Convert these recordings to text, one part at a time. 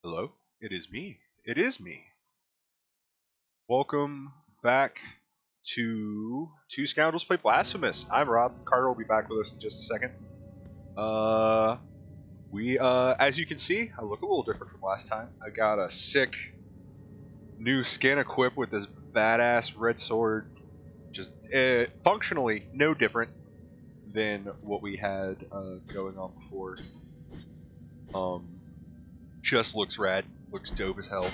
Hello, it is me. It is me. Welcome back to Two Scoundrels Play Blasphemous. I'm Rob. Carter will be back with us in just a second. As you can see, I look a little different from last time. I got a sick new skin equipped with this badass red sword. Just functionally no different than what we had going on before. Just looks rad. Looks dope as hell.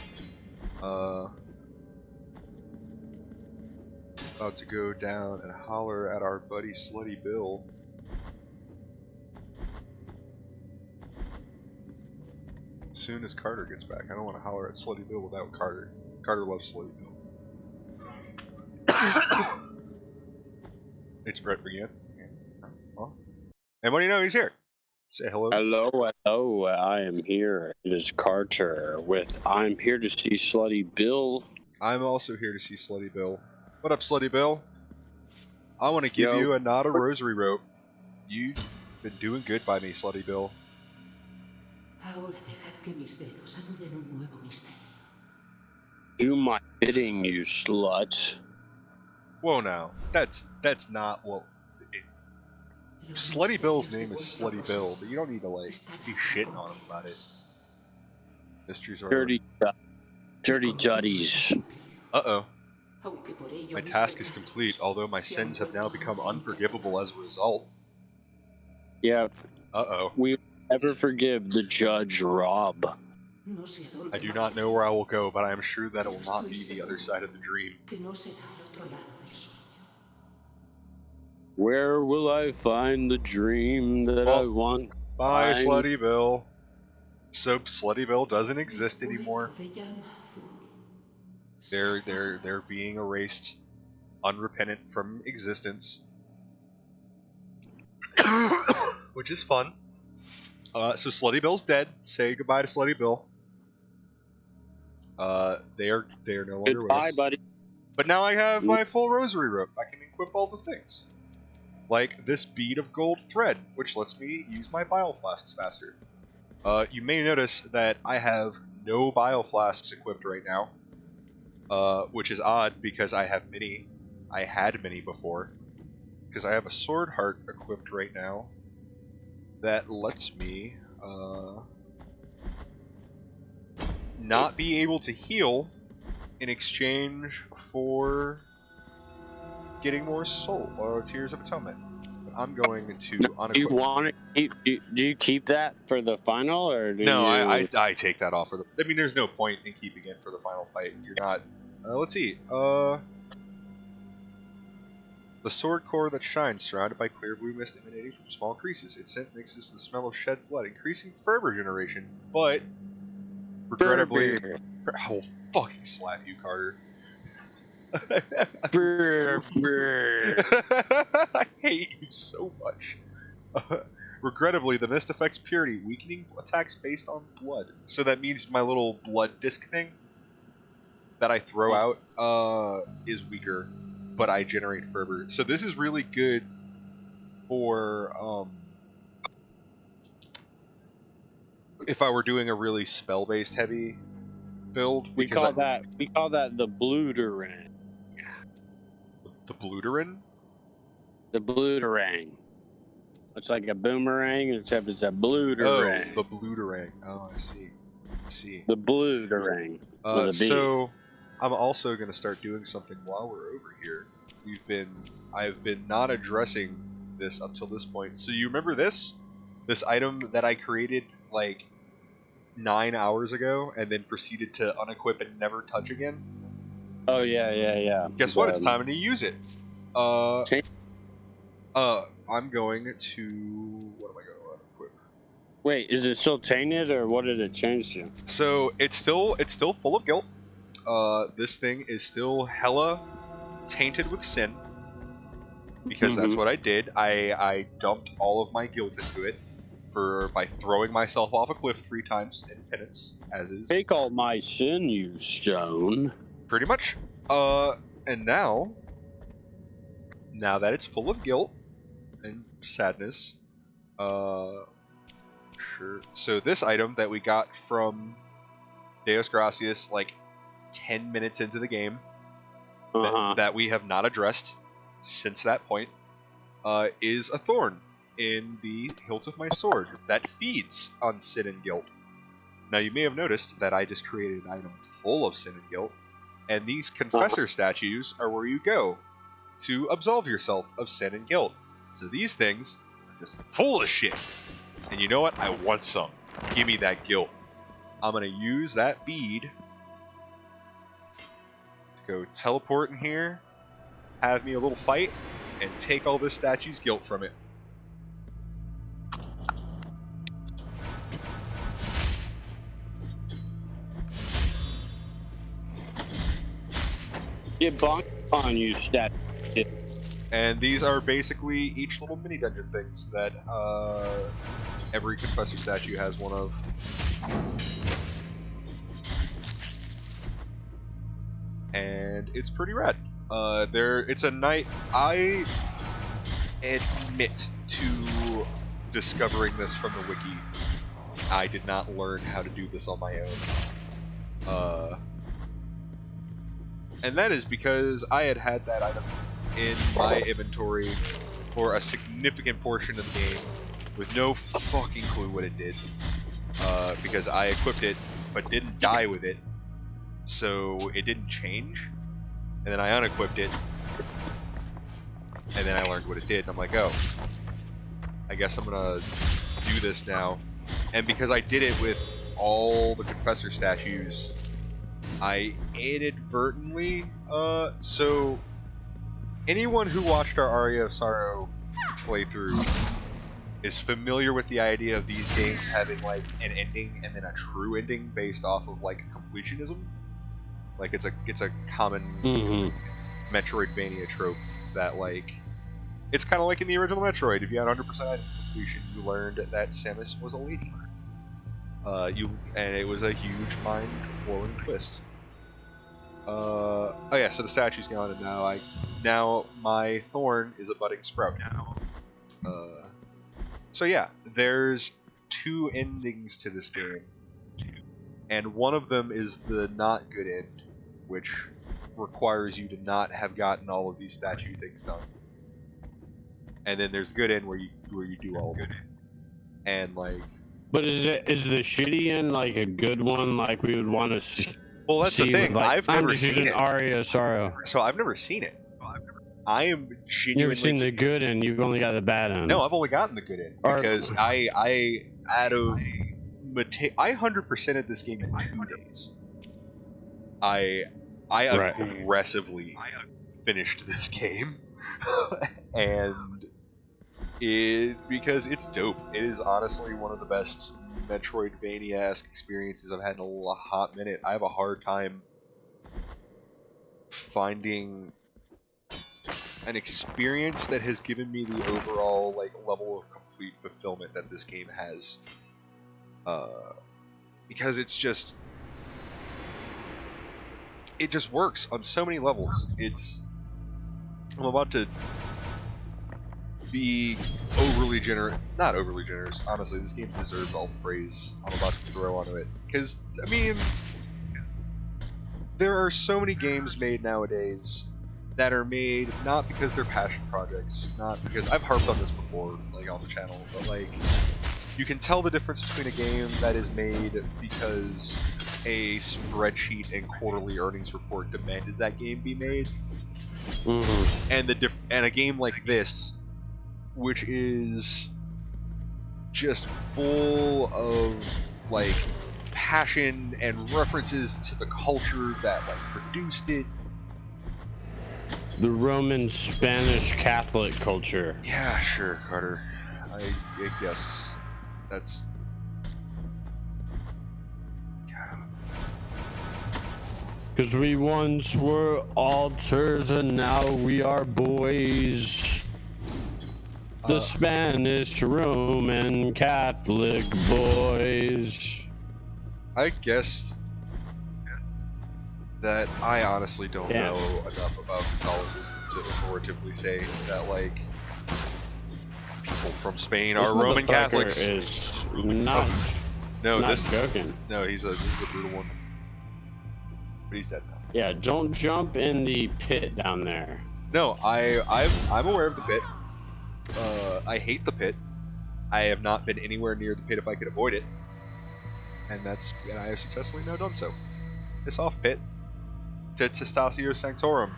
About to go down and holler at our buddy Slutty Bill. As soon as Carter gets back. I don't want to holler at Slutty Bill without Carter. Carter loves Slutty Bill. It's Brett again. Huh? And what do you know? He's here. Say hello. Hello, I am here. It is Carter with I'm here to see Slutty Bill. I'm also here to see Slutty Bill. What up, Slutty Bill? I want to give you a not a rosary rope. You've been doing good by me, Slutty Bill. Do my bidding, you slut. Whoa, now. That's not what... Slutty Bill's name is Slutty Bill, but you don't need to, like, be shitting on him about it. Mysteries are... Dirty Juddies. Uh-oh. My task is complete, although my sins have now become unforgivable as a result. Yeah. Uh-oh. We never forgive the Judge Rob. I do not know where I will go, but I am sure that it will not be the other side of the dream. Where will I find the dream that I want? Bye, Slutty Bill. So Slutty Bill doesn't exist anymore. They're being erased, unrepentant from existence, which is fun. So Slutty Bill's dead. Say goodbye to Slutty Bill. They are no longer with us. Goodbye, buddy. But now I have my full rosary rope. I can equip all the things, like this bead of gold thread, which lets me use my bile flasks faster. You may notice that I have no bile flasks equipped right now. Which is odd because I have many. I had many before. Because I have a sword heart equipped right now that lets me not be able to heal in exchange for getting more soul or tears of atonement. But I'm going to unequip. Do you want to do you keep that for the final, or do no? you... I take that off for the. I mean, there's no point in keeping it for the final fight. You're not. Let's see. The sword core that shines, surrounded by clear blue mist emanating from small creases. Its scent mixes the smell of shed blood, increasing fervor generation. But regrettably, I will fucking slap you, Carter. I hate you so much. Regrettably, the mist affects purity, weakening attacks based on blood. So that means my little blood disc thing that I throw out is weaker, but I generate fervor. So this is really good for if I were doing a really spell-based heavy build. We call that the Bluderang. The Bluderang? The Bluderang. It's like a boomerang, except it's a Bluderang. Oh, the Bluderang. Oh, I see. The Bluderang. So I'm also going to start doing something while we're over here. I've been not addressing this up till this point. So you remember this item that I created like 9 hours ago and then proceeded to unequip and never touch again? Oh yeah. Guess what? It's time to use it. I'm going to. What am I going to unequip? Wait, is it still tainted, or what did it change to? So it's still full of guilt. This thing is still hella tainted with sin, because that's what I did. I dumped all of my guilt into it by throwing myself off a cliff 3 times in penance, as is. Take all my sin, you stone. Pretty much. And now now that it's full of guilt and sadness, sure. So this item that we got from Deus Gracias, like 10 minutes into the game, that we have not addressed since that point, is a thorn in the hilt of my sword that feeds on sin and guilt. Now you may have noticed that I just created an item full of sin and guilt, and these confessor statues are where you go to absolve yourself of sin and guilt. So these things are just full of shit. And you know what? I want some. Give me that guilt. I'm going to use that bead to go teleport in here, have me a little fight, and take all this statue's guilt from it. Get bonked on you, stat. And these are basically each little mini dungeon things that every confessor statue has one of. And it's pretty rad. It's a night. I admit to discovering this from the wiki. I did not learn how to do this on my own. And that is because I had that item in my inventory for a significant portion of the game with no fucking clue what it did. Because I equipped it but didn't die with it, so it didn't change. And then I unequipped it, and then I learned what it did, and I'm like, oh, I guess I'm gonna do this now. And because I did it with all the confessor statues, I inadvertently, so anyone who watched our Aria of Sorrow playthrough is familiar with the idea of these games having like an ending and then a true ending based off of like completionism. Like it's a common Metroidvania trope that like it's kind of like in the original Metroid. If you had 100% completion, you learned that Samus was a lady. And it was a huge mind-blowing twist. Oh yeah, so the statue's gone, and now my thorn is a budding sprout now. So yeah, there's two endings to this game, and one of them is the not good end, which requires you to not have gotten all of these statue things done. And then there's the good end where you do all of it, and like. But is the shitty end like a good one? Like we would want to see. Well, that's the thing. Like, I've never seen it. Aria Sorrow. So I've never seen it. I am genuinely. You've seen the good end. You've only got the bad end. No, I've only gotten the good end because I 100%ed this game in 2 days. I aggressively finished this game, and because it's dope. It is honestly one of the best Metroidvania-esque experiences I've had in a hot minute. I have a hard time finding an experience that has given me the overall like level of complete fulfillment that this game has. Because it just works on so many levels. I'm about to be not overly generous. Honestly, this game deserves all the praise I'm about to throw onto it. Because, I mean, there are so many games made nowadays that are made not because they're passion projects, not because I've harped on this before, like on the channel, but like you can tell the difference between a game that is made because a spreadsheet and quarterly earnings report demanded that game be made, and a game like this, which is just full of like passion and references to the culture that like produced it. The Roman Spanish Catholic culture. Yeah, sure, Carter. I guess that's. Because we once were altars and now we are boys. The Spanish Roman Catholic boys. I guess that I honestly don't Damn. know enough about Catholicism to authoritatively say that, like, people from Spain This are Roman motherfucker Catholics. is not, No, not this joking. no, this is a brutal one. But he's dead now. Yeah, don't jump in the pit down there. No, I'm aware of the pit. I hate the pit. I have not been anywhere near the pit if I could avoid it, and I have successfully now done so. Piss off, pit. Testatio Sanctorum.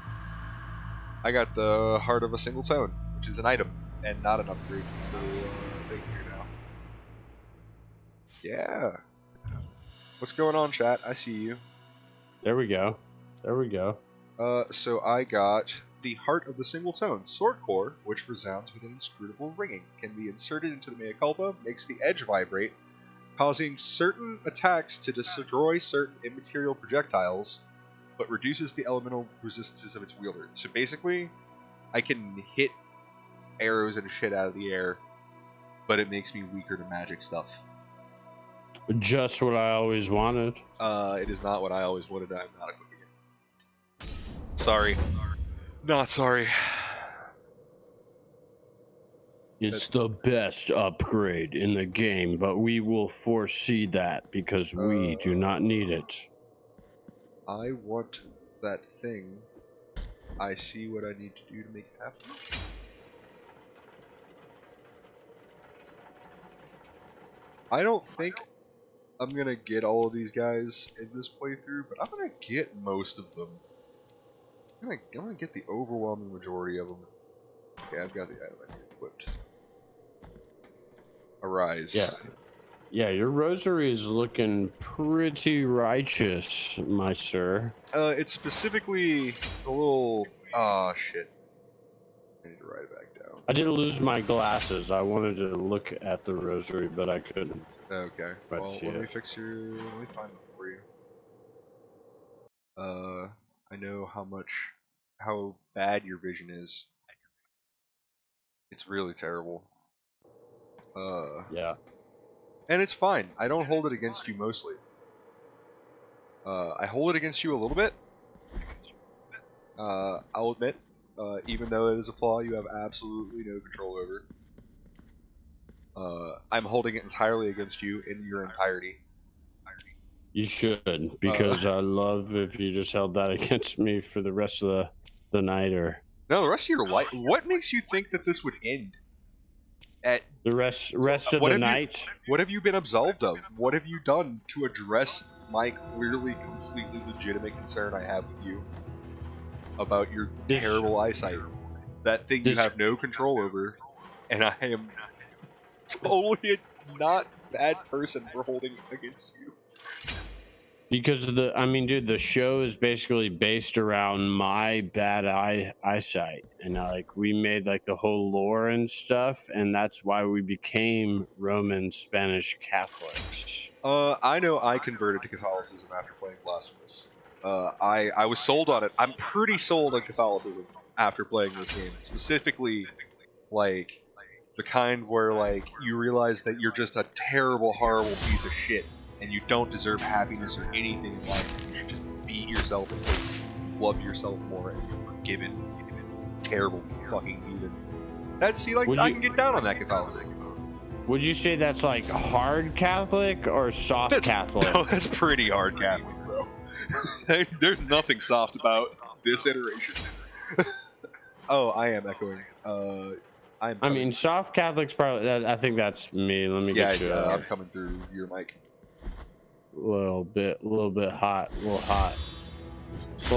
I got the Heart of a Single Tone, which is an item and not an upgrade for thing here now. Yeah. What's going on, chat? I see you. There we go. There we go. So I got the Heart of the Single Tone, Sword Core, which resounds with an inscrutable ringing. Can be inserted into the mea culpa, makes the edge vibrate, causing certain attacks to destroy certain immaterial projectiles, but reduces the elemental resistances of its wielder. So basically, I can hit arrows and shit out of the air, but it makes me weaker to magic stuff. Just what I always wanted. It is not what I always wanted. I'm not equipping it. Sorry. Not sorry. It's the best upgrade in the game, but we will foresee that because we do not need it. I want that thing. I see what I need to do to make it happen. I don't think I'm gonna get all of these guys in this playthrough, but I'm gonna get most of them. I'm gonna get the overwhelming majority of them. Okay, I've got the item I need equipped. Arise. Yeah. Yeah, your rosary is looking pretty righteous, my sir. It's specifically a little... Ah, shit. I need to write it back down. I did lose my glasses. I wanted to look at the rosary, but I couldn't. Okay. But Well, yeah. let me find them for you. I know how bad your vision is. It's really terrible. Yeah. And it's fine. I don't hold it against you mostly. I hold it against you a little bit. I'll admit, even though it is a flaw you have absolutely no control over. I'm holding it entirely against you in your entirety. You should, because I love if you just held that against me for the rest of the night, or... No, the rest of your life. What makes you think that this would end? At the rest of the night? What have you been absolved of? What have you done to address my clearly, completely legitimate concern I have with you about your terrible eyesight? That thing you have no control over, and I am totally a not bad person for holding it against you. Because I mean, dude, the show is basically based around my bad eyesight, and we made like the whole lore and stuff, and that's why we became Roman Spanish Catholics. I know I converted to Catholicism after playing Blasphemous. I was sold on it. I'm pretty sold on Catholicism after playing this game, specifically like the kind where like you realize that you're just a terrible, horrible piece of shit. And you don't deserve happiness or anything in life. You should just beat yourself and love yourself more, and you're forgiven. Terrible fucking heathen. I can get down on that Catholicism. Would you say that's like hard Catholic or soft Catholic? No, that's pretty hard Catholic, bro. There's nothing soft about this iteration. Oh, I am echoing. I mean, soft Catholic's probably. I think that's me. Let me get you. I'm coming through your mic. A little bit hot, a little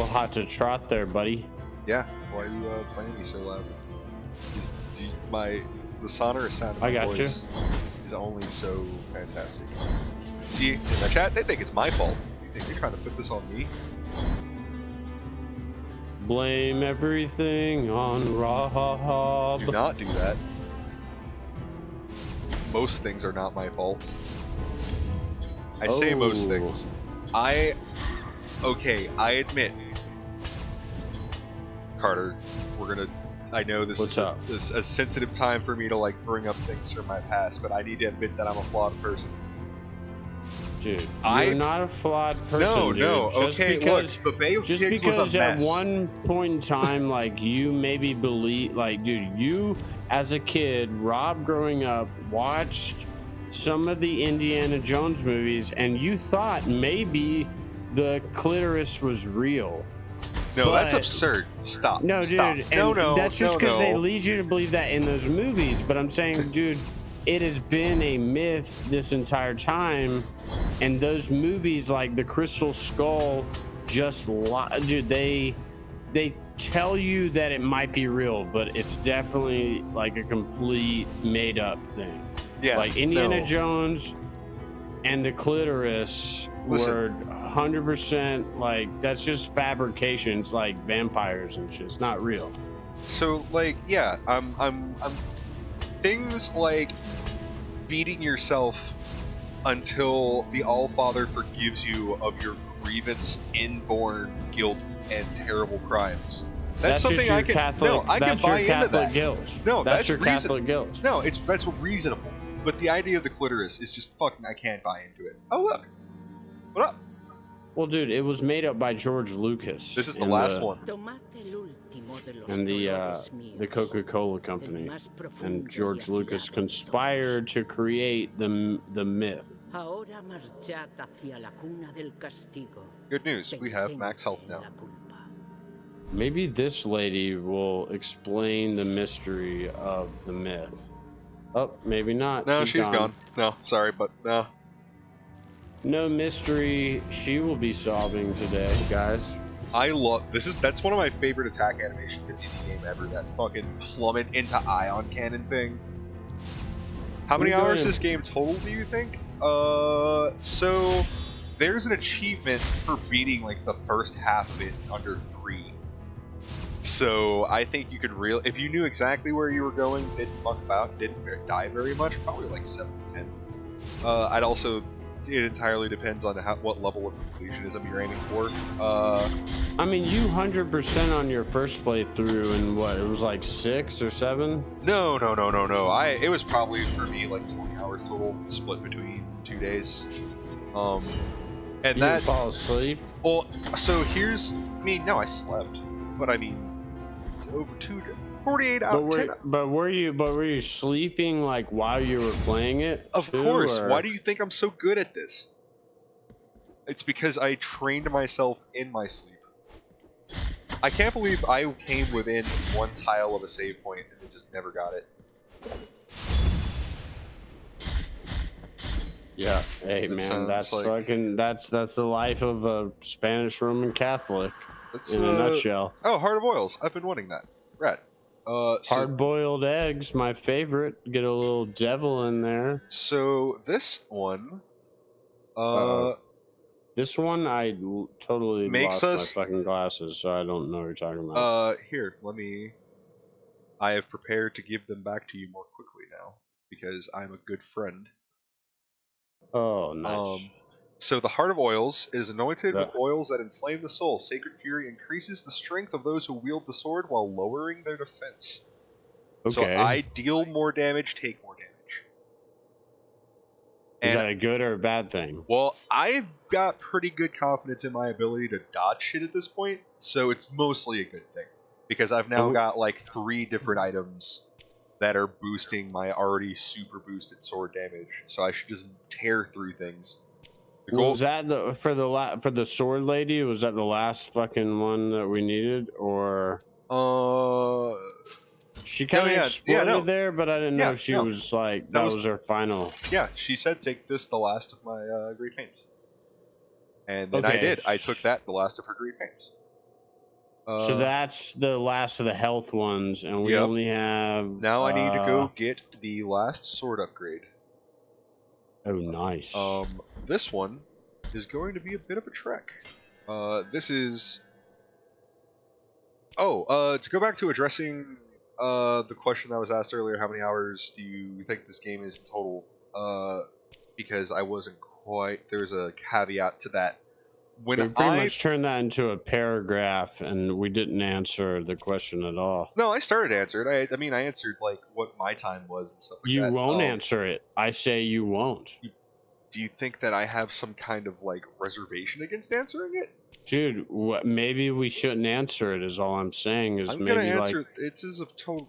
hot to trot there, buddy. Yeah, why are you playing me so loud? The sonorous sound of my voice is only so fantastic. See, in the chat, they think it's my fault. You think you're trying to put this on me? Blame everything on Rob. Do not do that. Most things are not my fault. I say most things. I admit, Carter, I know this is a sensitive time for me to like bring up things from my past, but I need to admit that I'm a flawed person. Dude, you're not a flawed person, dude. No. Just Okay, because, look, the Bay of just Pigs because was a at mess. one point in time, like, you maybe believe, like, dude, you as a kid, Rob growing up, watched some of the Indiana Jones movies, and you thought maybe the clitoris was real. No, but, that's absurd. Stop. No, Stop. dude. No, And no. that's just because they no. lead you to believe that in those movies. But I'm saying, dude, it has been a myth this entire time. And those movies, like the Crystal Skull, just dude, they tell you that it might be real, but it's definitely like a complete made up thing. Yeah. Like Indiana Jones and the clitoris were 100% like, that's just fabrications, like vampires and shit. It's not real. So like, yeah, I'm things like beating yourself until the Allfather forgives you of your grievance, inborn guilt, and terrible crimes. That's something I can. Catholic, no, I can buy into that. Guilt. No, that's your Catholic guilt. No, that's reasonable. But the idea of the clitoris is just fucking. I can't buy into it. Oh look, what up? Well, dude, it was made up by George Lucas. This is the last one. And the Coca-Cola company. And George Lucas conspired to create the myth. Good news, we have max health now. Maybe this lady will explain the mystery of the myth. Oh, maybe not. No, she's gone. No, sorry, but no. No mystery she will be solving today, guys. I love that's one of my favorite attack animations in any game ever, that fucking plummet into ion cannon thing. How many hours this game total do you think? So there's an achievement for beating like the first half of it in under 3. So I think you could if you knew exactly where you were going, didn't fuck about, didn't die very much, probably like 7 to 10. I'd also, it entirely depends on what level of completionism you're aiming for. I mean, you 100% on your first playthrough, and what, it was like 6 or 7? No. It was probably for me like 20 hours total, split between 2 days. And you didn't fall asleep? Well, so no, I slept, but I mean, over 48 hours. But were you sleeping like while you were playing it? Of course. Or? Why do you think I'm so good at this? It's because I trained myself in my sleep. I can't believe I came within 1 tile of a save point and just never got it. Yeah. Hey man, that's like, fucking that's the life of a Spanish Roman Catholic in a nutshell. Oh, Heart of Oils. I've been wanting that. Right. Hard-boiled eggs, my favorite. Get a little devil in there. So this one, this one I totally lost my fucking glasses, so I don't know what you're talking about. Here, I have prepared to give them back to you more quickly now because I'm a good friend. Oh, nice. So the Heart of Oils is anointed with oils that inflame the soul. Sacred Fury increases the strength of those who wield the sword while lowering their defense. Okay. So I deal more damage, take more damage. Is that a good or a bad thing? Well, I've got pretty good confidence in my ability to dodge shit at this point, so it's mostly a good thing. Because I've now got like 3 different items that are boosting my already super boosted sword damage, so I should just tear through things. Was that for the sword lady? Was that the last fucking one that we needed, or? She kind of exploded there, but I didn't know if she was like that was her final. Yeah, she said, "Take this, the last of my great pains," and then I did. I took that, the last of her great pains. So that's the last of the health ones, and we only have. Now I need to go get the last sword upgrade. Oh, nice. This one is going to be a bit of a trek. This is... to go back to addressing the question that was asked earlier, how many hours do you think this game is in total? Because I wasn't quite... There's a caveat to that. We pretty much turned that into a paragraph, and we didn't answer the question at all. No, I started to answer it. I answered like what my time was and stuff like that. You won't answer it. I say you won't. Do you think that I have some kind of like reservation against answering it? Dude, maybe we shouldn't answer it. Is all I'm saying. Is I'm maybe gonna answer like, it. It's as a total.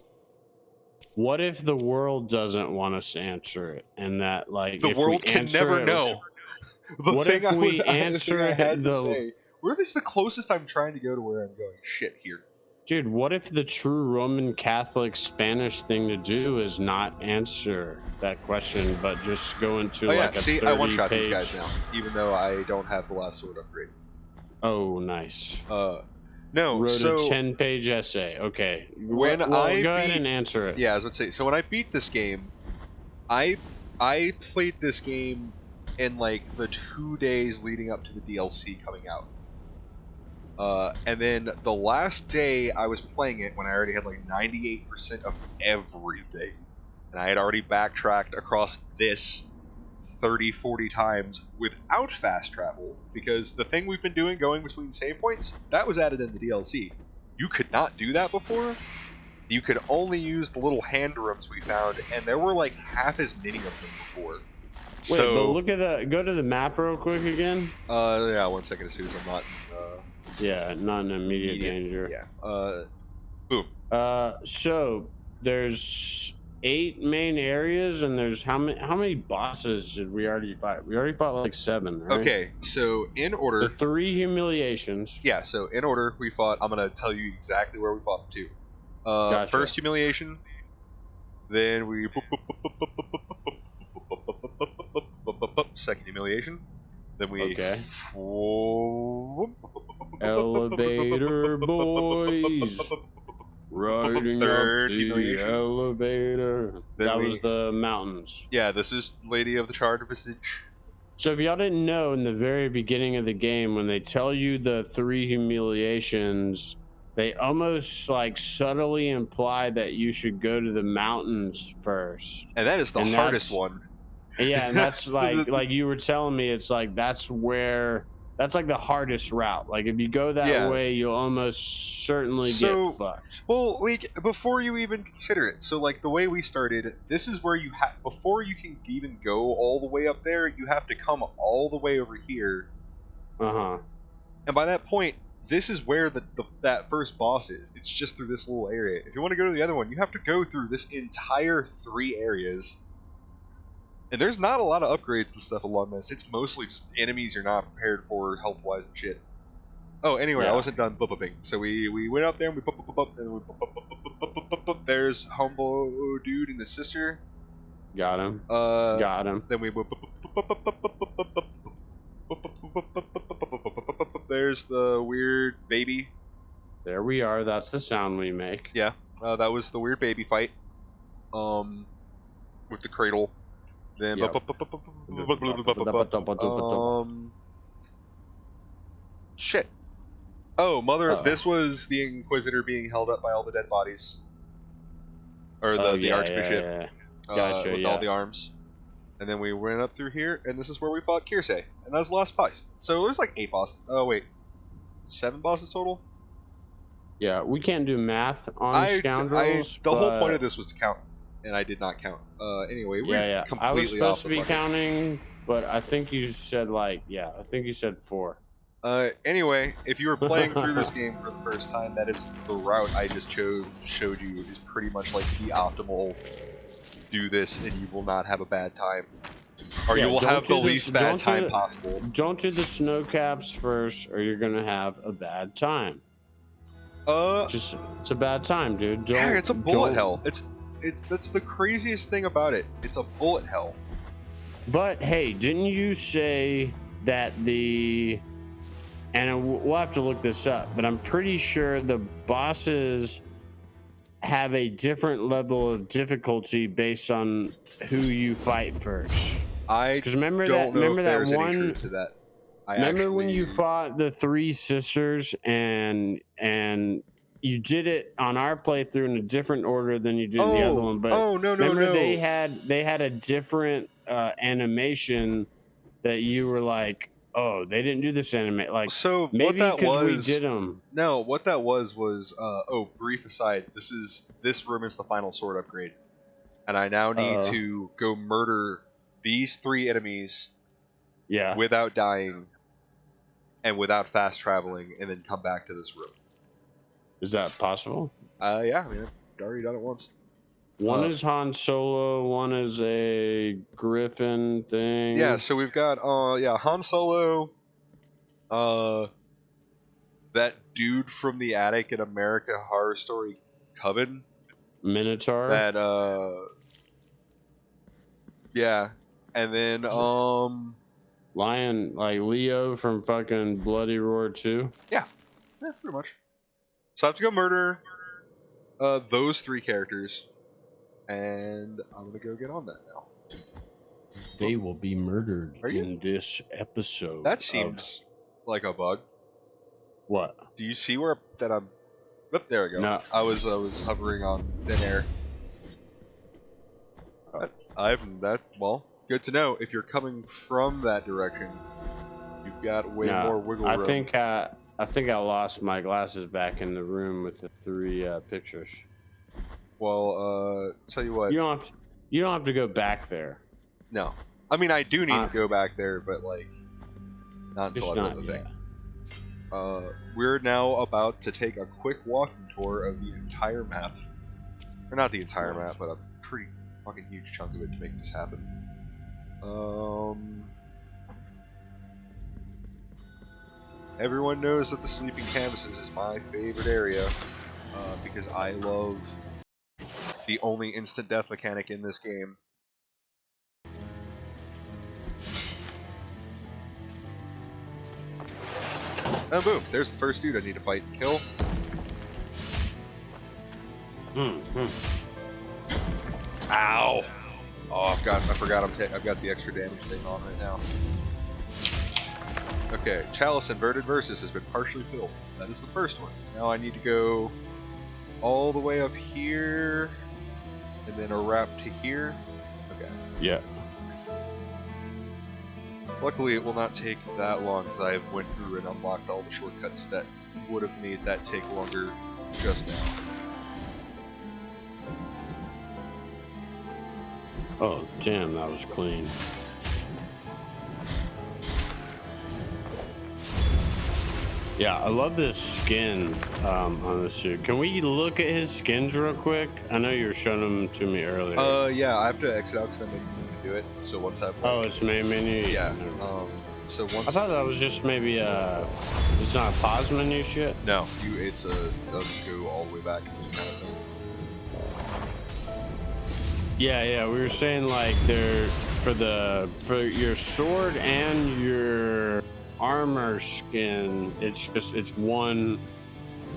what if the world doesn't want us to answer it, and that like The if we world can answer never it, know. The what thing if I we would, the thing answer I it had to the say. Where this the closest I'm trying to go to where I'm going? Shit here. Dude, what if the true Roman Catholic Spanish thing to do is not answer that question, but just go into Oh yeah, like a see, I 30 one-shot page... these guys now, even though I don't have the last sword upgrade. Oh, nice. No, Wrote a so 10-page essay. Okay. when Well, I go beat, ahead and answer it. yeah, I was gonna say, so when I beat this game, I played this game in like the 2 days leading up to the DLC coming out. And then the last day I was playing it, when I already had like 98% of everything, and I had already backtracked across this 30-40 times without fast travel, because the thing we've been doing, going between save points, that was added in the DLC. You could not do that before. You could only use the little hand rooms we found, and there were like half as many of them before. Wait, but So, look at the... Go to the map real quick again. yeah, 1 second as soon as I'm not Yeah, not in immediate danger. Yeah. Boom. So there's 8 main areas, and there's how many bosses did we already fight? We already fought like 7, right? Okay, so in order, The 3 humiliations. yeah, so in order we fought, I'm gonna tell you exactly where we fought them to. Gotcha. First humiliation, then we second humiliation, then we Okay. Elevator boys riding third up the humiliation. elevator. Then That we- was the mountains. Yeah, this is Lady of the Charred Visage. So if y'all didn't know, in the very beginning of the game, when they tell you the 3 humiliations, they almost like subtly imply that you should go to the mountains first. And that is the hardest one. Yeah, and that's like you were telling me, it's like that's like the hardest route. Like if you go that way, you'll almost certainly get fucked. Well, like before you even consider it, so like the way we started, this is where you have, before you can even go all the way up there, you have to come all the way over here. And by that point, this is where that first boss is. It's just through this little area. If you want to go to the other one, you have to go through this entire 3 areas. And there's not a lot of upgrades and stuff along this. It's mostly just enemies you're not prepared for health-wise and shit. Oh, anyway, I wasn't done bubbing. So we went up there and we there's humble dude and his sister. Got him. Got him. Then we there's the weird baby. There we are. That's the sound we make. Yeah, that was the weird baby fight. With the cradle. Then shit. Oh, mother! This was the Inquisitor being held up by all the dead bodies, or the Archbishop, Gotcha, with all the arms. And then we went up through here, and this is where we fought Kirsay, and that was the last boss. So there's like 8 bosses. Oh wait, 7 bosses total. Yeah, we can't do math on Scoundrels. The whole point of this was to count, and I did not count. Anyway, we're completely I was supposed to be bucket. counting, but I think you said I think you said 4. Anyway, if you were playing through this game for the first time, that is the route I just showed you is pretty much like the optimal. Do this, and you will not have a bad time, or you will have the least bad time possible. Don't do the snow caps first, or you're gonna have a bad time. It's a bad time, dude. It's a bullet hell. That's the craziest thing about it. It's a bullet hell. But hey, didn't you say that and we'll have to look this up, but I'm pretty sure the bosses have a different level of difficulty based on who you fight first. Because remember that one truth to that. Remember when you fought the 3 sisters and you did it on our playthrough in a different order than you did the other one? But remember they had a different animation that you were like, oh, they didn't do this anime. Like, so maybe what that because was, we did them. No, what that was brief aside. This room is the final sword upgrade, and I now need to go murder these 3 enemies Yeah. without dying and without fast traveling, and then come back to this room. Is that possible? Yeah, I mean, I've already done it once. One is Han Solo, one is a Griffin thing. Yeah, so we've got Han Solo, that dude from the attic in American Horror Story Coven. Minotaur. That yeah. And then Lion, like Leo from fucking Bloody Roar 2. Yeah, pretty much. So I have to go murder those 3 characters, and I'm gonna go get on that now. They will be murdered in this episode. That seems like a bug. What? Do you see where that I'm? Oh, there we go. No. I was hovering on thin air. Well, good to know. If you're coming from that direction, you've got way more wiggle room. I think I lost my glasses back in the room with the 3 pictures. Well, tell you what. You don't have to go back there. No, I mean I do need to go back there, but like not until I build the thing. We're now about to take a quick walking tour of the entire map, or not the entire map, but a pretty fucking huge chunk of it to make this happen. Everyone knows that the sleeping canvases is my favorite area, because I love the only instant death mechanic in this game. And boom, there's the first dude I need to fight and kill. Ow! Oh, I forgot I've got the extra damage thing on right now. Okay, Chalice Inverted Versus has been partially filled. That is the first one. Now I need to go all the way up here, and then a wrap to here. Okay. Yeah. Luckily, it will not take that long, because I went through and unlocked all the shortcuts that would have made that take longer just now. Oh, damn, that was clean. Yeah, I love this skin on the suit. Can we look at his skins real quick? I know you were showing them to me earlier. Yeah, I have to exit out because I'm making me do it. So once I've... Oh, it's main menu? Yeah. So once... I thought that was just maybe it's not a pause menu shit? No, it's a go all the way back kind of thing. Yeah, we were saying like for your sword and your armor skin, it's one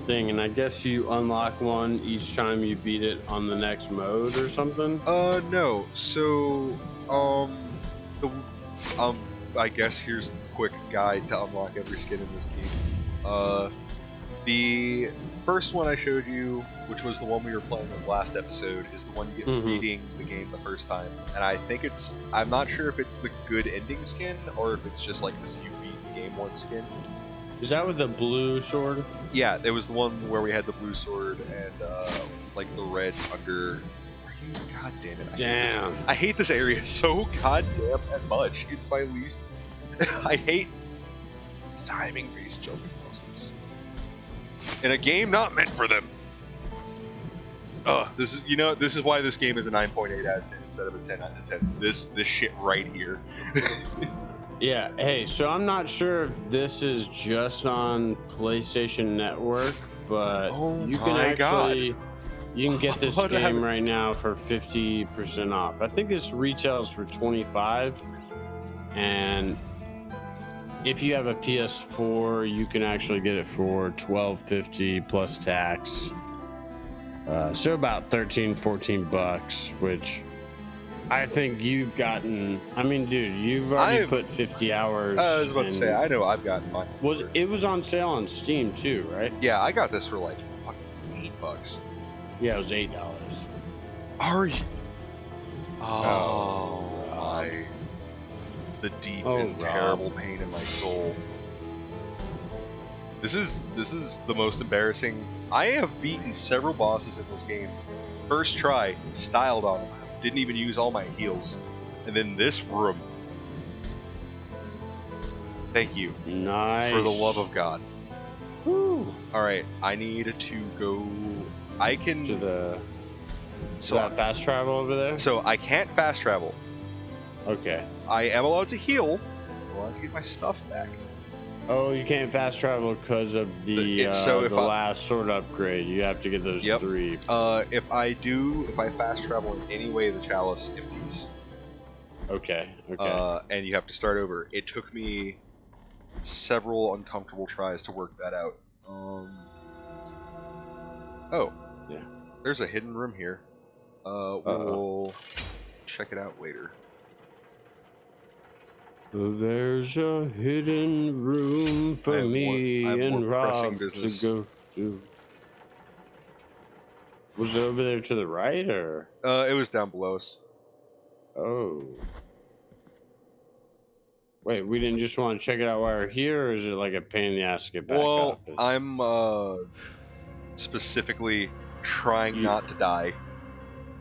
thing, and I guess you unlock one each time you beat it on the next mode or something. No. So I guess here's the quick guide to unlock every skin in this game. The first one I showed you, which was the one we were playing in the last episode, is the one you get beating the game the first time. And I think I'm not sure if it's the good ending skin or if it's just like this you beat the game once skin. Is that with the blue sword? Yeah, it was the one where we had the blue sword and like the red under. God damn it! Damn. I hate this area so goddamn much. It's my least. I hate timing-based jumping puzzles in a game not meant for them. This is why this game is a 9.8 out of 10 instead of a 10 out of 10. This shit right here. Yeah. Hey, so I'm not sure if this is just on PlayStation Network, but you can get this game right now for 50% off. I think this retails for $25, and if you have a PS4, you can actually get it for $12.50 plus tax. So about $13-14, which I think you've gotten. I mean, dude, you've already put 50 hours. I was about to say, I know I've gotten mine. It was on sale on Steam too, right? Yeah, I got this for like fucking $8. Yeah, it was $8. Are you? Oh my! The deep and terrible pain in my soul. This is the most embarrassing. I have beaten several bosses in this game. First try, styled on them. Didn't even use all my heals. And then this room. Thank you. Nice. For the love of God. Woo. Alright, I need to go... I can... To the... So that fast travel over there? So I can't fast travel. Okay. I am allowed to heal. I'm allowed to get my stuff back. Oh, you can't fast travel because of the last sword upgrade. You have to get those 3. If I fast travel in any way, the chalice empties. Okay. And you have to start over. It took me several uncomfortable tries to work that out. Oh. Yeah. There's a hidden room here. We'll check it out later. There's a hidden room for me and Rob to go to. Was it over there to the right, or? It was down below us. Oh. Wait, we didn't just want to check it out while we're here, or is it like a pain in the ass to get back up? Well, I'm specifically trying not to die.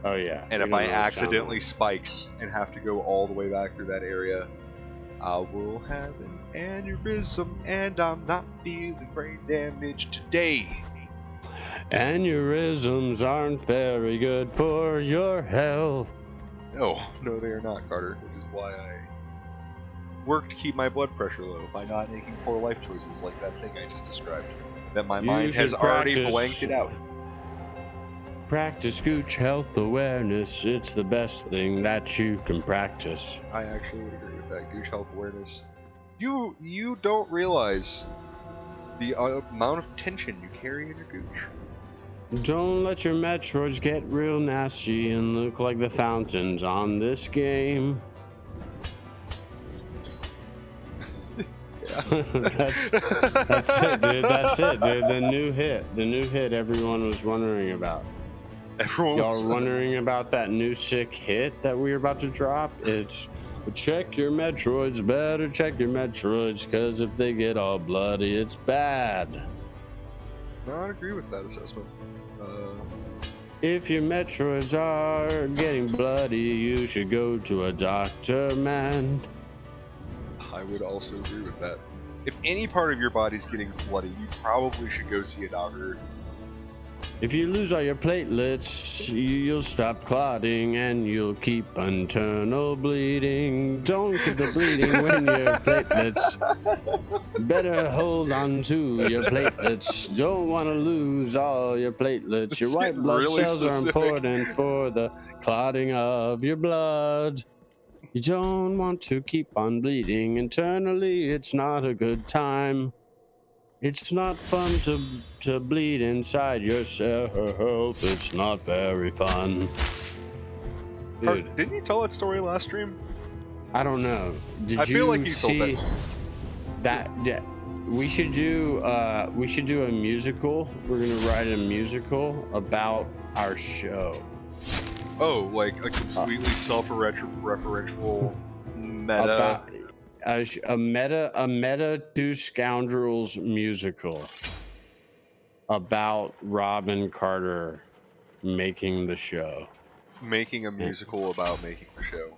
Oh yeah. And if I accidentally spikes and have to go all the way back through that area, I will have an aneurysm, and I'm not feeling brain damage today. Aneurysms aren't very good for your health. No, they are not, Carter, which is why I work to keep my blood pressure low by not making poor life choices like that thing I just described. That my mind has already blanked it out. Practice Gooch health awareness. It's the best thing that you can practice. I actually would agree with that. Gooch health awareness. You don't realize the amount of tension you carry in your gooch. Don't let your Metroids get real nasty and look like the fountains on this game. that's it, dude. That's it, dude. The new hit everyone was wondering about. Y'all were wondering about that new sick hit that we were about to drop? It's check your Metroids, better check your Metroids, because if they get all bloody, it's bad. No, I agree with that assessment. If your Metroids are getting bloody, you should go to a doctor, man. I would also agree with that. If any part of your body's getting bloody, you probably should go see a doctor. If you lose all your platelets, you'll stop clotting and you'll keep internal bleeding. Don't get the bleeding when your platelets. Better hold on to your platelets. Don't want to lose all your platelets. Your white blood cells are important for the clotting of your blood. You don't want to keep on bleeding internally. It's not a good time. It's not fun to bleed inside yourself. It's not very fun. Dude. Didn't you tell that story last stream? I don't know. I feel like you told that. Yeah, we should do a musical. We're gonna write a musical about our show. Oh, like a completely self-referential meta. A meta Two Scoundrels musical about Rob and Carter making the show. Making a musical about making the show.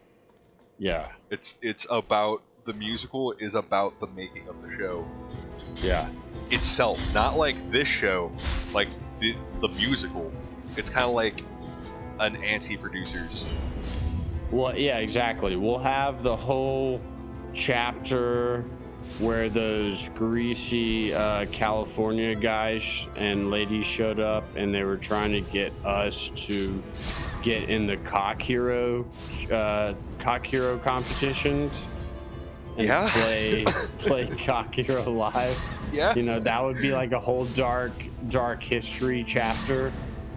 Yeah. It's about, the musical is about the making of the show. Yeah. Itself, not like this show, like the musical. It's kind of like an anti-producers. Well, yeah, exactly. We'll have the whole chapter where those greasy California guys and ladies showed up and they were trying to get us to get in the cock hero competitions and play cock hero live. Yeah, you know, that would be like a whole dark history chapter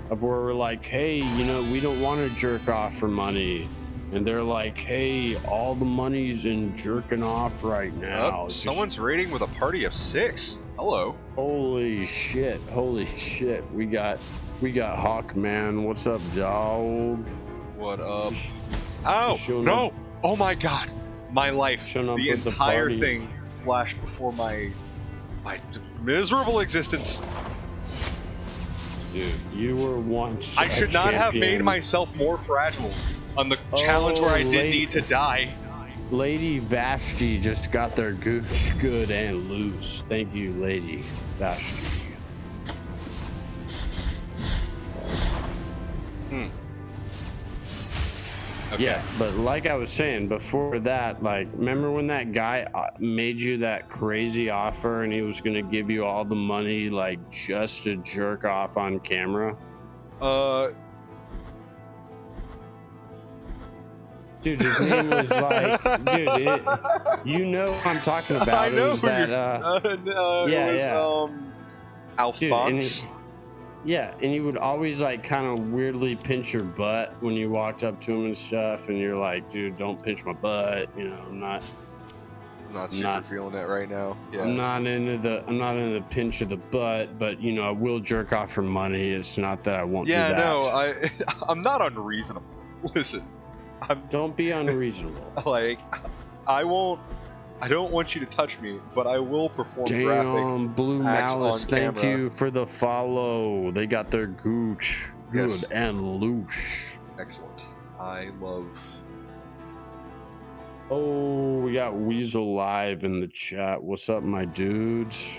of where we're like, hey, you know, we don't want to jerk off for money. And they're like, hey, all the money's in jerking off right now. Someone's raiding with a party of 6. Hello. Holy shit. We got Hawkman. What's up, dog? What up? Oh, no. Up. Oh my god. My life. The entire thing flashed before my miserable existence. Dude, you were once I should not have made myself more fragile on the challenge where I didn't need to die. Lady Vashti just got their gooch good and loose. Thank you, Lady Vashti. Okay. Yeah, but like I was saying before that, like, remember when that guy made you that crazy offer and he was gonna give you all the money, like, just to jerk off on camera? Dude, his name was like, dude, you know what I'm talking about. I know it was who that, it was, yeah. Alphonse. Dude, and he would always like kind of weirdly pinch your butt when you walked up to him and stuff, and you're like, dude, don't pinch my butt. You know, I'm not super feeling it right now. Yeah. I'm not into the pinch of the butt, but you know, I will jerk off for money. It's not that I won't do that. Yeah, no, I'm not unreasonable. Listen, don't be unreasonable. Like, I don't want you to touch me, but I will perform graphic Blue acts Malice, on thank camera. you for the follow. They got their gooch good Yes. and loose. Excellent. I love. Oh, we got Weasel Live in the chat. What's up, my dudes?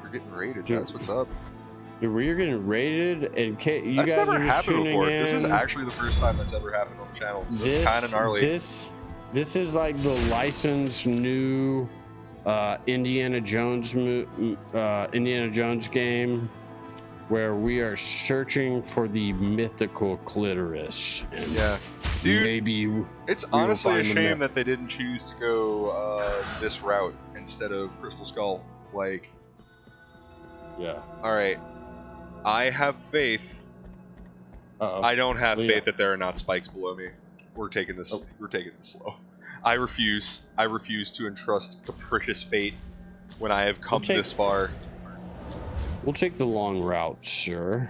We're getting raided. Dude. That's what's up. Dude, we're getting raided, and you That's guys never are just happened tuning before. in. This is actually the first time that's ever happened on the channel. So it's kind of gnarly. This is like the licensed new Indiana Jones game, where we are searching for the mythical clitoris. And yeah, dude. Maybe it's honestly a shame that they didn't choose to go this route instead of Crystal Skull. Like, yeah. All right, I have faith. I don't have faith that there are not spikes below me. We're taking this. We're taking this slow. I refuse to entrust capricious fate when I have come this far. We'll take the long route, sir.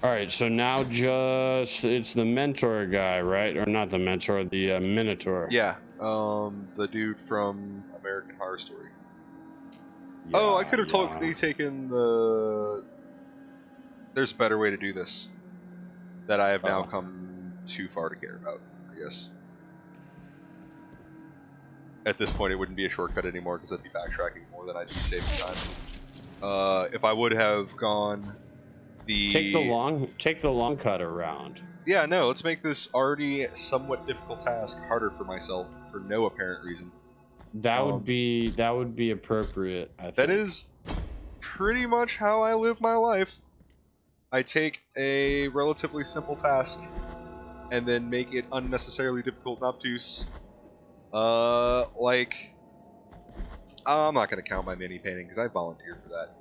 All right, so now it's the mentor guy, right? Or not the mentor, the Minotaur. Yeah, the dude from American Horror Story. Yeah, I could have totally taken the. There's a better way to do this that I have now come too far to care about, I guess. At this point, it wouldn't be a shortcut anymore because I'd be backtracking more than I'd be saving time. If I would have gone the take the long cut around. Yeah, no, let's make this already somewhat difficult task harder for myself for no apparent reason. That would be appropriate, I think. That is pretty much how I live my life. I take a relatively simple task and then make it unnecessarily difficult and obtuse. Like, I'm not gonna count my mini painting because I volunteered for that.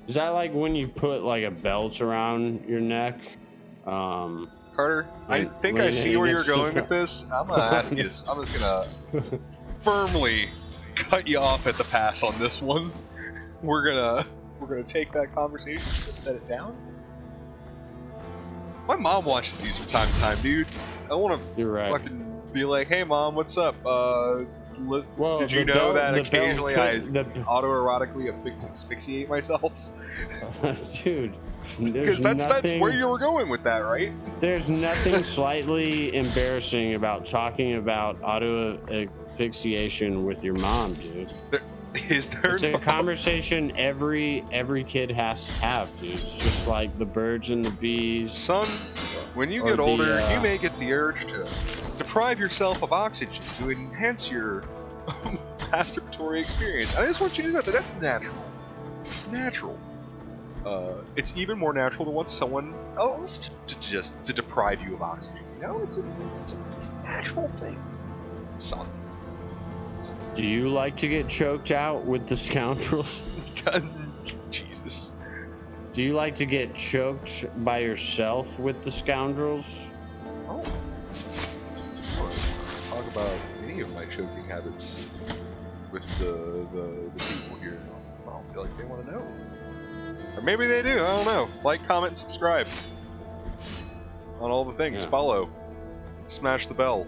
Is that like when you put like a belt around your neck? Carter, I think I see where you're going with this. I'm gonna ask you. I'm just gonna firmly cut you off at the pass on this one. We're gonna take that conversation and set it down. My mom watches these from time to time, dude. I want to fucking be like, "Hey, mom, what's up? Did you know that occasionally I autoerotically asphyxiate myself?" Dude, because that's where you were going with that, right? There's nothing slightly embarrassing about talking about auto asphyxiation with your mom, dude. Is there? It's a conversation every kid has to have, dude. It's just like the birds and the bees. Son, when you get older, you may get the urge to deprive yourself of oxygen to enhance your masturbatory experience. I just want you to know that that's natural. It's natural. It's even more natural to want someone else to deprive you of oxygen. You know, it's a natural thing, son. Do you like to get choked out with the Scoundrels? God, Jesus. Do you like to get choked by yourself with the Scoundrels? Oh. Talk about any of my choking habits with the people here. I don't feel like they want to know. Or maybe they do, I don't know. Like, comment, and subscribe. On all the things. Yeah. Follow. Smash the bell.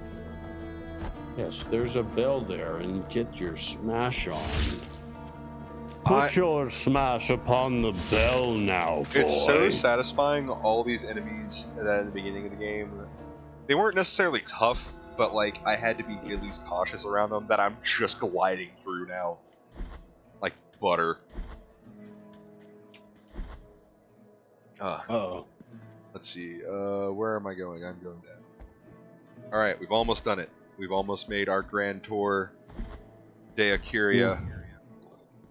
Yes, there's a bell there, and get your smash on. Put your smash upon the bell now, boy. It's so satisfying, all these enemies at the beginning of the game They weren't necessarily tough, but like I had to be at least cautious around them. That I'm just gliding through now, like butter. Uh-oh. Let's see. Where am I going? I'm going down. All right, we've almost done it. We've almost made our grand tour. De Acuria.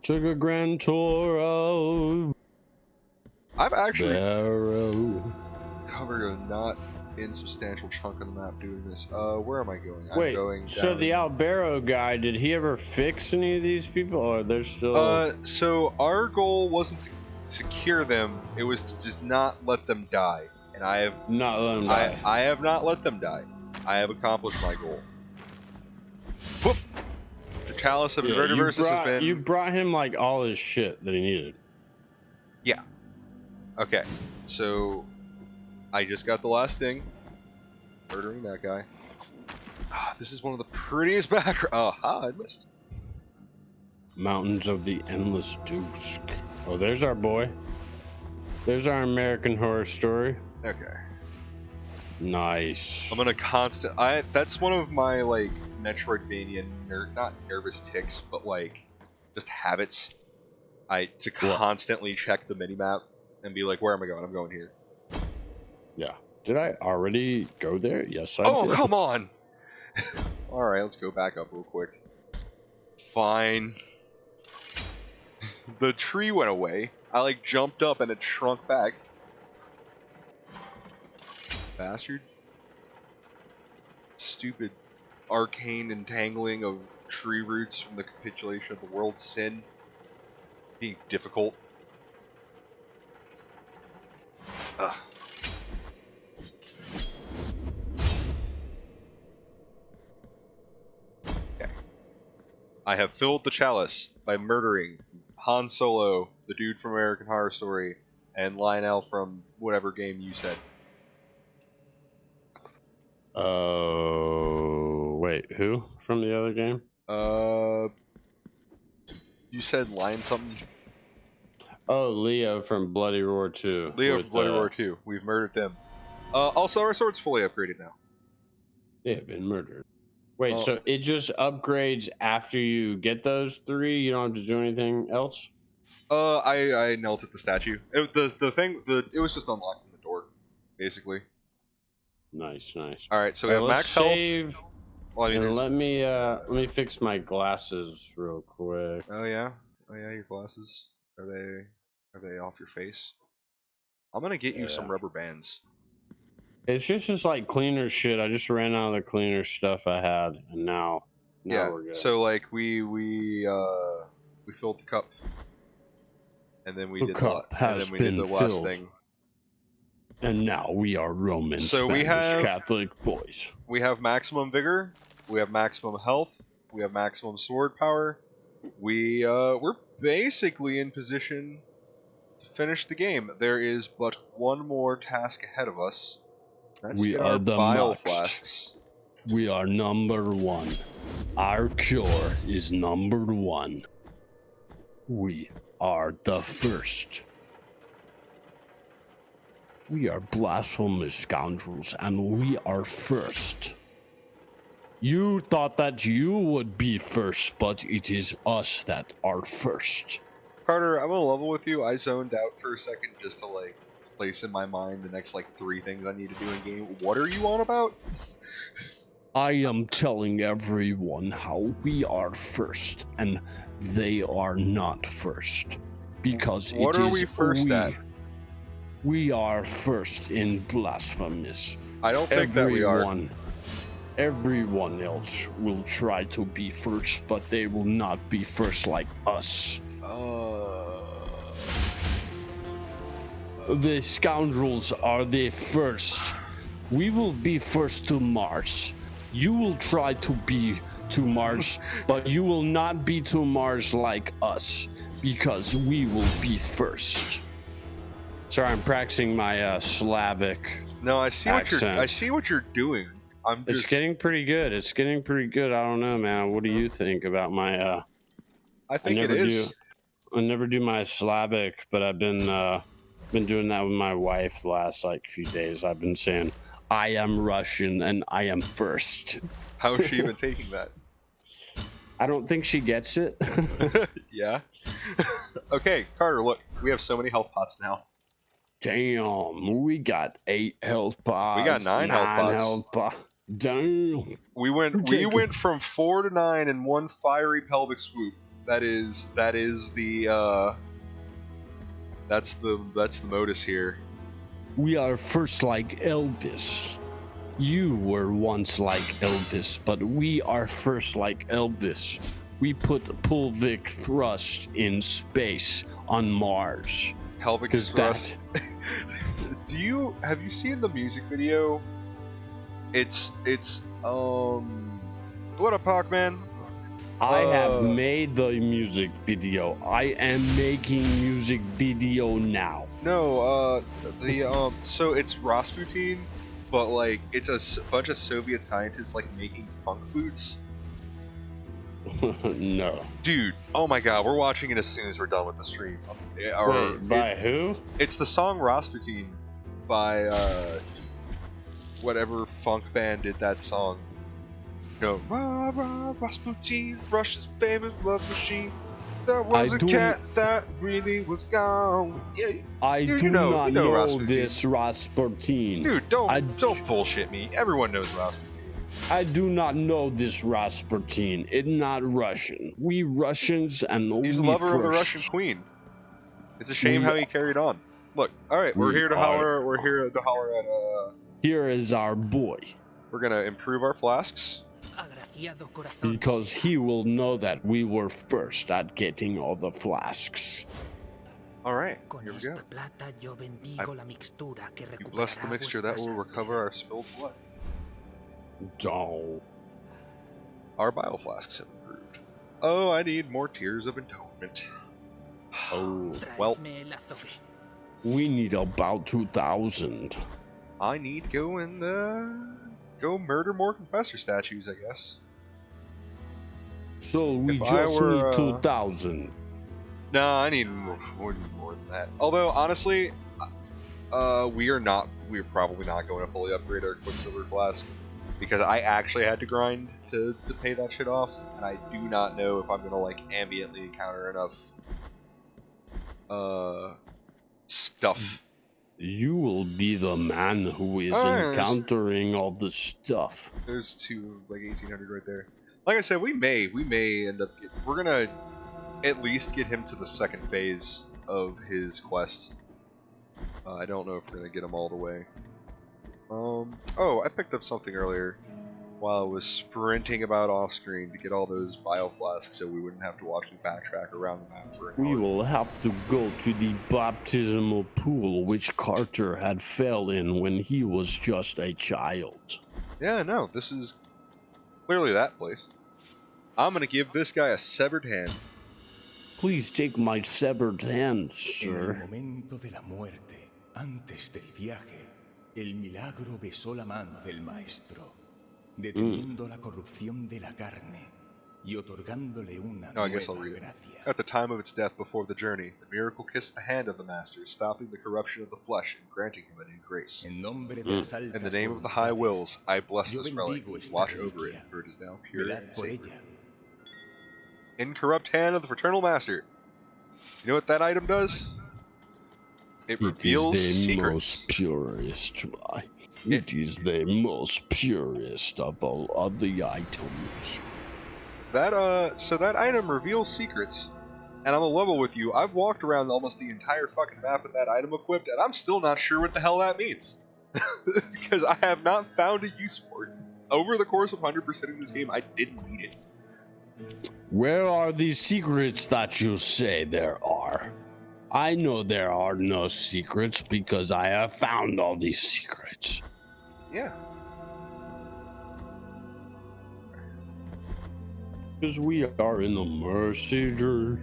Took a grand tour of I've actually Barrow. covered a not insubstantial chunk of the map doing this. Where am I going? I'm Wait, going so down the Albero guy, did he ever fix any of these people, or they're still... So our goal wasn't to secure them, it was to just not let them die. And I have Not let them die. I have not let them die. I have accomplished my goal. Whoop! The Chalice of Vertiversus has been... You brought him, like, all his shit that he needed. Yeah. Okay, so I just got the last thing. Murdering that guy. This is one of the prettiest backgrounds. I missed. Mountains of the Endless Dusk. Oh, there's our boy. There's our American Horror Story. Okay. Nice. I'm gonna that's one of my, like, Metroidvania, not nervous ticks, but, like, just habits. To constantly check the minimap and be like, where am I going? I'm going here. Yeah. Did I already go there? Yes, I did. Oh, come on! Alright, let's go back up real quick. Fine. The tree went away. I, like, jumped up and it shrunk back. Bastard. Stupid arcane entangling of tree roots from the capitulation of the world's sin. Being difficult. Ugh. Okay. I have filled the chalice by murdering Han Solo, the dude from American Horror Story, and Lionel from whatever game you said. Oh, wait, who from the other game? You said Lion something? Oh, Leo from Bloody Roar 2. Leo from Bloody Roar 2. We've murdered them. Also, our sword's fully upgraded now. They have been murdered. Wait, so it just upgrades after you get those 3? You don't have to do anything else? I knelt at the statue. It was just unlocking the door, basically. Nice, nice. All right, so we have max health. Save. Well, I mean, let me fix my glasses real quick. Oh yeah, your glasses. Are they off your face? I'm gonna get you some rubber bands. It's just like cleaner shit. I just ran out of the cleaner stuff I had, and now we're good. So like we filled the cup, and then we did the last thing. And now we are Roman Spanish Catholic boys. We have maximum vigor, we have maximum health, we have maximum sword power. We're basically in position to finish the game. There is but one more task ahead of us. That's we are the bile flasks. We are number 1. Our cure is number 1. We are the first. We are blasphemous scoundrels, and we are first. You thought that you would be first, but it is us that are first. Carter, I'm gonna level with you. I zoned out for a second just to, like, place in my mind the next, like, 3 things I need to do in game. What are you on about? I am telling everyone how we are first, and they are not first. Because what are we first at? We are first in Blasphemous. I don't think that we are. Everyone else will try to be first, but they will not be first like us. The Scoundrels are the first. We will be first to Mars. You will try to be to Mars, but you will not be to Mars like us, because we will be first. Sorry, I'm practicing my Slavic. No, I see what you're doing. It's getting pretty good. It's getting pretty good. I don't know, man. What do you think about my? I think it is. I never do my Slavic, but I've been doing that with my wife the last few days. I've been saying I am Russian and I am first. How is she even taking that? I don't think she gets it. Yeah. Okay, Carter, look, we have so many health pots now. Damn, we got 8 health pods. We got 9 health pots. Damn. We went from 4 to 9 in one fiery pelvic swoop. That's the modus here. We are first like Elvis. You were once like Elvis, but we are first like Elvis. We put pelvic thrust in space on Mars. Pelvic thrust. Have you seen the music video? It's what up, Pac-Man? I have made the music video. I am making music video now. No, so it's Rasputin, but like it's a bunch of Soviet scientists like making funk boots. No. Dude, oh my god, we're watching it as soon as we're done with the stream. Wait, by who? It's the song Rasputin by whatever funk band did that song. You know, Rasputin, Russia's famous love machine. There was a cat that really was gone. Yeah, I do not know Rasputin. this Rasputin. Dude, don't bullshit me. Everyone knows Rasputin. I do not know this Rasputin. It's not Russian. We Russians and he's the lover of the Russian queen. It's a shame how he carried on. Look, all right, we're here to holler at. Here is our boy. We're gonna improve our flasks. Because he will know that we were first at getting all the flasks. Alright, here we go. You bless the mixture that will recover our spilled blood. Don't. Our bile flasks have improved. Oh, I need more tears of atonement. Oh, well. We need about 2,000. I need go murder more confessor statues, I guess. So we just need 2,000. No, I need more than that. Although honestly, we're probably not going to fully upgrade our Quicksilver flask because I actually had to grind to pay that shit off, and I do not know if I'm gonna like ambiently encounter enough stuff. You will be the man who is encountering all the stuff. There's like 1,800 right there. Like I said, we may end up. We're gonna at least get him to the second phase of his quest. I don't know if we're gonna get him all the way. Oh, I picked up something earlier while I was sprinting about off screen to get all those bio flasks, so we wouldn't have to watch me backtrack around the map for an hour. We will have to go to the baptismal pool which Carter had fell in when he was just a child. Yeah, no, this is clearly that place. I'm gonna give this guy a severed hand. Please take my severed hand, sir. En el momento de la muerte, antes del viaje, el milagro besó la mano del maestro, deteniendo la corrupción de la carne y otorgándole una nueva gracia. At the time of its death before the journey, the miracle kissed the hand of the master, stopping the corruption of the flesh and granting him a new grace. En nombre de las In altas the name of the high wills, I bless yo this relic. bendigo esta Watch over it, reliquia. for it is now pure Velad and por sacred. ella. Incorrupt hand of the fraternal master. You know what that item does? It reveals is the secrets. most purest. It is the most purest of all of the items. So that item reveals secrets. And I'm a level with you. I've walked around almost the entire fucking map with that item equipped, and I'm still not sure what the hell that means. Because I have not found a use for it. Over the course of 100%ing this game, I didn't need it. Where are the secrets that you say there are? I know there are no secrets because I have found all these secrets. Yeah. Because we are in the mercy dreams.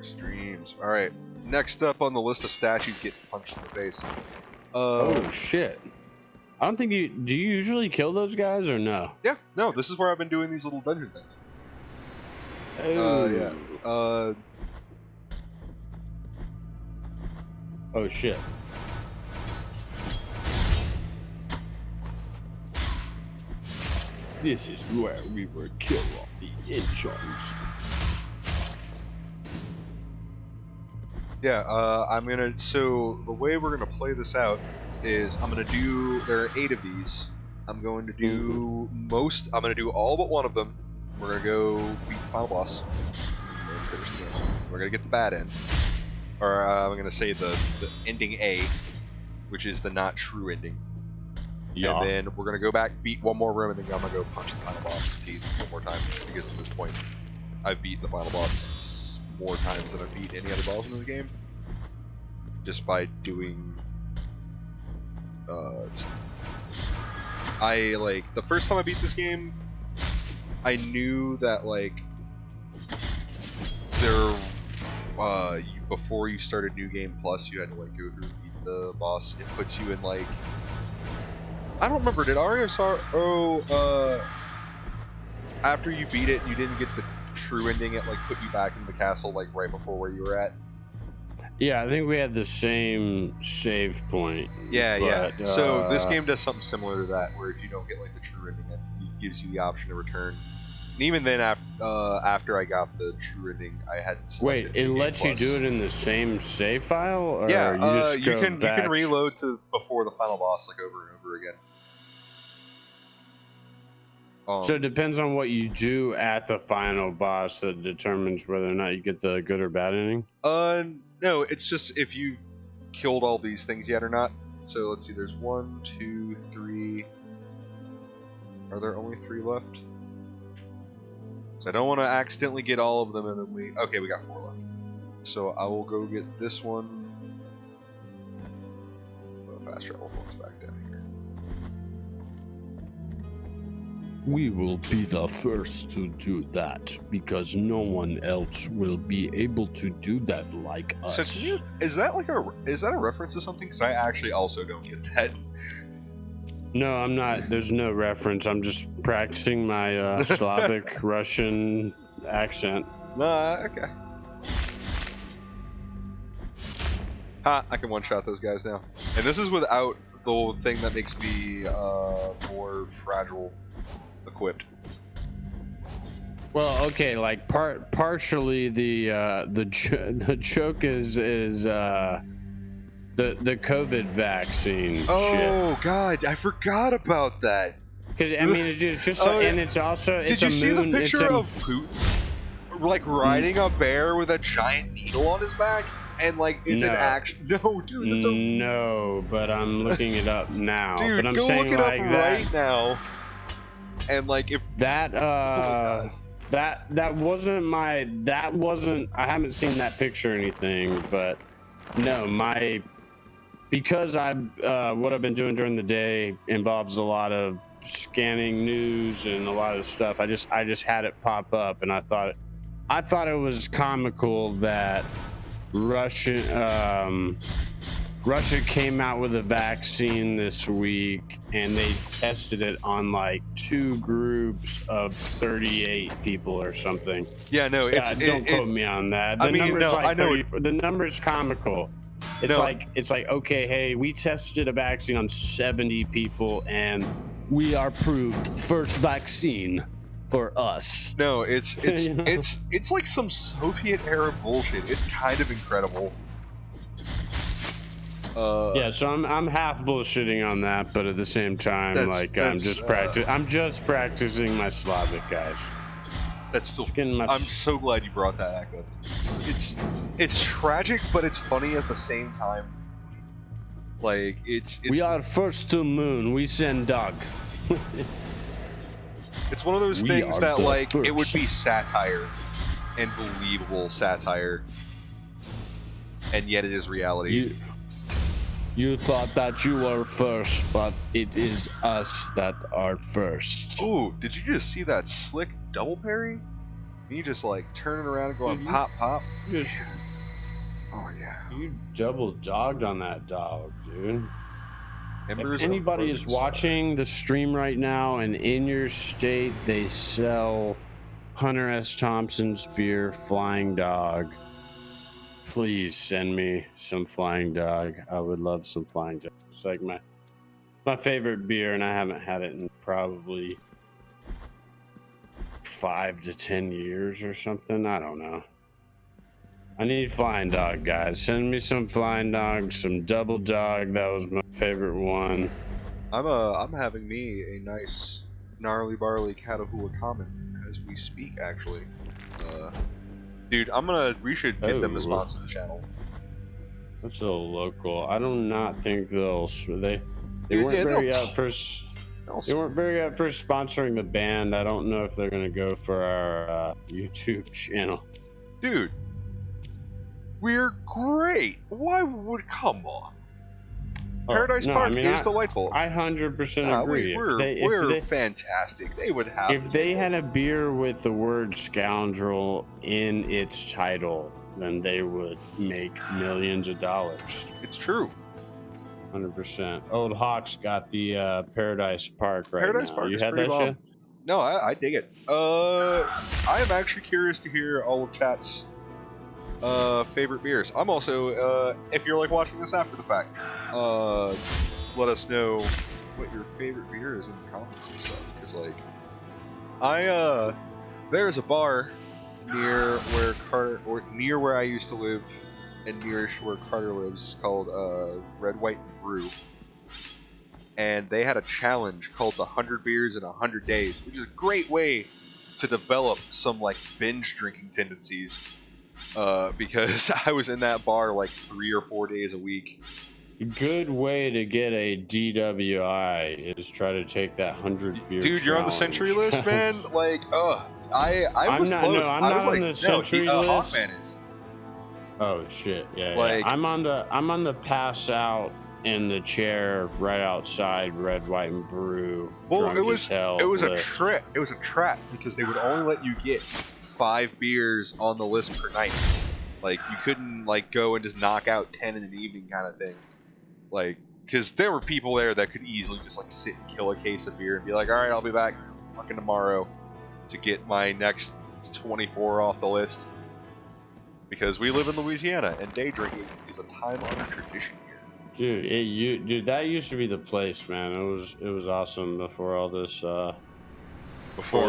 Streams. Alright. Next up on the list of statues getting punched in the face. Oh shit. I don't think do you usually kill those guys or no? Yeah, no, this is where I've been doing these little dungeon things. Yeah. Oh shit. This is where we will kill all the interns. Yeah, so the way we're gonna play this out is there are 8 of these. I'm going to do I'm gonna do all but one of them. We're gonna go beat the final boss. We're gonna get the bad end. Or I'm gonna say the ending A, which is the not true ending. Yeah. And then we're gonna go back, beat one more room, and then I'm gonna go punch the final boss and see one more time, because at this point, I've beat the final boss more times than I've beat any other boss in this game. Just by doing the first time I beat this game, I knew that before you started New Game Plus, you had to go through and beat the boss. It puts you in I don't remember, did Aria after you beat it, you didn't get the true ending, it put you back in the castle right before where you were at? Yeah, I think we had the same save point. Yeah. So this game does something similar to that, where if you don't get the true ending, it gives you the option to return. And even then, after I got the true ending, I hadn't selected. Wait, it lets you do it in the same save file, or yeah, you can reload to before the final boss over and over again. So it depends on what you do at the final boss that determines whether or not you get the good or bad ending? No, it's just if you've killed all these things yet or not. So let's see, there's 1, 2, 3. Are there only 3 left? So I don't want to accidentally get all of them and then okay, we got 4 left. So I will go get this one. Fast travel points back down here. We will be the first to do that, because no one else will be able to do that like us. So is that a reference to something? Because I actually also don't get that. No, I'm not. There's no reference. I'm just practicing my Slavic Russian accent. Okay. Ha! I can one-shot those guys now. And this is without the thing that makes me more fragile equipped. Well, okay, partially the joke is the COVID vaccine. Oh shit. God, I forgot about that. Because I mean, it's just and it's also Did you see the picture of Putin riding a bear with a giant needle on his back? And it's an action. No, dude, that's no, but I'm looking it up now. Dude, but I'm go saying look it up right now. And if that that wasn't I haven't seen that picture or anything, but no, because what I've been doing during the day involves a lot of scanning news and a lot of stuff. I just had it pop up, and I thought it was comical that Russia came out with a vaccine this week, and they tested it on 2 groups of 38 people or something. Yeah, no, don't quote me on that. The the number's comical. It's okay, hey, we tested a vaccine on 70 people, and we are proved first vaccine for us. No, it's like some Soviet era bullshit. It's kind of incredible. Yeah, so I'm half bullshitting on that, but at the same time, I'm just practicing my Slavic, guys. That's still. I'm so glad you brought that back up. It's tragic, but it's funny at the same time. We are first to moon. We send dog. It's one of those things that it would be satire, and believable satire, and yet it is reality. You thought that you were first, but it is us that are first. Ooh, did you just see that slick double parry? You just turning around and going pop, pop. Oh yeah. You double dogged on that dog, dude. If anybody is watching the stream right now and in your state, they sell Hunter S. Thompson's beer, Flying Dog. Please send me some Flying Dog. I would love some Flying Dog. It's my favorite beer, and I haven't had it in probably 5 to 10 years or something. I don't know. I need Flying Dog, guys. Send me some Flying Dog, some Double Dog. That was my favorite one. I'm having me a nice gnarly barley Catahoula common as we speak, actually. Dude, we should get them to sponsor the channel. That's a little local. I do not think they weren't very up for sponsoring the band. I don't know if they're gonna go for our YouTube channel. Dude, we're great. Why would come on? Paradise Park is delightful. I 100% agree. We're fantastic. They would have. If they had a beer with the word "scoundrel" in its title, then they would make millions of dollars. It's true. 100%. Old Hawk's got the Paradise Park right Paradise now. Park You is had that pretty shit? No, I dig it. I am actually curious to hear all of chat's favorite beers. I'm also, if you're like watching this after the fact, let us know what your favorite beer is in the comments and stuff. Because like, there's a bar near where I used to live and nearish where Carter lives called Red, White, and Brew. And they had a challenge called the 100 Beers in 100 Days, which is a great way to develop some like binge drinking tendencies. Because I was in that bar like 3 or 4 days a week. Good way to get a DWI is try to take that 100 beer. Dude, you're on the century list, man. Like, I was not, close. No, I'm not on the century list. Hawkman is. Oh shit, yeah, like, yeah. I'm on the pass out in the chair right outside Red, White, and Brew. Well, it was a trip. It was a trap because they would only let you get 5 beers on the list per night. Like, you couldn't like go and just knock out 10 in an evening kind of thing. Like, because there were people there that could easily just like sit and kill a case of beer and be like, all right, I'll be back fucking tomorrow to get my next 24 off the list. Because we live in Louisiana and day drinking is a time-honored tradition here. Dude, that used to be the place, man. It was awesome before all this all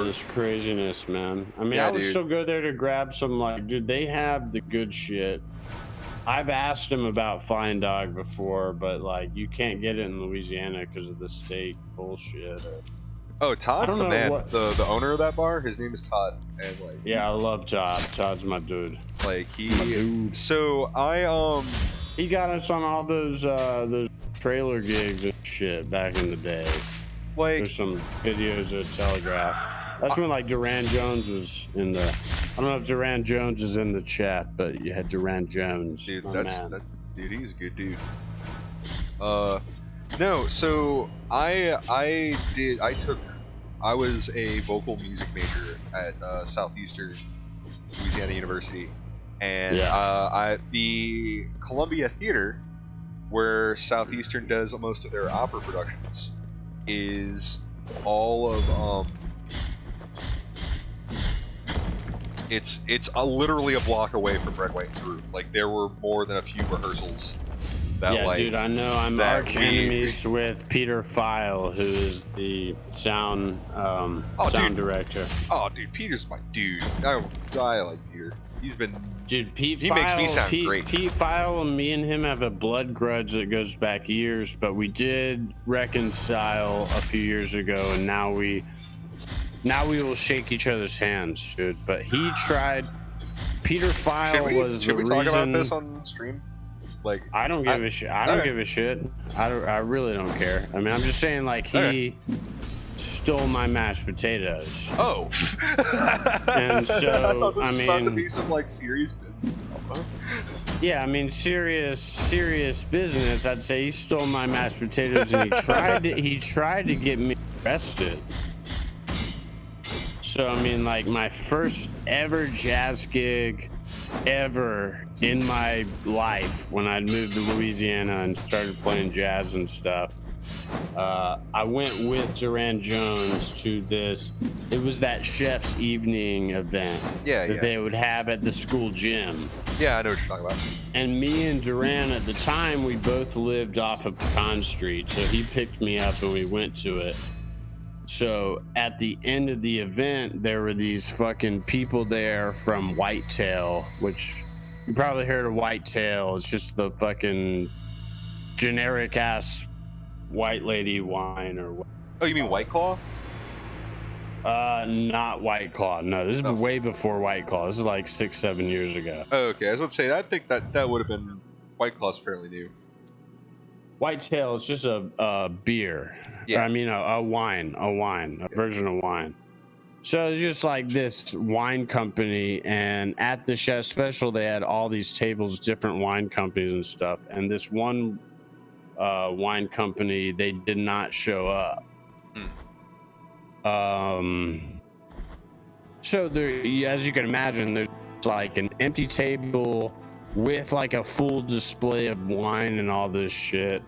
this craziness, man. I mean, yeah, I would still go there to grab some, like, dude, they have the good shit. I've asked him about Flying Dog before, but like, you can't get it in Louisiana because of the state bullshit. Oh, Todd's the man. The owner of that bar, his name is Todd, and like, yeah, I love Todd. Todd's my dude. Like so he got us on all those trailer gigs and shit back in the day. Like, there's some videos of Telegraph. That's when like Duran Jones was in the. I don't know if Duran Jones is in the chat, but you had Duran Jones. Dude, dude, he's a good dude. No, so I was a vocal music major at Southeastern Louisiana University, and the Columbia Theater, where Southeastern does most of their opera productions, is all of it's literally a block away from Red, White, and Brew. Like, there were more than a few rehearsals. Dude, I know. I'm arch enemies with Peter File, who is the sound director. Oh, dude, Peter's my dude. I like Peter. He's been. Dude, he makes me sound great. Pete File and me and him have a blood grudge that goes back years, but we did reconcile a few years ago, and now we will shake each other's hands, dude. But he tried. Peter File was the reason. Should we talk about this on stream? Like, I don't give a shit. I don't give a shit. I really don't care. I mean, I'm just saying, like, he stole my mashed potatoes. Oh. And so, I mean, about to be some like serious business. Yeah, I mean, serious business. I'd say he stole my mashed potatoes, and he tried to get me arrested. So, I mean, like, my first ever jazz gig ever in my life, when I'd moved to Louisiana and started playing jazz and stuff, I went with Duran Jones to this. It was that chef's evening event that they would have at the school gym. Yeah, I know what you're talking about. And me and Duran at the time, we both lived off of Pecan Street, so he picked me up and we went to it. So at the end of the event, there were these fucking people there from Whitetail, which you probably heard of Whitetail. It's just the fucking generic ass white lady wine or what. Oh, you mean White Claw? Not White Claw. No, this is way before White Claw. This is like 6-7 years ago. Oh, okay, I was about to say, I think that would have been White Claw's fairly new. Whitetail is just a beer. Yeah. I mean a wine, a version of wine. So it's just like this wine company, and at the chef special they had all these tables, different wine companies and stuff. And this one wine company, they did not show up. So there, as you can imagine, there's like an empty table with like a full display of wine and all this shit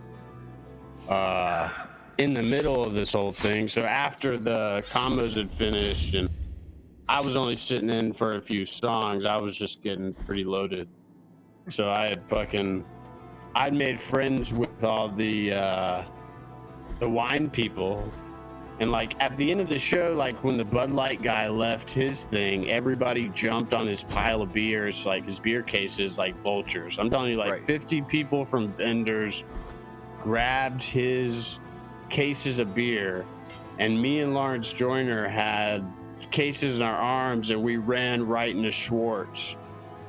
in the middle of this whole thing. So after the combos had finished and I was only sitting in for a few songs, I was just getting pretty loaded. So I'd made friends with all the wine people. And like at the end of the show, like when the Bud Light guy left his thing, everybody jumped on his pile of beers, like his beer cases, like vultures. I'm telling you, like 50 people from vendors grabbed his cases of beer, and me and Lawrence Joyner had cases in our arms, and we ran right into Schwartz.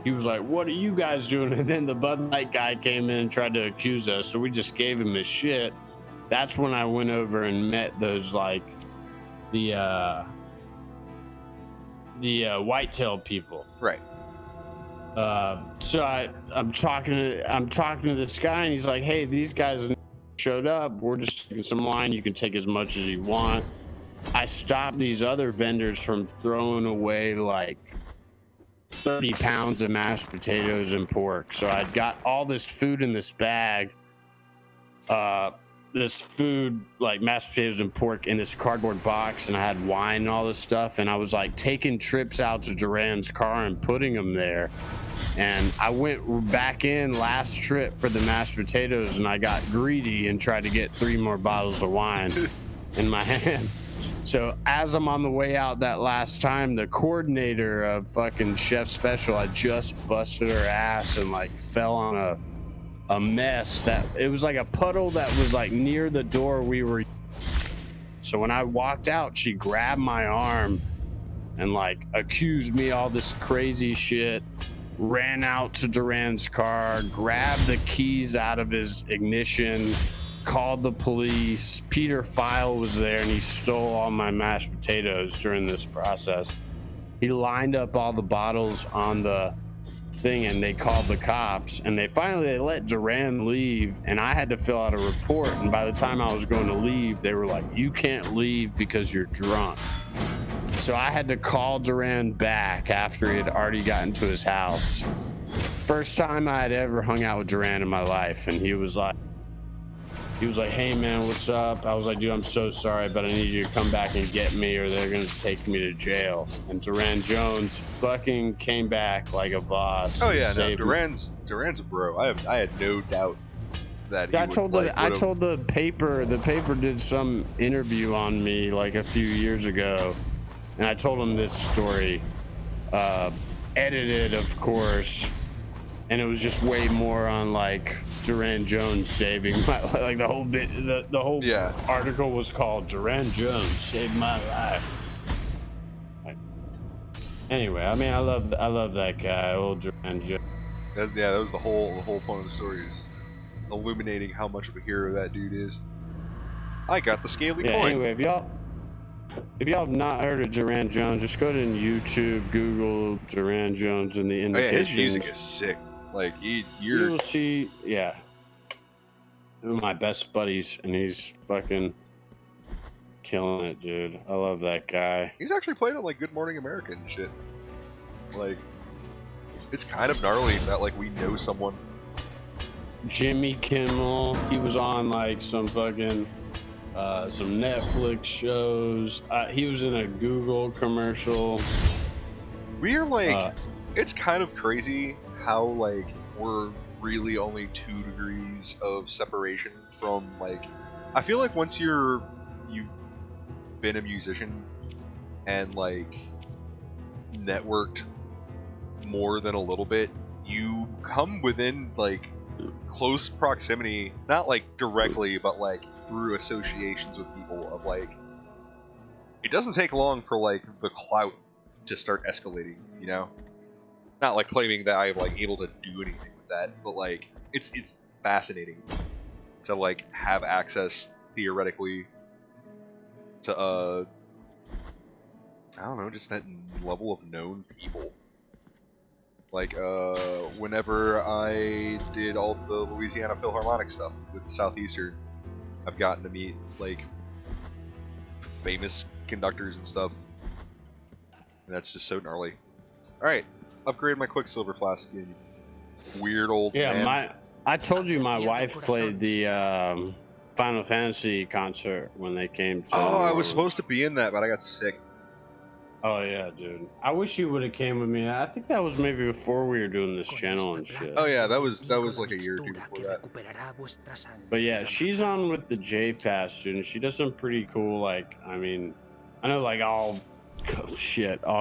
He was like, "What are you guys doing?" And then the Bud Light guy came in and tried to accuse us, so we just gave him his shit. That's when I went over and met those like the Whitetail people. Right. So I'm talking to this guy, and he's like, "Hey, these guys showed up. We're just taking some wine. You can take as much as you want." I stopped these other vendors from throwing away like 30 pounds of mashed potatoes and pork. So I'd got all this food in this bag. This food, like mashed potatoes and pork, in this cardboard box, and I had wine and all this stuff, and I was like taking trips out to Duran's car and putting them there. And I went back in last trip for the mashed potatoes, and I got greedy and tried to get 3 more bottles of wine in my hand. So as I'm on the way out that last time, the coordinator of fucking Chef Special, I just busted her ass and like fell on a mess that it was like a puddle that was like near the door we were. So when I walked out, she grabbed my arm and like accused me all this crazy shit, ran out to Duran's car, grabbed the keys out of his ignition, called the police. Peter File was there, and he stole all my mashed potatoes during this process. He lined up all the bottles on the thing, and they called the cops, and they let Duran leave, and I had to fill out a report. And by the time I was going to leave, they were like, "You can't leave because you're drunk." So I had to call Duran back after he had already gotten to his house. First time I had ever hung out with Duran in my life, and he was like, "Hey man, what's up?" I was like, "Dude, I'm so sorry, but I need you to come back and get me, or they're gonna take me to jail." And Duran Jones fucking came back like a boss. Oh yeah, no, Duran's a bro. I had no doubt that he I told the paper did some interview on me like a few years ago, and I told him this story, edited of course. And it was just way more on like Duran Jones saving my, like the whole bit, the whole article was called "Duran Jones Saved My Life." Anyway, I mean, I love that guy, old Duran Jones. That was the whole point of the story, is illuminating how much of a hero that dude is. I got the scaly coin. Anyway, if y'all have not heard of Duran Jones, just go to YouTube, Google Duran Jones, and the indications. His music is sick. Like you will see, one of my best buddies, and he's fucking killing it, dude. I love that guy. He's actually played on like Good Morning America and shit. Like, it's kind of gnarly that like we know someone. Jimmy Kimmel, he was on like some fucking some Netflix shows. He was in a Google commercial. We're like, it's kind of crazy how like we're really only 2 degrees of separation from like, I feel like once you been a musician and like networked more than a little bit, you come within like close proximity, not like directly, but like through associations with people of like, it doesn't take long for like the clout to start escalating, you know? Not like claiming that I'm like able to do anything with that, but like it's fascinating to like have access theoretically to I don't know, just that level of known people. Like whenever I did all the Louisiana Philharmonic stuff with Southeastern, I've gotten to meet like famous conductors and stuff, and that's just so gnarly. All right, upgrade my Quicksilver flask in weird old man. I told you my wife played the Final Fantasy concert when they came to Oh, I was Orleans. supposed to be in that, but I got sick. Oh yeah, dude. I wish you would have came with me. I think that was maybe before we were doing this channel and shit. Oh yeah, that was like a year or two before that. But yeah, she's on with the J Pass, dude, and she does some pretty cool, like, I mean, I know like all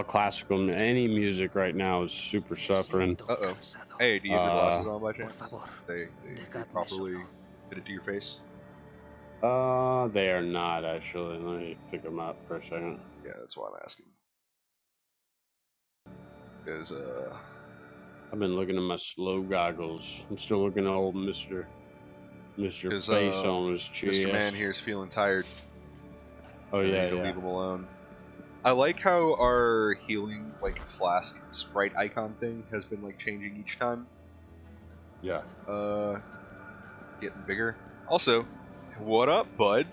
classical, any music right now is super suffering. Uh-oh. Hey, do you have your glasses on by chance? They properly fit it to your face? They are not, actually. Let me pick them up for a second. Yeah, that's why I'm asking. Because, I've been looking at my slow goggles. I'm still looking at old Mr. Face on his chest. Mr. Man here's feeling tired. Oh yeah, to leave him alone. I like how our healing like flask sprite icon thing has been like changing each time. Yeah. Getting bigger. Also, what up, bud?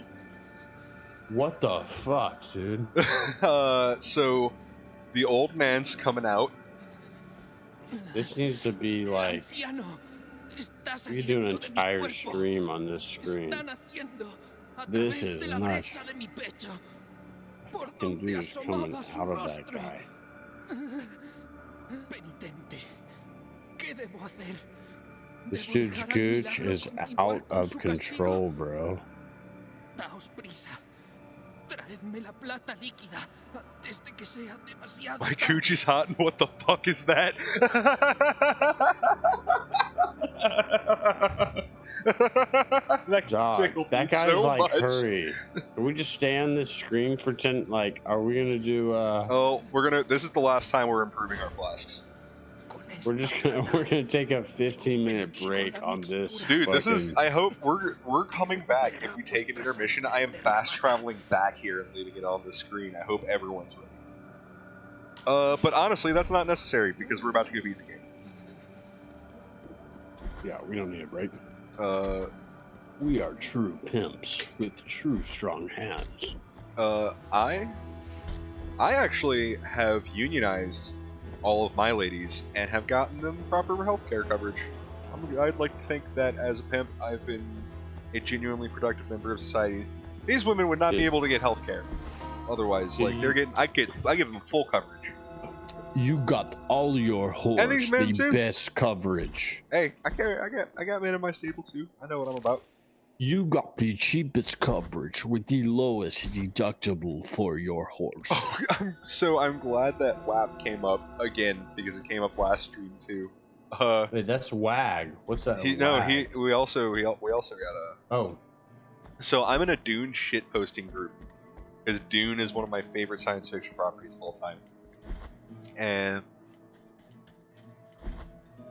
What the fuck, dude? So the old man's coming out. This needs to be like, we could do an entire stream on this screen. This is nuts. Fucking dude's coming out of that guy. This dude's gooch is out of control, bro. My gooch is hot, and what the fuck is that? that guy's so like, much. hurry. Can we just stay on this screen for 10? Like, are we gonna do? Oh, this is the last time we're improving our flasks. We're gonna take a 15-minute break on this. Dude, this is. I hope we're coming back. If we take an intermission, I am fast traveling back here and leaving it on the screen. I hope everyone's ready. But honestly, that's not necessary because we're about to go beat the game. Yeah, we don't need a break. We are true pimps with true strong hands. I actually have unionized all of my ladies and have gotten them proper healthcare coverage. I'd like to think that as a pimp, I've been a genuinely productive member of society. These women would not be able to get healthcare otherwise. Like they're getting, I give them full coverage. You got all your whores and these men the too. Best coverage. Hey, I got men in my stable too. I know what I'm about. You got the cheapest coverage with the lowest deductible for your horse. Oh, I'm glad that WAP came up again because it came up last stream too. Wait, that's WAG. What's that? We also got a. Oh. So I'm in a Dune shit posting group because Dune is one of my favorite science fiction properties of all time, and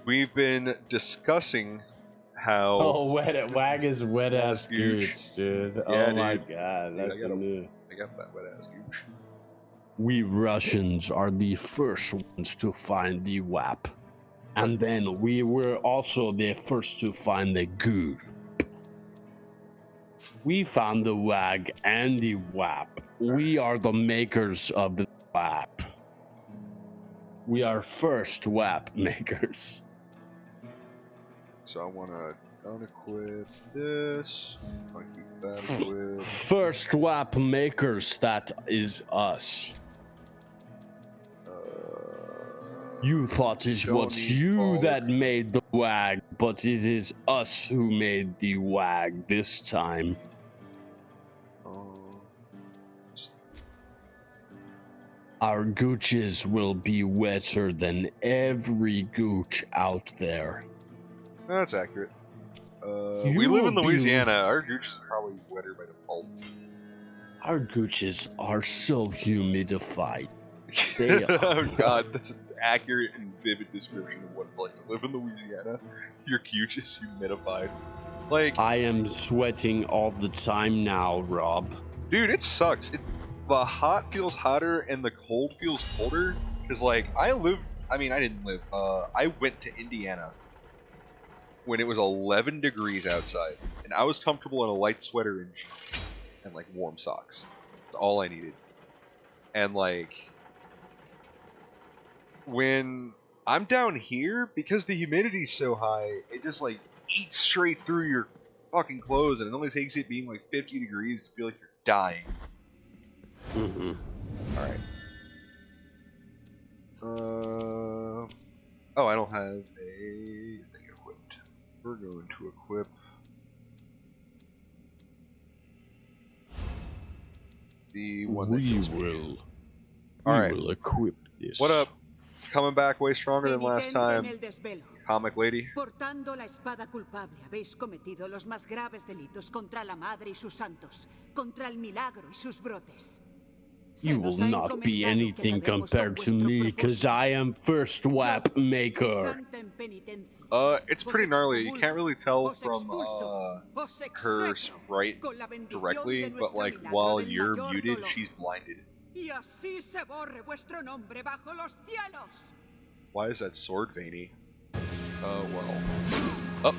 we've been discussing how. Oh, WAG is wet ass gooch, dude. Yeah, oh my dude. god, that's new. I got that wet ass gooch. We Russians are the first ones to find the WAP. And then we were also the first to find the goo. We found the WAG and the WAP. We are the makers of the WAP. We are first WAP makers. So I want to unequip this. I want to keep that equipped. First WAP makers, that is us. You thought it was you that made the WAG, but it is us who made the WAG this time. Our gooches will be wetter than every gooch out there. That's accurate. You We live will in be- Louisiana. Our gooch is probably wetter by default. Our gooches are so humidified. They are. Oh god, that's an accurate and vivid description of what it's like to live in Louisiana. Your gooch is humidified. Like, I am sweating all the time now, Rob. dude, it sucks. The hot feels hotter and the cold feels colder. Cause like, I went to Indiana when it was 11 degrees outside, and I was comfortable in a light sweater and jeans and like warm socks. That's all I needed. And like, when I'm down here, because the humidity's so high, it just like eats straight through your fucking clothes, and it only takes it being like 50 degrees to feel like you're dying. Mm-hmm. Alright. Oh, I don't have a thing equipped. We're going to equip the one that kills me. Alright. We will equip this. What up? Coming back way stronger than last time. Comic lady. Portando la espada culpable, habéis cometido los más graves delitos contra la Madre y sus santos, contra el milagro y sus brotes. You will not be anything compared to me, because I am first WAP maker. It's pretty gnarly. You can't really tell from her sprite directly, but like while you're muted, she's blinded. Why is that sword veiny? Well. Oh.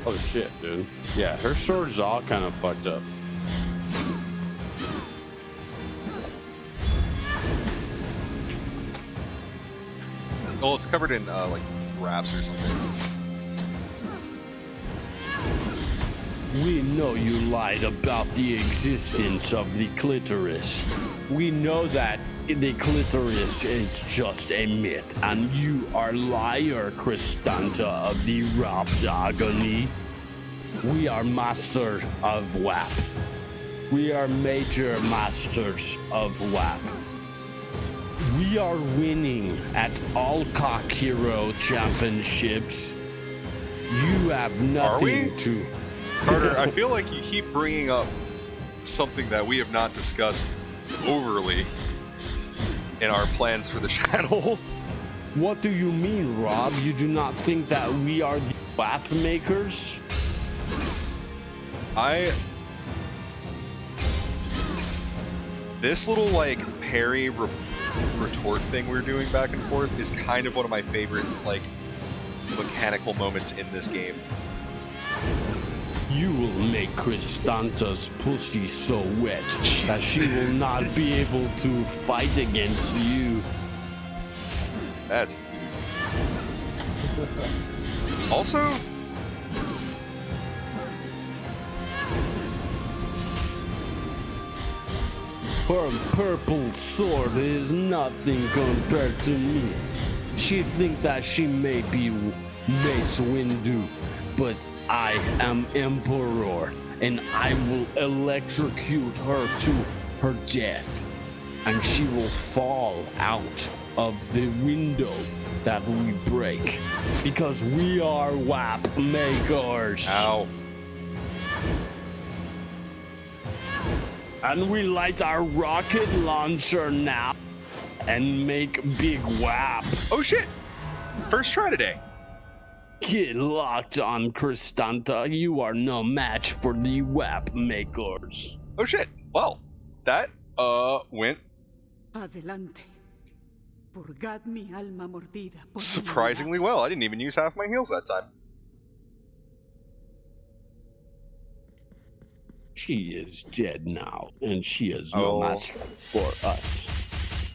Oh shit, dude. Yeah, her sword's all kind of fucked up. Oh, it's covered in like wraps or something. We know you lied about the existence of the clitoris. We know that the clitoris is just a myth, and you are liar, Crisanta of the Rob's Agony. We are master of WAP. We are major masters of WAP. We are winning at all cock hero championships. You have nothing to... Carter, I feel like you keep bringing up something that we have not discussed overly in our plans for the channel. What do you mean, Rob? You do not think that we are the WAP makers? This little like parry retort thing we're doing back and forth is kind of one of my favorite like mechanical moments in this game. You will make Cristanta's pussy so wet that she will not be able to fight against you. That's also, her purple sword is nothing compared to me. She thinks that she may be Mace Windu, but I am Emperor, and I will electrocute her to her death, and she will fall out of the window that we break, because we are WAP makers. ow. And we light our rocket launcher now and make big WAP. Oh shit! First try today. Get locked on, Cristanta. You are no match for the WAP makers. Oh shit! Well, that went Adelante. Purgad mi alma mordida por surprisingly well. I didn't even use half my heals that time. She is dead now, and she is no match for us.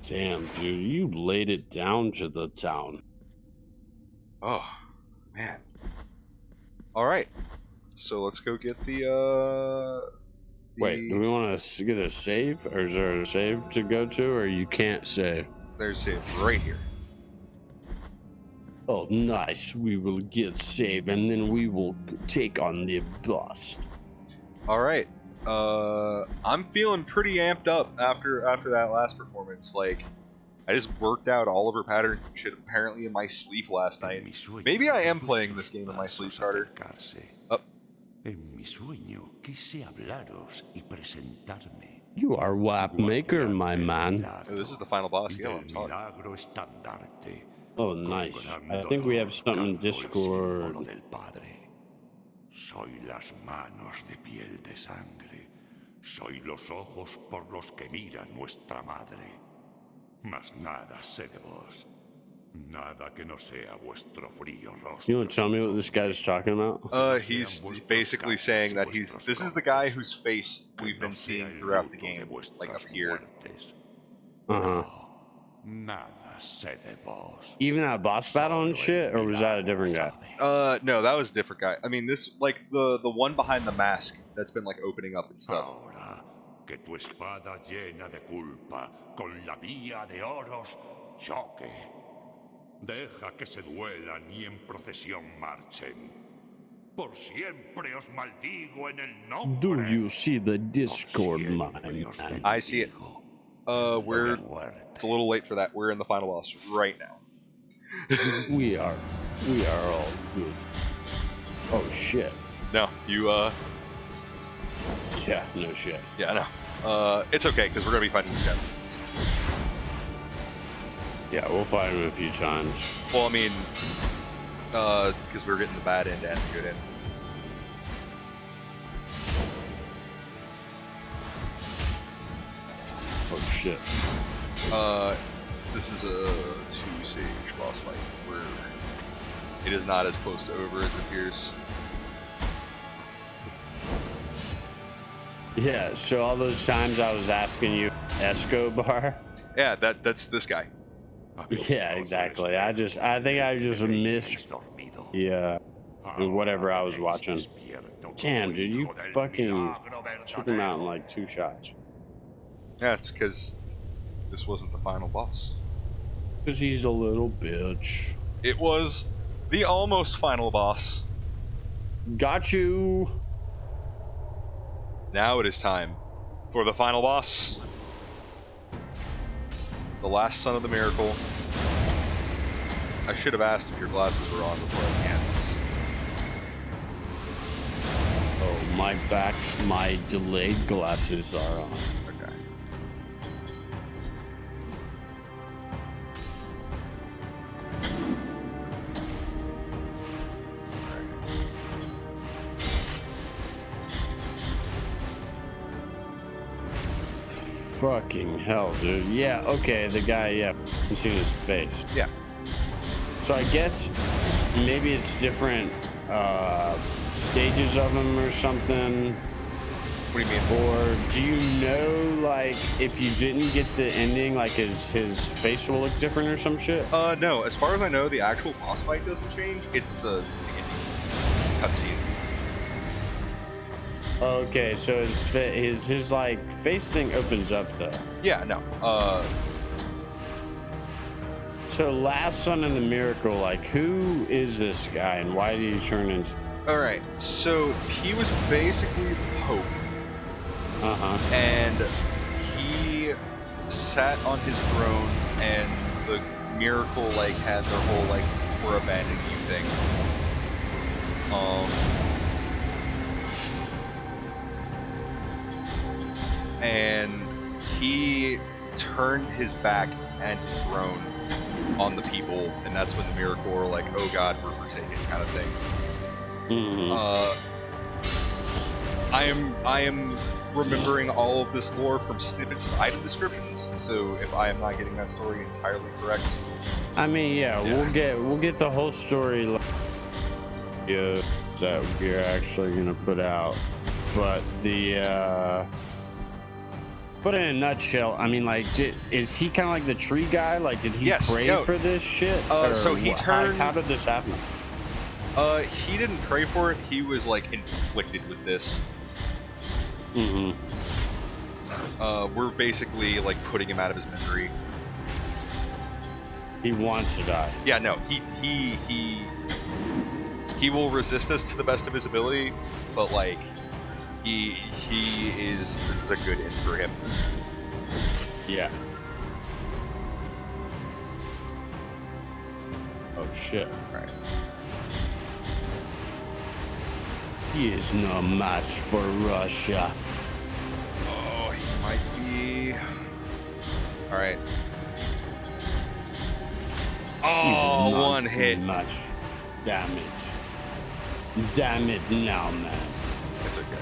Damn, dude, you laid it down to the town. Oh, man. Alright. So let's go get the Wait, do we want to get a save? Or is there a save to go to, or you can't save? There's a save right here. Oh, nice. We will get save, and then we will take on the bus. All right. I'm feeling pretty amped up after that last performance. Like, I just worked out all of her patterns and shit apparently in my sleep last night. Maybe I am playing this game in my sleep, Carter. Oh. En mi sueño quise hablaros y presentarme. You are WAP maker, my man. Oh, this is the final boss. Yeah, I'm talking. Milagro estandarte. Oh, nice. I think we have something in Discord. Del Padre. Soy las manos de piel de sangre. Soy los ojos por los que mira nuestra madre. Mas nada sé de vos. Nada que no sea vuestro frío rostro. You want to tell me what this guy's talking about? He's basically saying that this is the guy whose face we've been seeing throughout the game, like up here. Uh-huh. Nada sé de vos. Even that boss battle and shit, or was that a different guy? No, that was a different guy. I mean, this, like, the one behind the mask that's been, like, opening up and stuff. Ahora que tu espada llena de culpa con la vía de oros choque. Deja que se duelan y en procesión marchen. Por siempre os maldigo en el nombre. Do you see the Discord, my man? I see it. It's a little late for that. We're in the final boss right now. we are all good. Oh shit. No, you Yeah, no shit. Yeah, I know. It's okay because we're gonna be fighting this guy. Yeah, we'll fight him a few times. Well, I mean, because we're getting the bad end and the good end. Oh shit. This is a 2-stage boss fight where it is not as close to over as it appears. Yeah, so all those times I was asking you Escobar. Yeah, that's this guy. Yeah, exactly. I think I just missed. Yeah, whatever I was watching. Damn, dude, you fucking took him out in like 2 shots. Yeah, it's because this wasn't the final boss. Because he's a little bitch. It was the almost final boss. Got you. Now it is time for the final boss. The last son of the miracle. I should have asked if your glasses were on before I began this. Oh, my delayed glasses are on. Okay. Fucking hell, dude. Yeah, okay, the guy, yeah, I've seen his face. Yeah. So I guess maybe it's different stages of him or something. What do you mean? Or do you know, like, if you didn't get the ending, like his face will look different or some shit? No. As far as I know, the actual boss fight doesn't change. It's the ending cutscene. Okay, so his like face thing opens up though. Yeah, no. So last son of the miracle, like, who is this guy and why did he turn into? All right, so he was basically the Pope. And he sat on his throne, and the miracle like had their whole like "we're abandoning you" thing. And he turned his back and his throne on the people, and that's when the miracle were like, "Oh God, we're forsaken," kind of thing. I am remembering all of this lore from snippets of item descriptions, so if I am not getting that story entirely correct, I mean, yeah. we'll get the whole story. Yeah, that we're actually gonna put out, but but in a nutshell, I mean, like, is he kind of like the tree guy? Like, did he pray for this shit? So he turned. How did this happen? He didn't pray for it. He was like inflicted with this. We're basically like putting him out of his misery. He wants to die. Yeah, no, he will resist us to the best of his ability, but like he is. This is a good end for him. Yeah. Oh shit. All right. He is no match for Russia. Oh, he might be. All right. Oh, Not one hit. Much. Damn it. Damn it now, man. It's okay.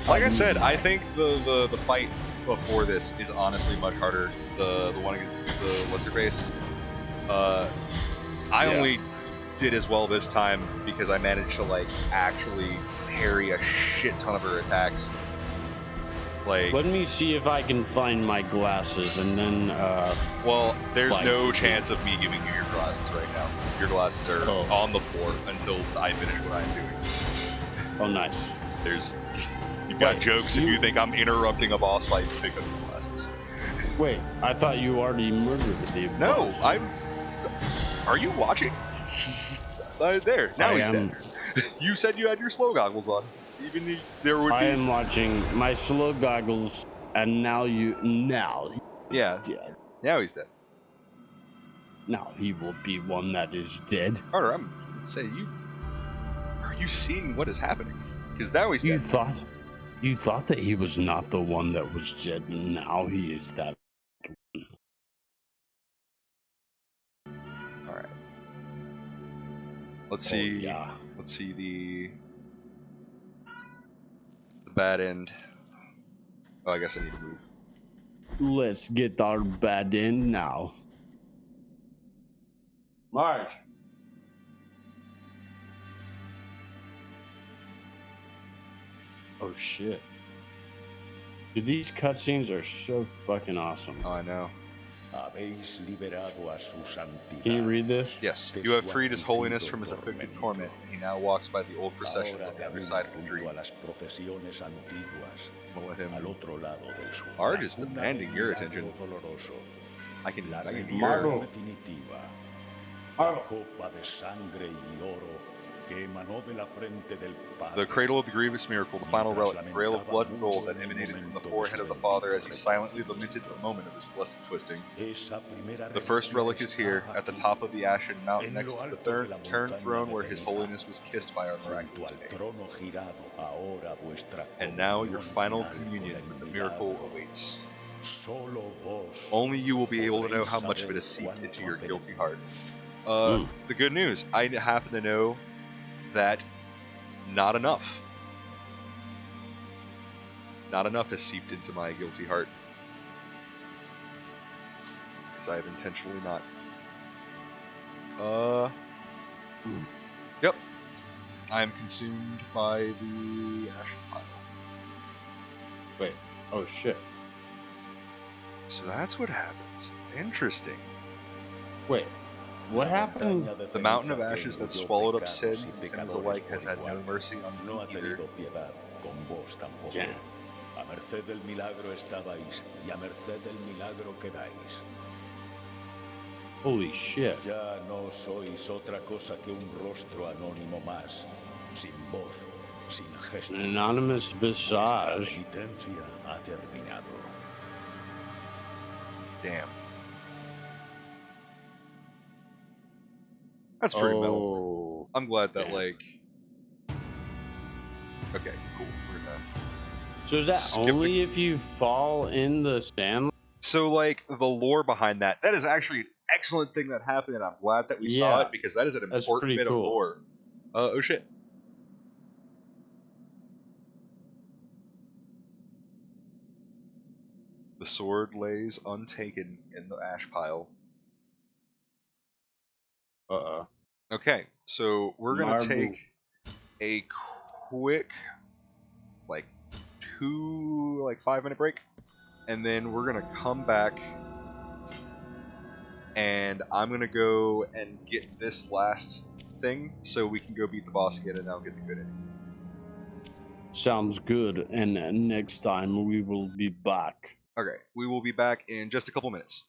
Like I said, I think the fight before this is honestly much harder. The one against the what's her face. I only did as well this time because I managed to like actually parry a shit ton of her attacks. Like, let me see if I can find my glasses and then well, there's no chance of me giving you your glasses right now. Your glasses are on the floor until I finish what I'm doing. Oh, nice. You've got jokes if you think I'm interrupting a boss fight to pick up your glasses. Wait, I thought you already murdered the boss. No, are you watching? There, now he's dead. You said you had your slow goggles on. I am watching my slow goggles, and now he's dead. Now he's dead. Now he will be one that is dead. Carter, I'm saying are you seeing what is happening? Because now he's dead. You thought that he was not the one that was dead, and now he is that. All right. Let's see. Let's see the bad end. Oh, I guess I need to move. Let's get our bad end now. March. Oh shit. Dude, these cutscenes are so fucking awesome. Oh, I know. Can you read this? Yes. You have freed His Holiness from his afflicted torment, and he now walks by the old processions on the other side of the dream. Let him. Art is demanding your attention. I can hear it. The cradle of the grievous miracle, the final relic, the grail of blood and gold that emanated from the forehead of the Father as he silently lamented the moment of his blessed twisting. The first relic is here, at the top of the ashen mountain next to the turned throne where His Holiness was kissed by our miraculous name. And now your final communion with the miracle awaits. Only you will be able to know how much of it has seeped into your guilty heart. The good news, I happen to know that not enough. Not enough has seeped into my guilty heart. Because I have intentionally not. Yep. I am consumed by the ashen pile. Wait. Oh shit. So that's what happens. Interesting. Wait. What happened? The mountain of ashes that swallowed up sins and sinners alike has had no mercy on me either. Yeah. A merced del milagro estabais, y a merced del milagro quedáis. Holy shit. Ya no sois otra cosa que un rostro anónimo más, sin voz, sin gesto. An anonymous visage. La penitencia ha terminado. Damn. That's pretty metal. I'm glad that, like... Okay, cool. We're done. So is that only if you fall in the sand? So, like, the lore behind that is actually an excellent thing that happened, and I'm glad that we saw it, because that is an important bit of lore. Oh shit. The sword lays untaken in the ash pile. Uh-oh. Okay, so we're gonna take a quick, like, 5-minute break, and then we're gonna come back, and I'm gonna go and get this last thing, so we can go beat the boss again, and I'll get the good ending. Sounds good, and next time we will be back. Okay, we will be back in just a couple minutes.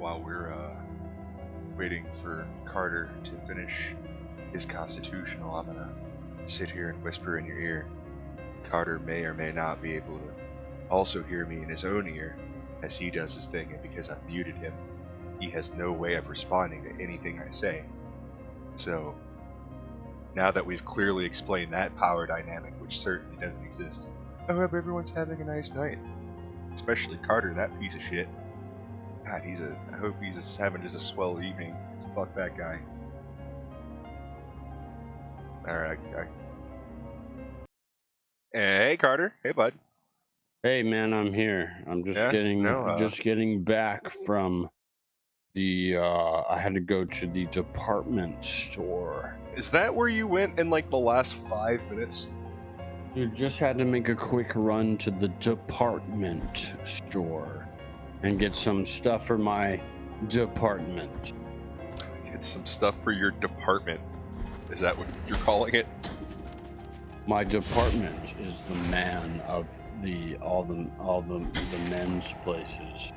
while we're waiting for Carter to finish his constitutional, I'm gonna sit here and whisper in your ear. Carter may or may not be able to also hear me in his own ear as he does his thing, and because I've muted him, he has no way of responding to anything I say. So, now that we've clearly explained that power dynamic, which certainly doesn't exist, I hope everyone's having a nice night. Especially Carter, that piece of shit. God, I hope he's just having just a swell evening. Fuck that guy. Alright, hey Carter, hey bud. Hey man, I'm here. I'm just getting back from the I had to go to the department store. Is that where you went in like the last 5 minutes? You just had to make a quick run to the department store and get some stuff for my department. Get some stuff for your department. Is that what you're calling it? My department is the man of all the men's places.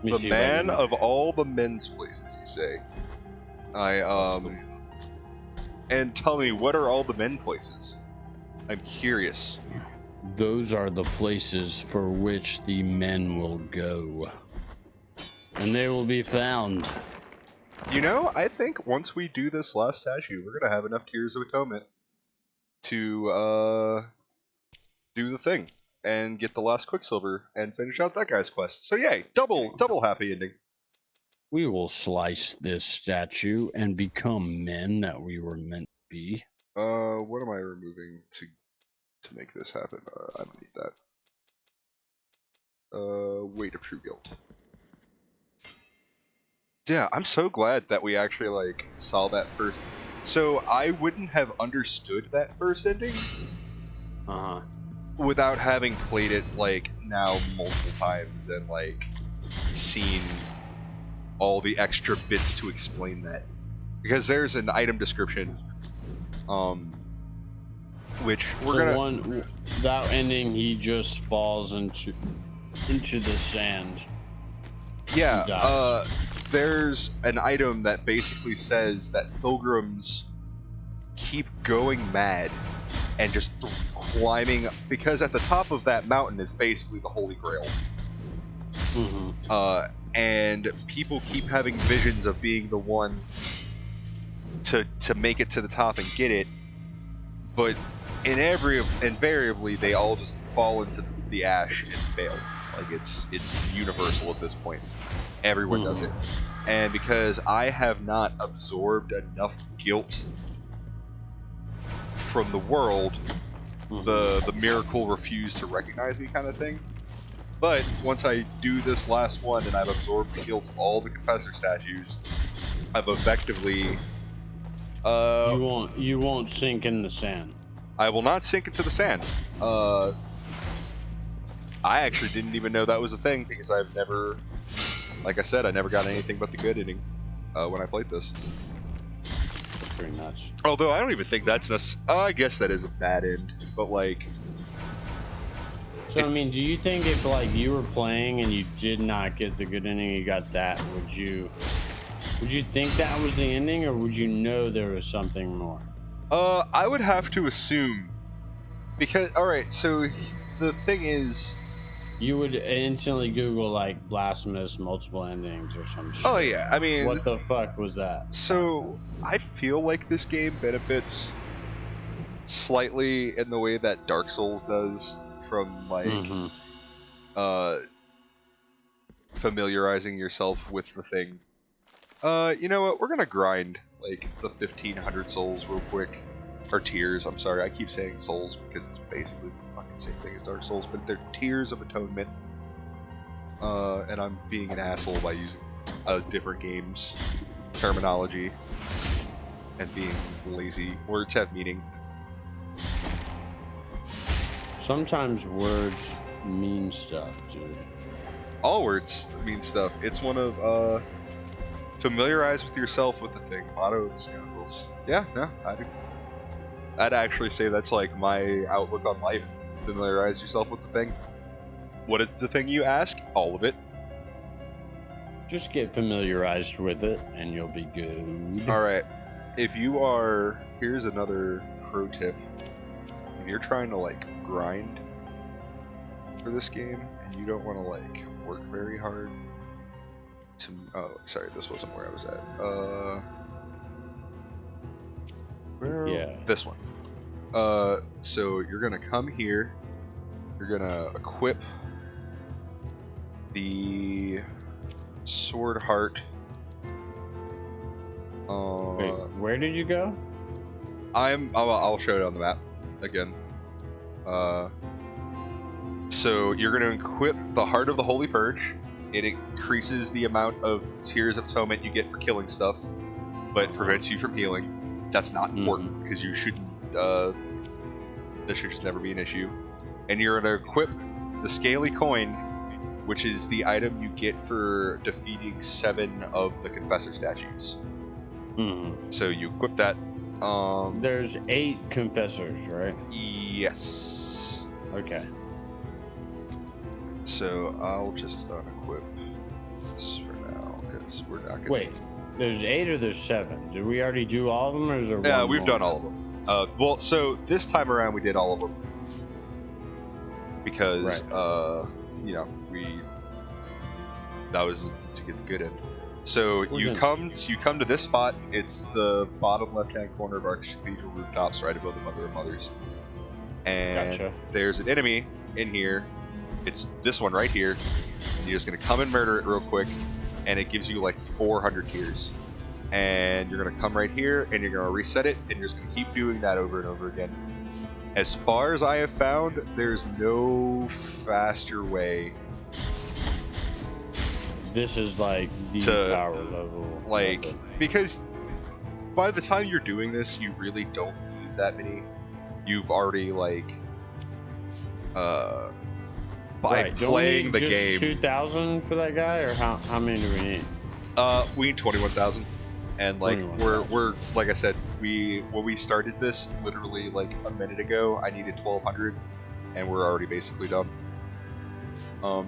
The man of all the men's places, you say? And tell me, what are all the men places? I'm curious. Those are the places for which the men will go. And they will be found. You know, I think once we do this last statue, we're gonna have enough Tears of Atonement to do the thing and get the last Quicksilver and finish out that guy's quest. So yay, double happy ending. We will slice this statue and become men that we were meant to be. What am I removing to make this happen? I don't need that. Weight of true guilt. Yeah, I'm so glad that we actually like saw that first. So I wouldn't have understood that first ending without having played it like now multiple times and like seen all the extra bits to explain that. Because there's an item description, which that ending, he just falls into the sand. Yeah, there's an item that basically says that pilgrims keep going mad and just climbing, because at the top of that mountain is basically the Holy Grail. And people keep having visions of being the one to make it to the top and get it, but invariably they all just fall into the ash and fail. Like it's universal at this point. Everyone does it. And because I have not absorbed enough guilt from the world, the miracle refused to recognize me kind of thing. But once I do this last one and I've absorbed the guilt of all the confessor statues, I've effectively you won't sink in the sand. I will not sink into the sand. I actually didn't even know that was a thing because I've never, like I said, I never got anything but the good ending when I played this. That's pretty nuts. Although I don't even think that's I guess that is a bad end, but like. So I mean, do you think if like you were playing and you did not get the good ending, you got that, would you think that was the ending, or would you know there was something more? I would have to assume, because alright, so the thing is, you would instantly Google like Blasphemous multiple endings or some shit. Oh yeah, I mean, what the fuck was that? So I feel like this game benefits slightly in the way that Dark Souls does from like familiarizing yourself with the thing. You know what? We're gonna grind like the 1500 souls real quick, or tears. I'm sorry, I keep saying souls because it's basically the fucking same thing as Dark Souls, but they're tears of atonement. And I'm being an asshole by using a different game's terminology and being lazy. Words have meaning. Sometimes words mean stuff, dude. All words mean stuff. It's one of familiarize with yourself with the thing. Motto of the Scoundrels. Yeah, no, I do. I'd actually say that's like my outlook on life. Familiarize yourself with the thing. What is the thing, you ask? All of it. Just get familiarized with it, and you'll be good. All right. If you are, here's another pro tip. If you're trying to like grind for this game and you don't want to like work very hard to, oh sorry, this wasn't where I was at. Yeah. This one. So you're gonna come here. You're gonna equip the sword heart. Wait, where did you go? I'll show it on the map again. So you're going to equip the Heart of the Holy Purge. It increases the amount of Tears of Atonement you get for killing stuff, but prevents you from healing. That's not important because you shouldn't. This should just never be an issue. And you're going to equip the Scaly Coin, which is the item you get for defeating 7 of the Confessor statues. So you equip that. There's 8 confessors, right? Yes. Okay. So I'll just unequip this for now because we're not gonna. Wait, there's 8 or there's 7? Did we already do all of them, or is there? Yeah, one we've more? done all of them. Well, so this time around we did all of them because you know, that was to get the good end. So you come to this spot. It's the bottom left-hand corner of Archcathedral rooftops, right above the Mother of Mothers. And there's an enemy in here. It's this one right here. And you're just gonna come and murder it real quick, and it gives you like 400 tears. And you're gonna come right here, and you're gonna reset it, and you're just gonna keep doing that over and over again. As far as I have found, there's no faster way. This is like the power level. Like, because by the time you're doing this, you really don't need that many. You've already, like, by playing the game. 2,000 for that guy, or how many do we need? We need 21,000. And, like, 21,000. we're like I said, when we started this, literally, like, a minute ago, I needed 1,200, and we're already basically done. Oh,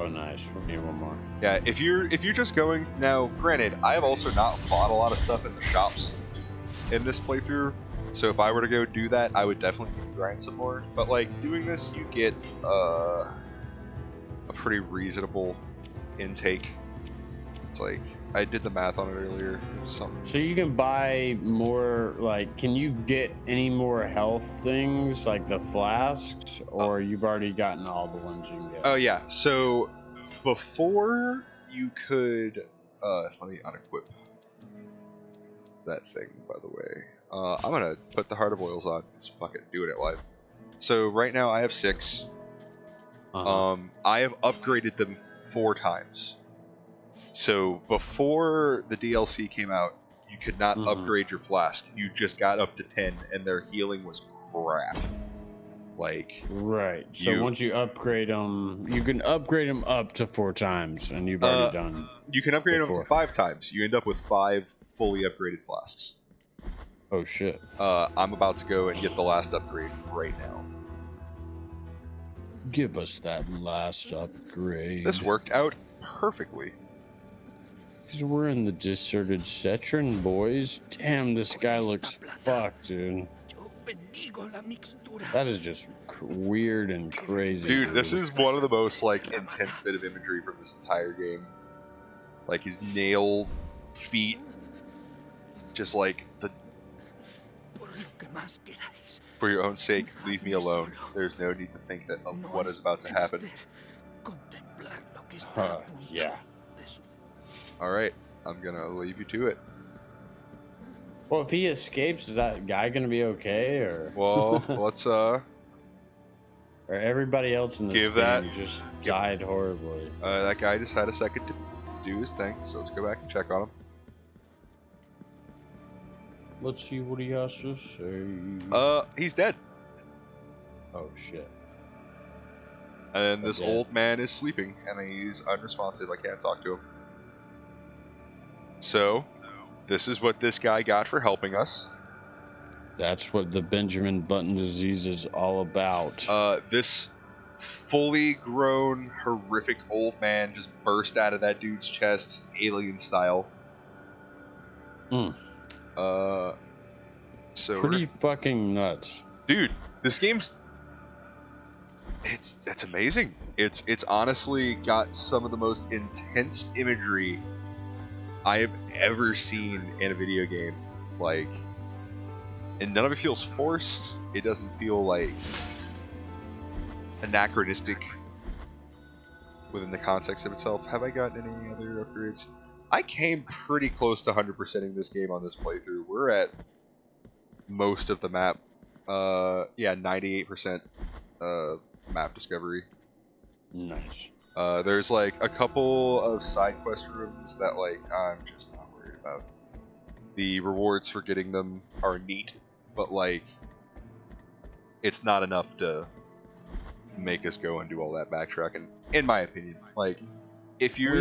nice. We need one more. Yeah, if you're just going now, granted, I have also not bought a lot of stuff in the shops in this playthrough, so if I were to go do that, I would definitely grind some more. But like doing this, you get a pretty reasonable intake. It's like I did the math on it earlier. It was something. So you can buy more. Like, can you get any more health things like the flasks, or you've already gotten all the ones you can get? Oh yeah. So before you could, let me unequip that thing. By the way, I'm gonna put the Heart of Oils on. Just fucking doing it live. So right now I have 6. I have upgraded them 4 times. So before the DLC came out, you could not upgrade your flask. You just got up to 10, and their healing was crap. Like, right. So once you upgrade them, you can upgrade them up to 4 times, and you've already done. You can upgrade them to 5 times. You end up with 5 fully upgraded flasks. Oh shit. I'm about to go and get the last upgrade right now. Give us that last upgrade. This worked out perfectly. Because we're in the deserted Cetron, boys. Damn, this guy looks fucked, dude. That is just weird and crazy. Dude, this is one of the most, like, intense bit of imagery from this entire game. Like, his nail feet. Just like, the... For your own sake, leave me alone. There's no need to think that of what is about to happen. Yeah. Alright, I'm gonna leave you to it. Well, if he escapes, is that guy gonna be okay, or? Well, let's Or everybody else in this give game that just died horribly. that guy just had a second to do his thing, so let's go back and check on him. Let's see what he has to say. He's dead. Oh shit. And this old man is sleeping, and he's unresponsive. I can't talk to him. So, this is what this guy got for helping us. That's what the Benjamin Button disease is all about. This fully grown, horrific old man just burst out of that dude's chest, alien style. So pretty fucking nuts, dude. This game's it's amazing. It's honestly got some of the most intense imagery I have ever seen in a video game. Like, and none of it feels forced. It doesn't feel like anachronistic within the context of itself. Have I gotten any other upgrades? I came pretty close to 100%ing this game on this playthrough. We're at most of the map. Yeah, 98% map discovery. nice. There's like a couple of side quest rooms that like I'm just not worried about. The rewards for getting them are neat, but like it's not enough to make us go and do all that backtracking, in my opinion. Like, if you're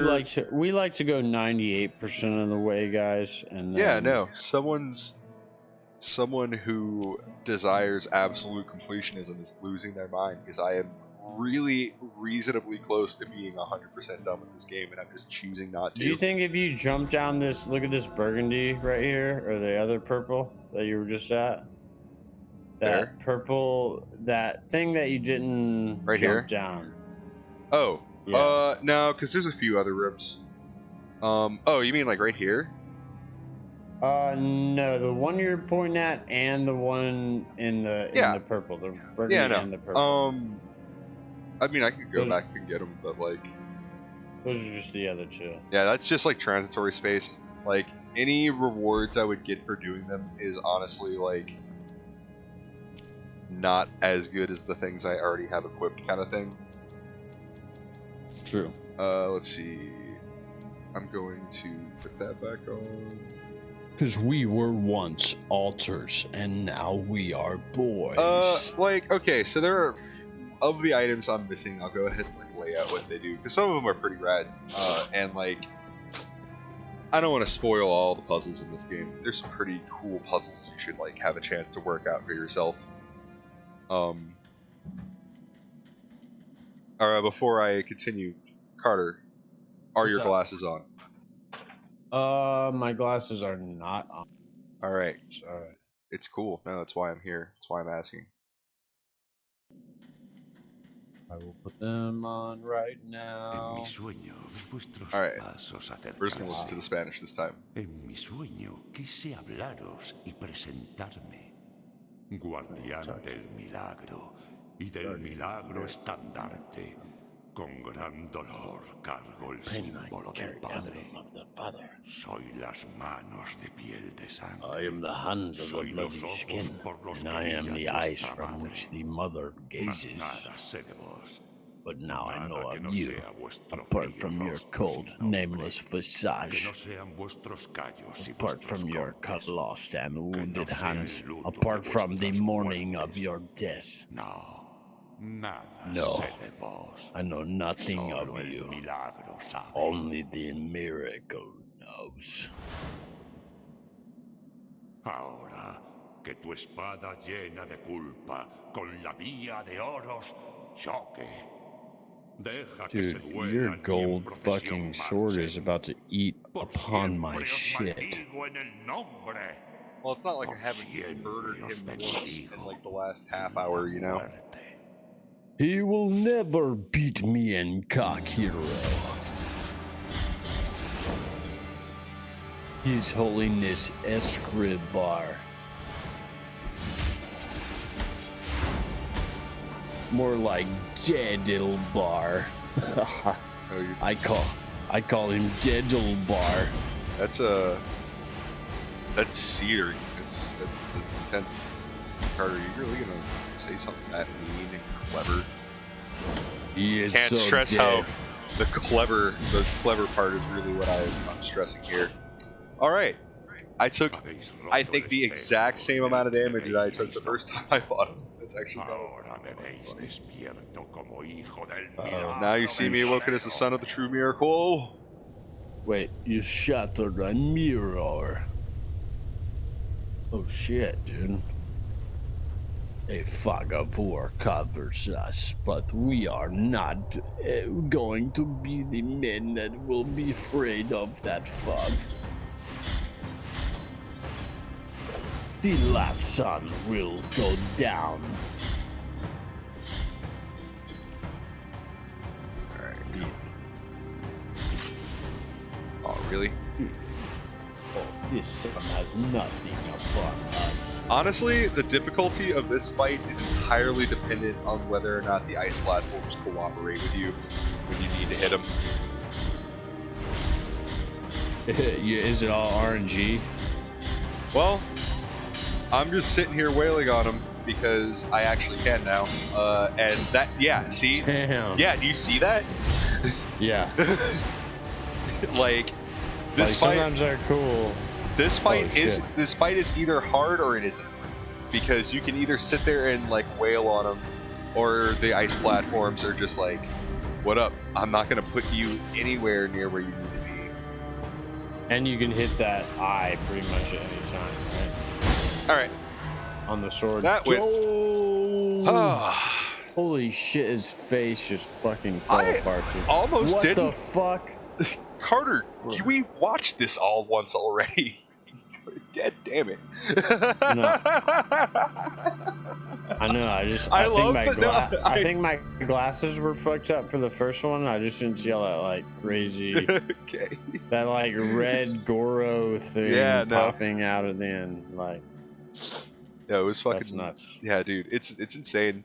we like to go 98% of the way, guys, and then... yeah, no, someone who desires absolute completionism is losing their mind, because I am really reasonably close to being 100% done with this game, and I'm just choosing not to. Do you think if you jump down this, look at this burgundy right here, or the other purple that you were just at? That There? purple, that thing that you didn't Right jump here? down. Oh, Yeah. no, because there's a few other rooms. Oh, you mean like right here? No, the one you're pointing at and the one in the purple, the burgundy Yeah, no. and the purple. I mean, I could go back and get them, but like, Those are just the other two. yeah, that's just like transitory space. Like, any rewards I would get for doing them is honestly like not as good as the things I already have equipped, kind of thing. True. Let's see. I'm going to put that back on. Because we were once altars, and now we are boys. Like, okay, so there are, of the items I'm missing, I'll go ahead and like lay out what they do, because some of them are pretty rad, and like, I don't want to spoil all the puzzles in this game. There's some pretty cool puzzles you should like have a chance to work out for yourself. Alright, before I continue, Carter, are your glasses on? My glasses are not on. Alright. Sorry. It's cool. No, that's why I'm here. That's why I'm asking. I will put them on right now. Alright. We're just gonna listen to the Spanish this time. En mi sueño quise hablaros y presentarme. Guardián del milagro y del milagro estandarte. Con gran dolor cargo el símbolo del Padre. Soy las manos de piel de sangre. I am the hands of the bloody skin, and I am the eyes from which the mother gazes. But now I know of you, apart from your cold, nameless visage, apart from your cut, lost, and wounded hands, apart from the mourning of your death. No, I know nothing of you. Only the miracle knows. Ahora que tu espada llena de culpa con la vía de oros choque. Deja que se Dude, duelan your y en gold procesión fucking sword is marchen. about to eat Por upon my siempre os shit. maldigo en el nombre. Well, it's not like I haven't murdered him once in like the last half hour, you know? He will never beat me in cock, hero. His Holiness Escribar. More like Deadle Bar. I call him Deadle Bar. That's searing. That's intense. Carter, you really gonna say something that mean and clever? He is Can't so stress dead. how the clever part is really what I'm stressing here. All right, I think the exact same amount of damage that I took the first time I fought him. That's actually now you see me awoken as the son of the true miracle. Wait, you shattered a mirror. Oh shit, dude. A fog of war covers us, but we are not going to be the men that will be afraid of that fog. The last sun will go down. Alright. Oh, really? Oh, this sun has nothing upon us. Honestly, the difficulty of this fight is entirely dependent on whether or not the ice platforms cooperate with you when you need to hit them. Is it all RNG? Well, I'm just sitting here wailing on them because I actually can now. And that, yeah, see? Damn. Yeah, do you see that? Yeah. Like, this fight. Sometimes they're cool. This fight shit. this fight is either hard or it isn't, because you can either sit there and like wail on them, or the ice platforms are just like, "What up? I'm not gonna put you anywhere near where you need to be." And you can hit that eye pretty much at any time, right? All right, On the sword. that went. Holy shit! His face just fucking fell I apart. Dude. almost What didn't. the fuck? Carter, we watched this all once already. Dead, damn it. No. I know. I think my glasses were fucked up for the first one. I just didn't see all that like crazy, Okay. that like red Goro thing popping out of the end. Like, Yeah, it was fucking that's nuts. Yeah, dude, it's insane.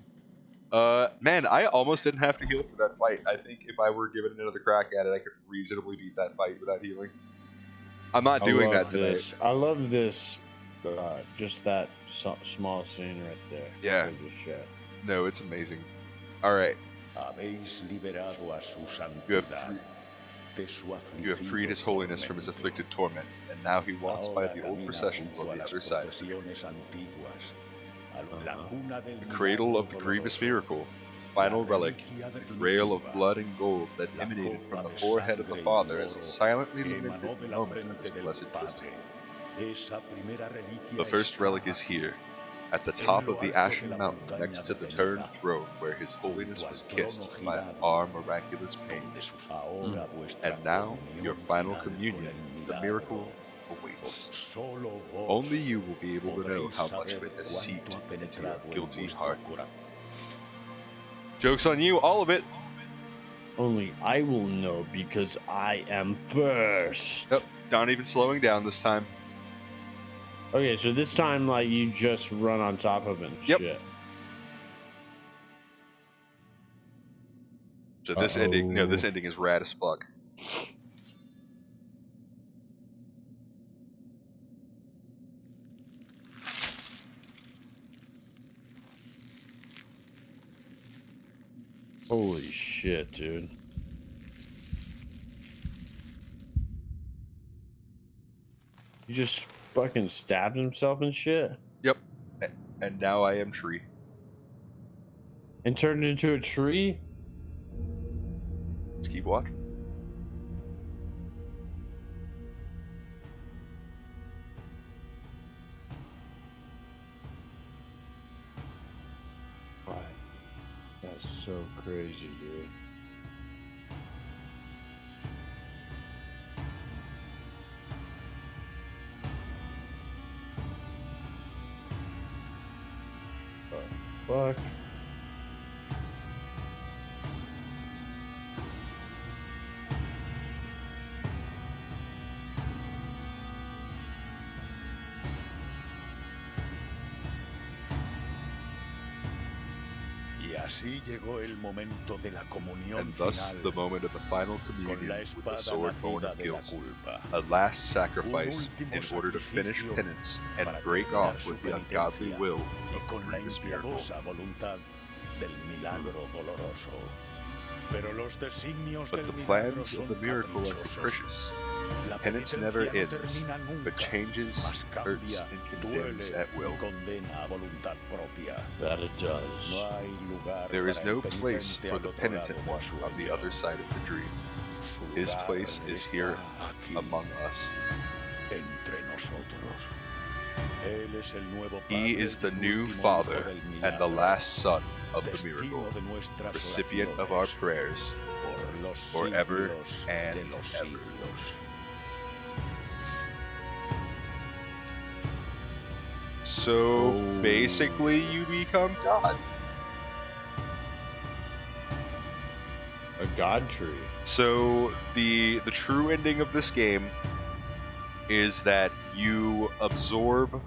Man, I almost didn't have to heal for that fight. I think if I were given another crack at it, I could reasonably beat that fight without healing. I'm not doing that today. I love this. Just that small scene right there. Yeah. Holy shit. No, it's amazing. All right. You have freed His Holiness from his afflicted torment, and now he walks by the old processions on the other side. The cradle of the grievous miracle, final relic, a rail of blood and gold that emanated from the forehead of the Father as he silently lamented the moment of his blessed christening. The first relic is here, at the top of the Ashen Mountain next to the turned throne where His Holiness was kissed by our miraculous pain. And now, your final communion, the miracle awaits. Only you will be able to know how much of it has seeped into your guilty heart. Joke's on you, all of it! Only I will know because I am first. Yep, not even slowing down this time. Okay, so this time, like, you just run on top of him. Yep. Shit. So this ending, no, this ending is rad as fuck. Holy shit, dude. He just fucking stabs himself and shit. Yep. And now I am tree. And turned into a tree? Let's keep watching. That's so crazy, dude. Fuck. And thus the moment of the final communion with the sword born of guilt, a last sacrifice in order to finish penance and break off with the ungodly will of the grievous miracle. But the plans of the miracle are capricious. Penance never ends, but changes, hurts, and condemns at will. That it does. There is no place for the penitent one on the other side of the dream. His place is here among us. He is the new Father and the last Son of the miracle, recipient of our prayers, forever and ever. So basically, you become God. A god tree. So the true ending of this game is that you absorb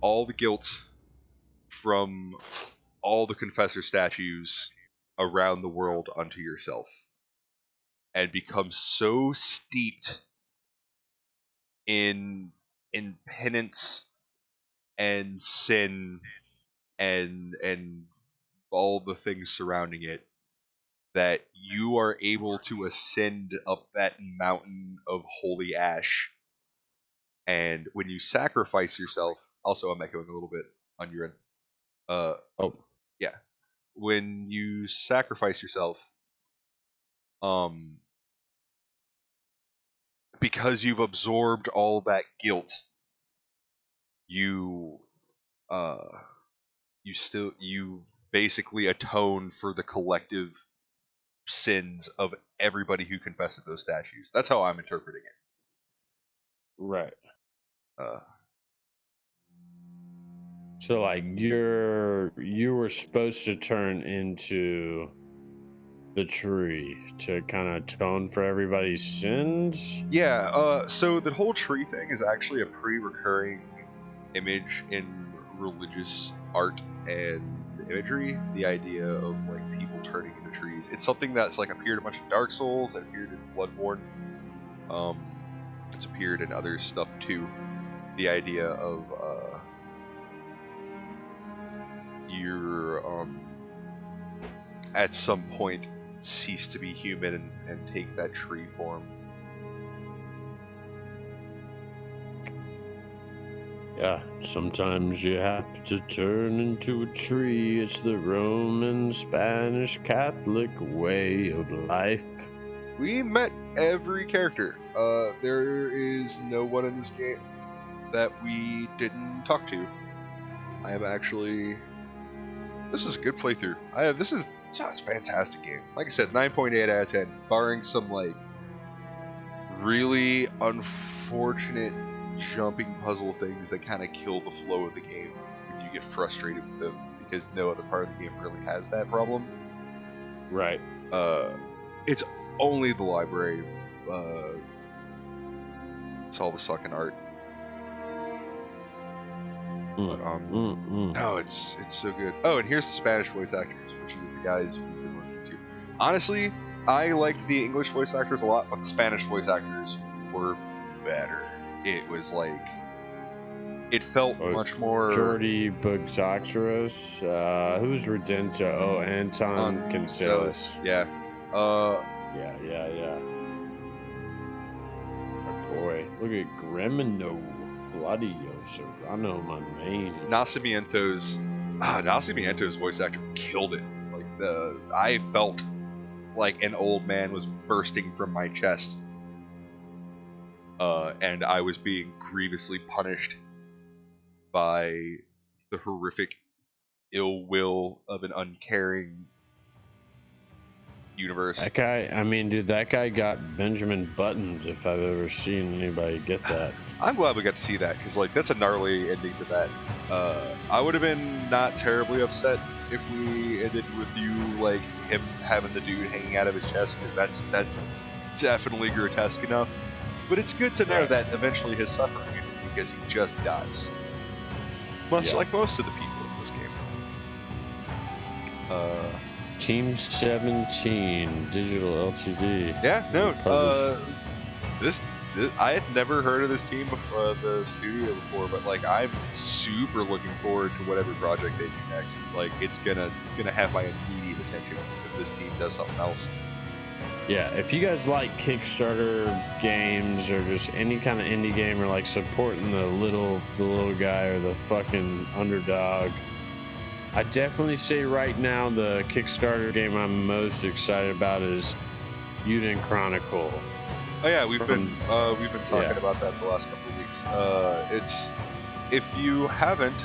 all the guilt from all the confessor statues around the world unto yourself, and become so steeped in penance and sin and all the things surrounding it, that you are able to ascend up that mountain of holy ash. And when you sacrifice yourself, also I'm echoing a little bit on your end. Yeah. When you sacrifice yourself, because you've absorbed all that guilt, you basically atone for the collective sins of everybody who confessed those statues. That's how I'm interpreting it. Right. So like you were supposed to turn into the tree to kind of atone for everybody's sins? Yeah, so the whole tree thing is actually a pretty recurring image in religious art and imagery. The idea of like people turning into trees. It's something that's like appeared a bunch of Dark Souls, it appeared in Bloodborne. It's appeared in other stuff too. The idea of you're at some point cease to be human and take that tree form. Yeah, sometimes you have to turn into a tree. It's the Roman, Spanish, Catholic way of life. We met every character. There is no one in this game that we didn't talk to. I am actually... This is a good playthrough. This is a fantastic game. Like I said, 9.8 out of 10, barring some like really unfortunate jumping puzzle things that kind of kill the flow of the game when you get frustrated with them, because no other part of the game really has that problem. Right. It's only the library. It's all the sucking art. But, no, it's so good. Oh, and here's the Spanish voice actors, which is the guys we've been listening to. Honestly, I liked the English voice actors a lot, but the Spanish voice actors were better. It was like, it felt much more... Jordi Bugzaxeros, who's Redento? Oh, Anton Cancels. Yeah. Yeah. Oh boy, look at Gremino, Gladio, Serrano, my main. Nacimiento's voice actor killed it. Like I felt like an old man was bursting from my chest. And I was being grievously punished by the horrific ill will of an uncaring universe. That guy, I mean, dude, that guy got Benjamin Buttons, if I've ever seen anybody get that. I'm glad we got to see that, because like that's a gnarly ending to that. I would have been not terribly upset if we ended with you like him having the dude hanging out of his chest, because that's definitely grotesque enough. But it's good to know that eventually his suffering ended, because he just dies. Much like most of the people in this game. Team 17 Digital Ltd. Yeah, no. This I had never heard of this team before, the studio before, but like I'm super looking forward to whatever project they do next. Like it's gonna have my immediate attention if this team does something else. Yeah, if you guys like Kickstarter games or just any kind of indie game, or like supporting the little guy or the fucking underdog, I definitely say right now the Kickstarter game I'm most excited about is Yuden Chronicle. Oh yeah, we've been talking about that the last couple of weeks. It's if you haven't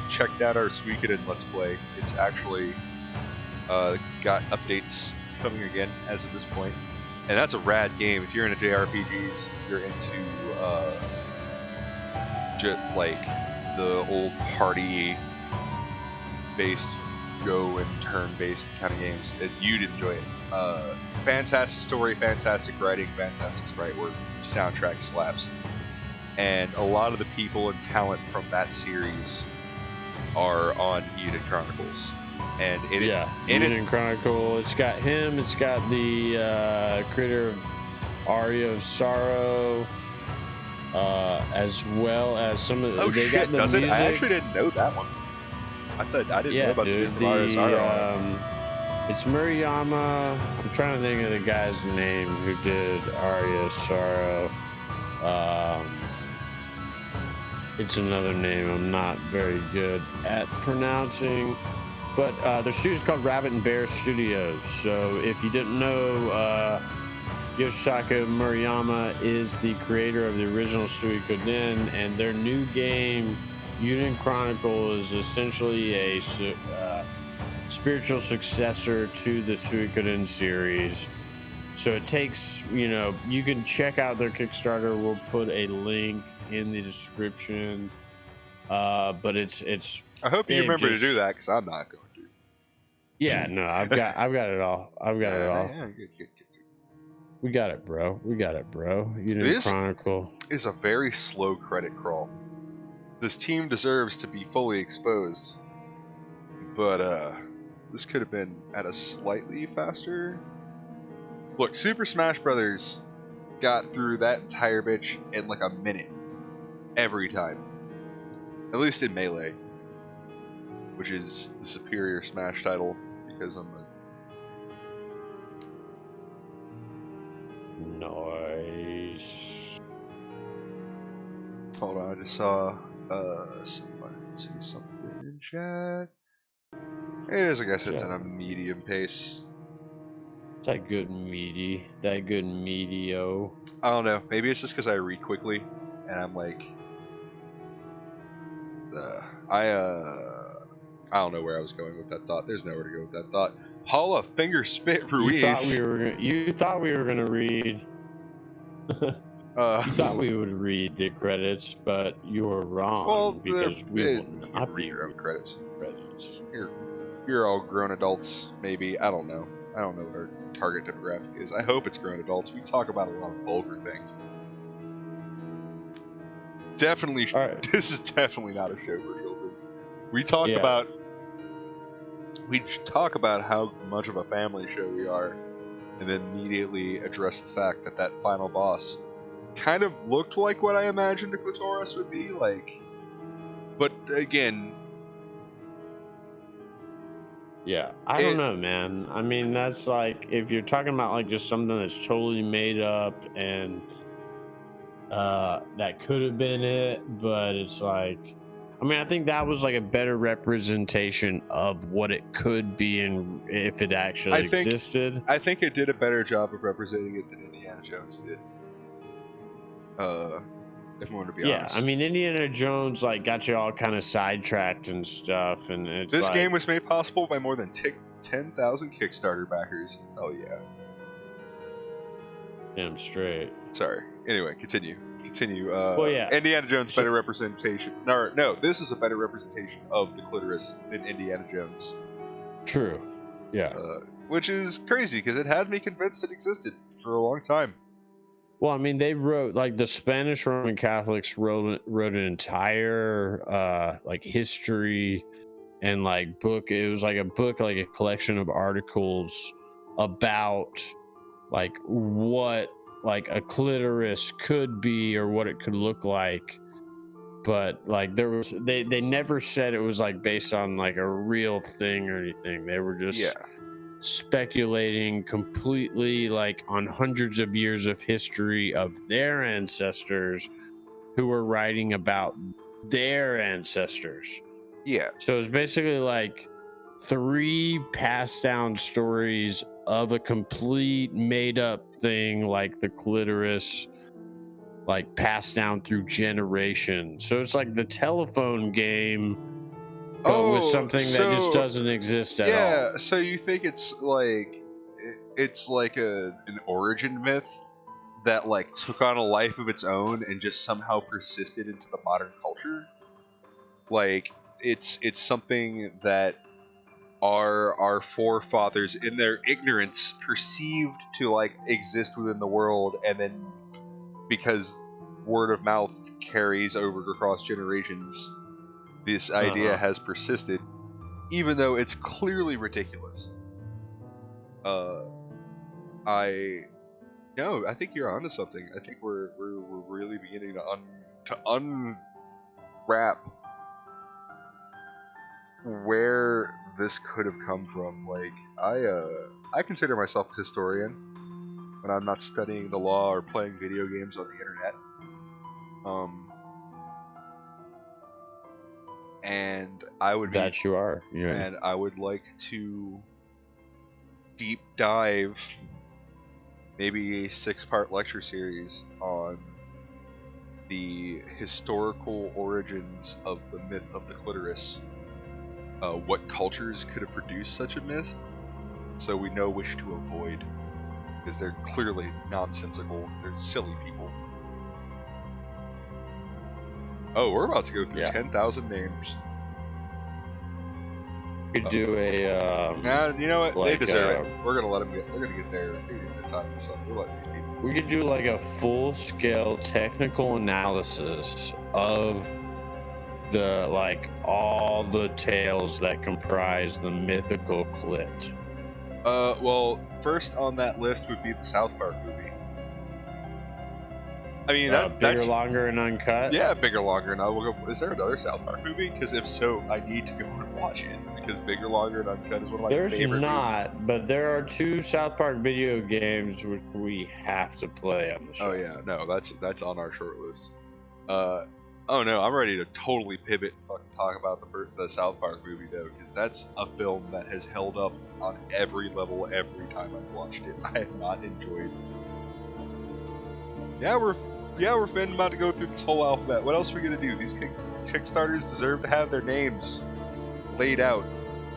checked out our Suikoden Let's Play, it's actually got updates coming again as of this point, and that's a rad game. If you're into JRPGs, you're into like the old party-based go and turn-based kind of games, you'd enjoy it. Fantastic story, fantastic writing, fantastic sprite work, soundtrack slaps, and a lot of the people and talent from that series are on Yuden Chronicles. And Yuden Chronicle, it's got him, it's got the creator of Aria of Sorrow, as well as some of the. Oh they shit! got the Does music. it? I actually didn't know that one. I didn't know about dude, the Aria of Sorrow. It's Murayama. I'm trying to think of the guy's name who did Aria of Sorrow. It's another name I'm not very good at pronouncing. But their studio's called Rabbit and Bear Studios. So if you didn't know, Yoshitaka Murayama is the creator of the original Suikoden, and their new game, Yuden Chronicle, is essentially a spiritual successor to the Suikoden series. So it takes, you can check out their Kickstarter. We'll put a link in the description. But it's. I hope you remember to do that, because I'm not going to. Yeah, no, I've got it all. I've got it all. Yeah, good. We got it, bro. Yuden Chronicle is a very slow credit crawl. This team deserves to be fully exposed, but this could have been at a slightly faster. Look, Super Smash Brothers got through that entire bitch in like a minute every time, at least in Melee, which is the superior Smash title, because I'm a... Nice. Hold on, I just saw somebody say something in chat. It is, I guess it's in a medium pace. It's that good medio. I don't know, maybe it's just because I read quickly, and I'm like... I don't know where I was going with that thought. There's nowhere to go with that thought. Paula Finger Spit Ruiz. You thought we were gonna read. You thought we would read the credits, but you were wrong. Well, because we will not read your own credits. Credits. You're all grown adults, maybe. I don't know. I don't know what our target demographic is. I hope it's grown adults. We talk about a lot of vulgar things. Definitely. Right. This is definitely not a show for children. We talk about how much of a family show we are, and then immediately address the fact that final boss kind of looked like what I imagined a clitoris would be like. But again, yeah, I don't know, man. I mean, that's like, if you're talking about like just something that's totally made up and that could have been it, but it's like, I mean, I think that was like a better representation of what it could be, and if it actually existed. I think it did a better job of representing it than Indiana Jones did. If I want to be honest. Yeah, I mean, Indiana Jones like got you all kind of sidetracked and stuff, and it's this game was made possible by more than 10,000 Kickstarter backers. Oh yeah. Damn straight. Sorry. Anyway, continue. Well, yeah. Indiana Jones better representation. No, this is a better representation of the clitoris than Indiana Jones. True. Yeah. Which is crazy because it had me convinced it existed for a long time. Well, I mean, they wrote, like, the Spanish Roman Catholics wrote an entire like history and like book. It was like a book, like a collection of articles about like what like a clitoris could be or what it could look like, but like they never said it was like based on like a real thing or anything. They were just speculating completely like on hundreds of years of history of their ancestors who were writing about their ancestors. Yeah. So it's basically like 3 passed down stories of a complete made up thing like the clitoris, like passed down through generations. So it's like the telephone game, but with something that just doesn't exist at all. Yeah, so you think it's like an origin myth that like took on a life of its own and just somehow persisted into the modern culture? Like it's something that our forefathers in their ignorance perceived to like exist within the world, and then because word of mouth carries over across generations, this idea has persisted, even though it's clearly ridiculous. I think you're onto something. I think we're really beginning to unwrap where this could have come from. Like I consider myself a historian when I'm not studying the law or playing video games on the internet. And I would you are. Yeah. And I would like to deep dive maybe a 6-part lecture series on the historical origins of the myth of the clitoris. What cultures could have produced such a myth, so we know which to avoid, because they're clearly nonsensical. They're silly people. Oh, we're about to go through 10,000 names. We could do a. You know what? Like, they deserve it. We're gonna let them get. We're gonna get their time. So we'll let these people. We could do like a full-scale technical analysis of the all the tales that comprise the mythical clit. Well, first on that list would be the South Park movie. I mean, bigger, longer, and uncut. Yeah, bigger, longer, and uncut. Is there another South Park movie? Because if so, I need to go and watch it. Because bigger, longer, and uncut is one of my favorite. There's not, movies. but there are 2 South Park video games which we have to play on the show. Oh yeah, no, that's on our short list. Oh no, I'm ready to totally pivot and fucking talk about the South Park movie though, because that's a film that has held up on every level every time I've watched it. I have not enjoyed. Yeah, we're finna about to go through this whole alphabet. What else are we gonna do? These Kickstarters deserve to have their names laid out.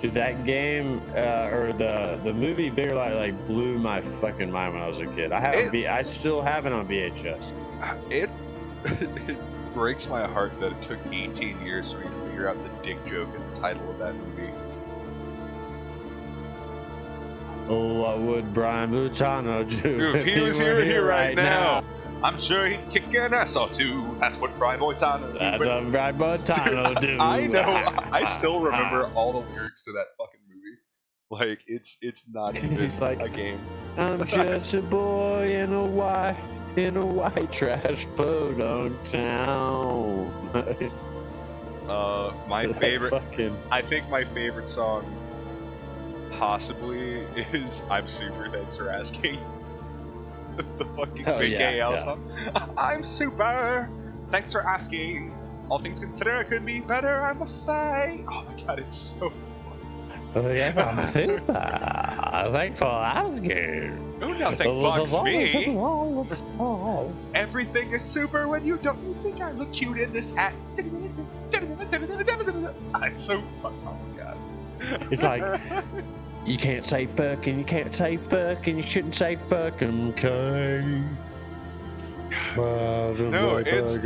Dude, that game or the movie Bigger like blew my fucking mind when I was a kid. I still have it on VHS. It breaks my heart that it took 18 years for me to figure out the dick joke in the title of that movie. Oh, what would Brian Butano do if he was here right now? I'm sure he'd kick an ass or two. That's what Brian Butano do. That's what Brian Butano do. I know. I still remember all the lyrics to that fucking movie. Like it's not even He's like, a game. I'm just a boy in a white trash podunk town. My favorite. I think my favorite song possibly is "I'm Super, Thanks for Asking." The fucking big gay Al song. I'm super, thanks for asking. All things considered, it could be better, I must say. Oh my god, it's so funny. Oh yeah, I'm super. Thanks for asking. Oh, nothing bugs me. Everything is super when you don't. You think I look cute in this hat? It's so fun. Oh my god. It's like. You can't say fucking, you shouldn't say fucking, okay? No, it's...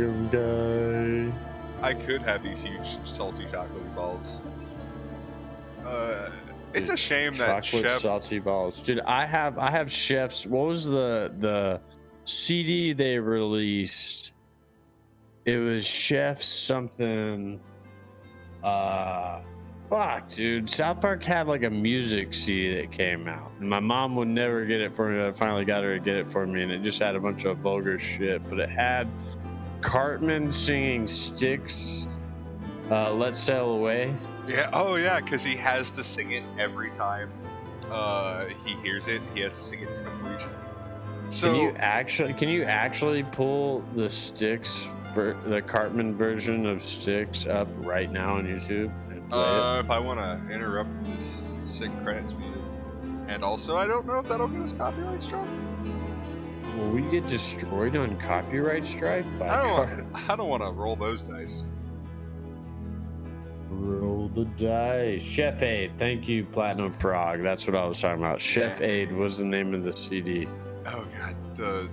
I could have these huge salty chocolate balls. It's a shame that chocolate salty balls. Dude, I have Chef's, what was the CD they released? It was Chef's something, fuck, dude. South Park had like a music CD that came out. And my mom would never get it for me. I finally got her to get it for me, and it just had a bunch of vulgar shit. But it had Cartman singing Styx, Let's Sail Away. Yeah, oh yeah, because he has to sing it every time he hears it. He has to sing it to completion. So can you actually pull the Styx, the Cartman version of Styx up right now on YouTube? If I want to interrupt this sick credits music And also, I don't know if that'll get us copyright struck. Will we get destroyed on copyright strike? I don't want to roll those dice. Roll the dice. Chef Aid. Thank you, Platinum Frog. That's what I was talking about. Chef Aid was the name of the CD. Oh god,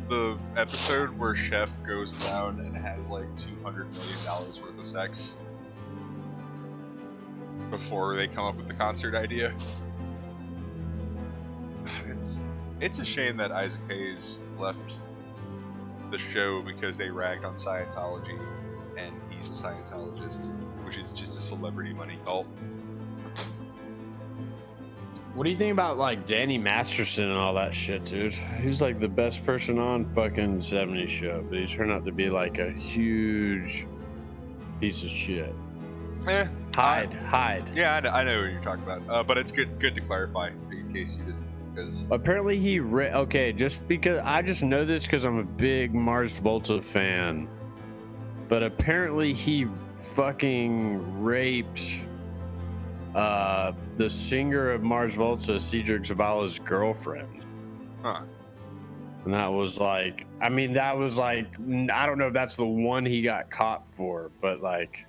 the episode where Chef goes around and has like $200 million worth of sex before they come up with the concert idea. It's a shame that Isaac Hayes left the show because they ragged on Scientology, and he's a Scientologist, which is just a celebrity money cult. What do you think about like Danny Masterson and all that shit, dude? He's like the best person on fucking 70s show, but he turned out to be like a huge piece of shit. Hide. Yeah, I know what you're talking about. But it's good to clarify in case you didn't. Because apparently he okay, just because I just know this because I'm a big Mars Volta fan, but apparently he fucking raped the singer of Mars Volta, Cedric Zavala's girlfriend. Huh. And that was like, I mean, that was like, I don't know if that's the one he got caught for, but like,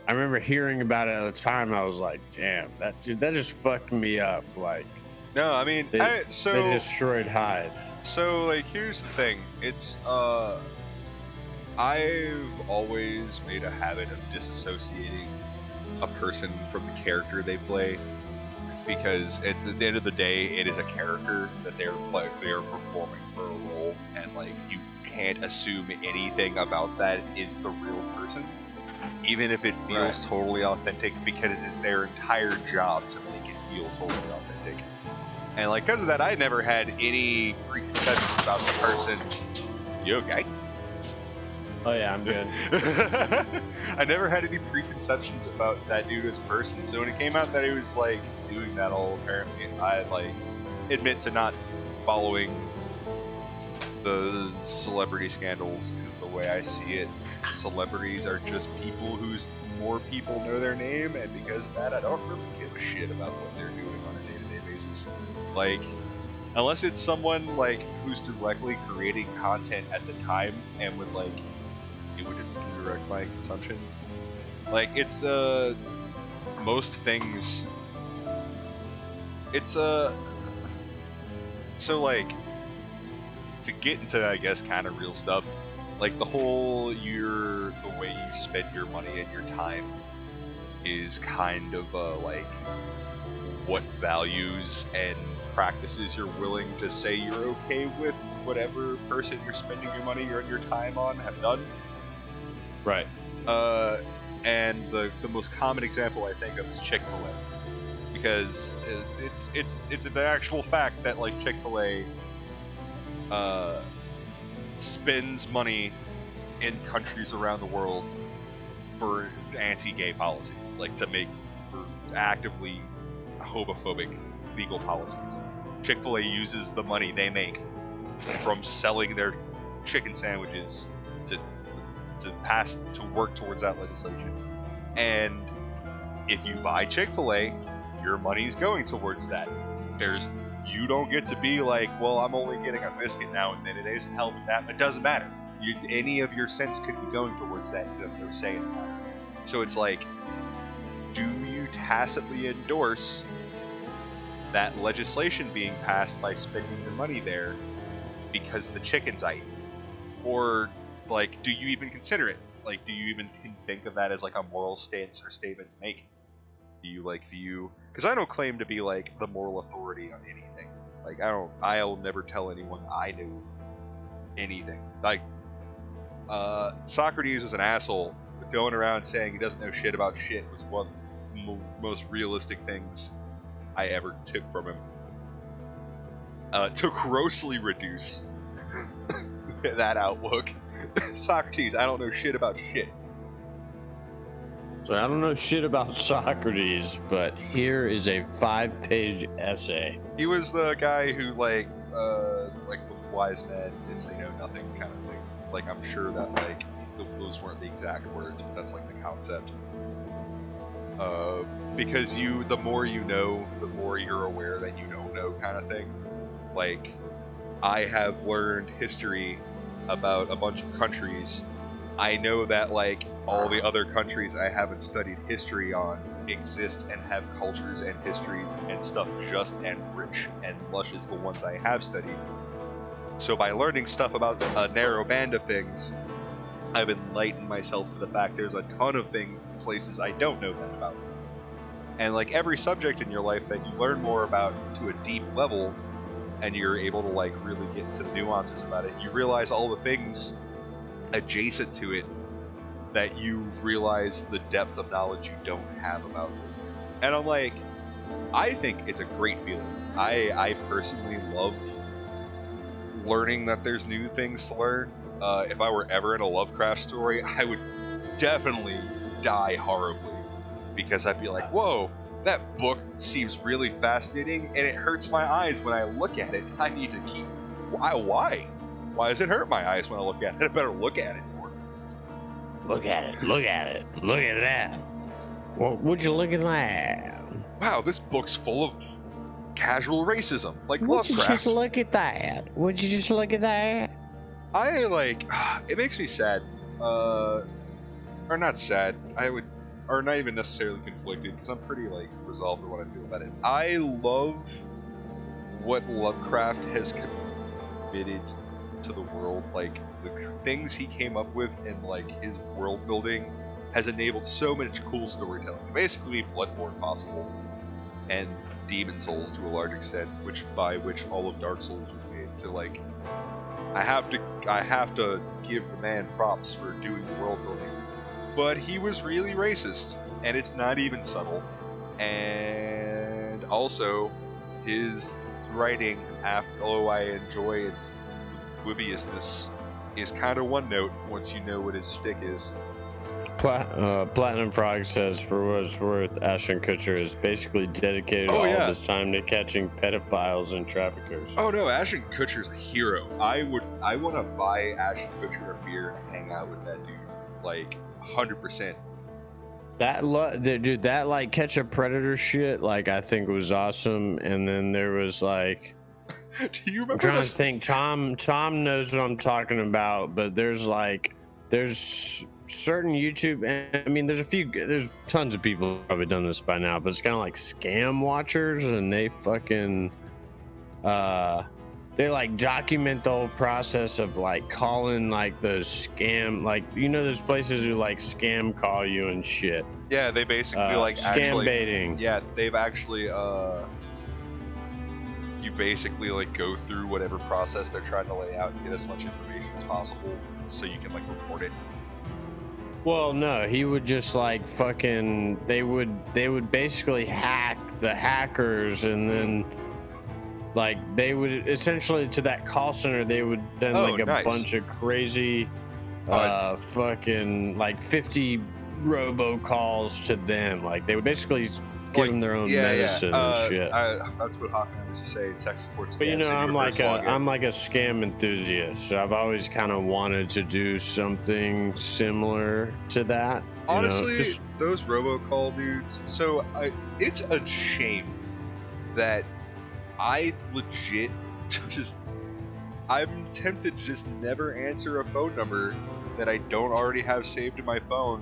I remember hearing about it at the time. I was like, damn, that just fucked me up. Like, no, I mean, they destroyed Hyde. So, like, here's the thing. It's, I've always made a habit of disassociating a person from the character they play, because at the end of the day, it is a character that they're performing for a role, and, like, you can't assume anything about that is the real person, even if it feels totally authentic, because it's their entire job to make it feel totally authentic. And like, because of that, I never had any preconceptions about the person. You okay? Oh yeah, I'm good. I never had any preconceptions about that dude as a person. So when it came out that he was like doing that all, apparently, I like admit to not following the celebrity scandals, because the way I see it, celebrities are just people whose more people know their name, and because of that, I don't really give a shit about what they're doing on a day-to-day basis. Like, unless it's someone like who's directly creating content at the time and would like it would direct my consumption. Like, it's most things. It's so like, to get into, I guess, kind of real stuff, like the whole the way you spend your money and your time is kind of like what values and practices you're willing to say you're okay with whatever person you're spending your money or your time on have done. Right. And the most common example I think of is Chick-fil-A, because it's an actual fact that like Chick-fil-A spends money in countries around the world for anti-gay policies, like to make for actively homophobic legal policies. Chick-fil-A uses the money they make from selling their chicken sandwiches to work towards that legislation. And if you buy Chick-fil-A, your money's going towards that. You don't get to be like, well, I'm only getting a biscuit now and then, it isn't helping that. It doesn't matter. Any of your cents could be going towards that. You have no say in that. So it's like, do you tacitly endorse that legislation being passed by spending your money there because the chicken's eaten? Or, like, do you even consider it? Like, do you even think of that as, like, a moral stance or statement to make? Do you, like, view... Because I don't claim to be, like, the moral authority on anything. Like, I'll never tell anyone I knew anything. Like, Socrates was an asshole, but going around saying he doesn't know shit about shit was one of the most realistic things I ever took from him. To grossly reduce that outlook. Socrates, I don't know shit about shit. So I don't know shit about Socrates, but here is a 5-page essay. He was the guy who, like the wise men is they know nothing kind of thing. Like, I'm sure that, like, those weren't the exact words, but that's, like, the concept. Because the more you know, the more you're aware that you don't know, kind of thing. Like, I have learned history about a bunch of countries. I know that, like, all the other countries I haven't studied history on exist and have cultures and histories and stuff just as rich and lush as the ones I have studied. So by learning stuff about a narrow band of things, I've enlightened myself to the fact there's a ton of places I don't know that about. And like every subject in your life that you learn more about to a deep level, and you're able to like really get into the nuances about it, you realize all the things adjacent to it that you realize the depth of knowledge you don't have about those things. And I'm like, I think it's a great feeling. I personally love learning that there's new things to learn. If I were ever in a Lovecraft story, I would definitely die horribly, because I'd be like, whoa, that book seems really fascinating, and it hurts my eyes when I look at it. I need to keep... Why? Why does it hurt my eyes when I look at it? I better look at it more. Look at it. Look at it. Look at that. Well, would you look at that? Wow, this book's full of casual racism, like Would Lovecraft. you just look at that? Would you just look at that? I like... It makes me sad. Or not sad. Or not even necessarily conflicted, because I'm pretty like resolved in what I feel about it. I love what Lovecraft has committed to the world. Like the things he came up with and like his world building has enabled so much cool storytelling. Basically, Bloodborne possible, and Demon Souls to a large extent, by which all of Dark Souls was made. So like, I have to give the man props for doing the world building. But he was really racist, and it's not even subtle. And also, his writing, although I enjoy its obliviousness, is kind of one note once you know what his shtick is. Platinum Frog says, for what it's worth, Ashton Kutcher is basically dedicated all of his time to catching pedophiles and traffickers. Oh no, Ashton Kutcher's a hero. I want to buy Ashton Kutcher a beer and hang out with that dude. Like, 100%. Dude, that like Catch a Predator shit, like I think was awesome. And then there was like, do you remember? I'm trying to think. Tom knows what I'm talking about, but there's certain YouTube, and I mean, there's tons of people who've probably done this by now, but it's kind of like scam watchers, and they fucking they like document the whole process of like calling like those scam, like, you know, those places who like scam call you and shit. Yeah, they basically like scam baiting. Yeah, they've actually you basically like go through whatever process they're trying to lay out and get as much information as possible so you can like report it. Well, no, he would just like fucking, they would basically hack the hackers, and then like they would essentially, to that call center, they would send like a bunch of crazy fucking like 50 robocalls to them. Like they would basically give them their own medicine and shit. That's what Hawkman used to say, tech support scams. But you know, I'm like a scam enthusiast, so I've always kind of wanted to do something similar to that. Honestly, those robocall dudes, so it's a shame that I legit I'm tempted to just never answer a phone number that I don't already have saved in my phone,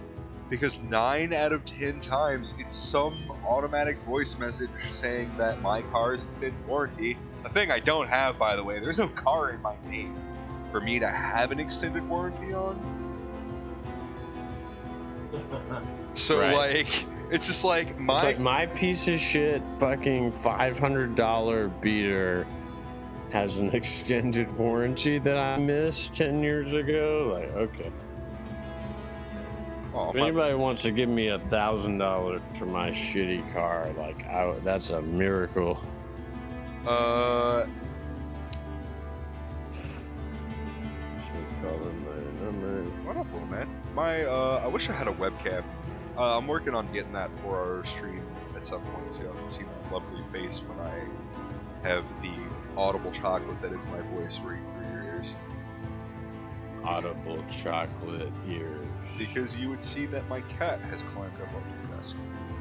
because 9 out of 10 times it's some automatic voice message saying that my car is extended warranty. A thing I don't have, by the way. There's no car in my name for me to have an extended warranty on. So like, it's just like it's like my piece of shit fucking $500 beater has an extended warranty that I missed 10 years ago. Like, okay. If anybody wants to give me $1,000 for my shitty car, like, that's a miracle. What up, little man? I wish I had a webcam. I'm working on getting that for our stream at some point, so y'all can see my lovely face when I have the audible chocolate that is my voice ring through your ears. Audible chocolate ears. Because you would see that my cat has climbed up onto the desk.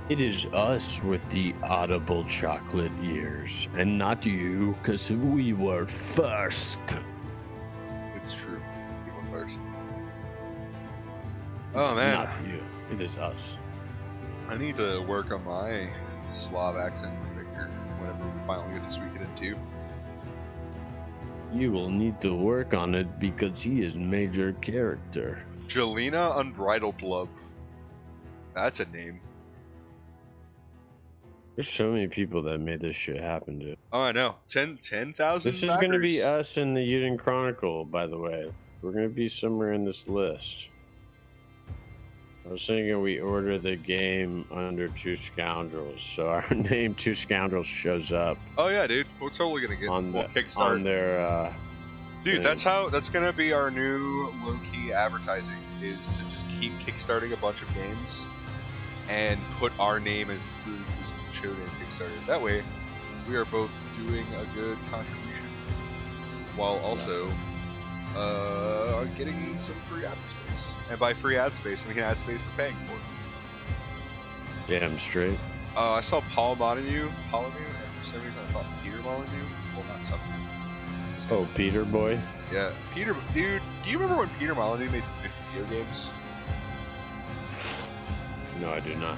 It is us with the audible chocolate ears, and not you, because we were first. It's true. You were first. It Oh is man, not you. It is us. I need to work on my Slav accent Victor whenever we finally get to speak it into. You will need to work on it because he is major character. Jelena Unbridled Love. That's a name. There's so many people that made this shit happen, dude. Oh, I know. 10,000 This is going to be us in the Uden Chronicle, by the way. We're going to be somewhere in this list. I was thinking we order the game under Two Scoundrels, so our name Two Scoundrels shows up. Oh yeah, dude. We're totally gonna get on we'll the Kickstart. on their. Dude, thing. that's gonna be our new low-key advertising. Is to just keep kickstarting a bunch of games, and put our name as the show name Kickstarter. That way, we are both doing a good contribution, while also getting some free ad space. And by free ad space, we can ad space for paying for it. Damn straight. I saw Paul Molyneux, and for some reason I thought Peter Molyneux. Well, not something. Oh, Peter boy. Yeah, Peter, dude. Do you remember when Peter Molyneux made video games? No, I do not.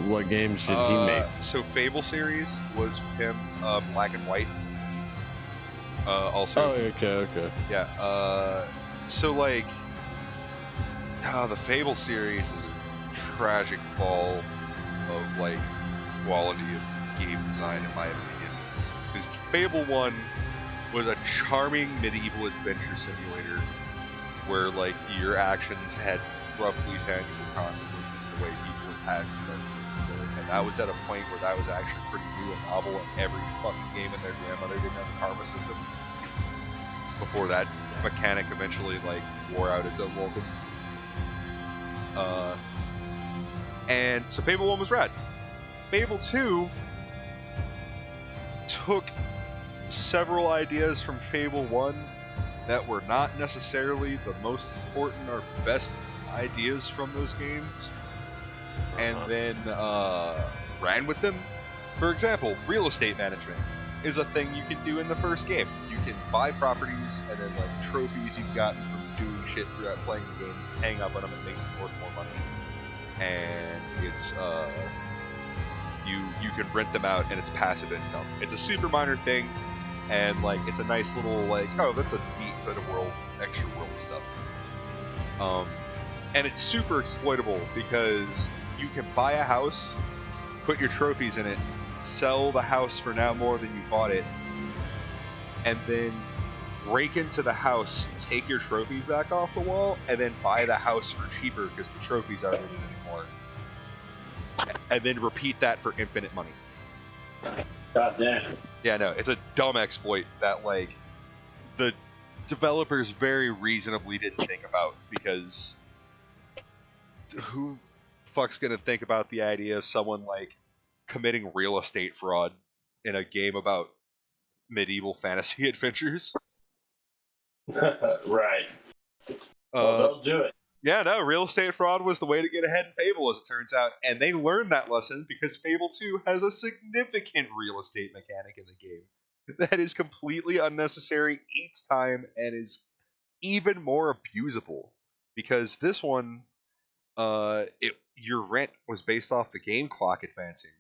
What games did he make? So Fable series was him, black and white. Also. Oh, okay. Yeah. So like, the Fable series is a tragic fall of like quality of game design, in my opinion. Because Fable 1 was a charming medieval adventure simulator where like your actions had roughly tangible consequences in the way people had and that was at a point where that was actually pretty new and novel, and every fucking game in their grandmother didn't have a karma system before that mechanic eventually like wore out its own welcome. And so Fable 1 was rad. Fable 2 took several ideas from Fable 1 that were not necessarily the most important or best ideas from those games, and then ran with them. For example, real estate management is a thing you can do in the first game. You can buy properties, and then like trophies you've gotten from doing shit throughout playing the game, hang up on them, and makes them worth more money. And it's you can rent them out, and it's passive income. It's a super minor thing. And like it's a nice little like, oh, that's a neat bit of extra world stuff. And it's super exploitable because you can buy a house, put your trophies in it, sell the house for now more than you bought it, and then break into the house, take your trophies back off the wall, and then buy the house for cheaper because the trophies aren't in it anymore. And then repeat that for infinite money. God damn. Yeah, no, it's a dumb exploit that, like, the developers very reasonably didn't think about, because who fuck's gonna think about the idea of someone, like, committing real estate fraud in a game about medieval fantasy adventures? Right. Well, they'll do it. Yeah, no, real estate fraud was the way to get ahead in Fable, as it turns out, and they learned that lesson because Fable 2 has a significant real estate mechanic in the game that is completely unnecessary, eats time, and is even more abusable. Because this one, your rent was based off the game clock advancing.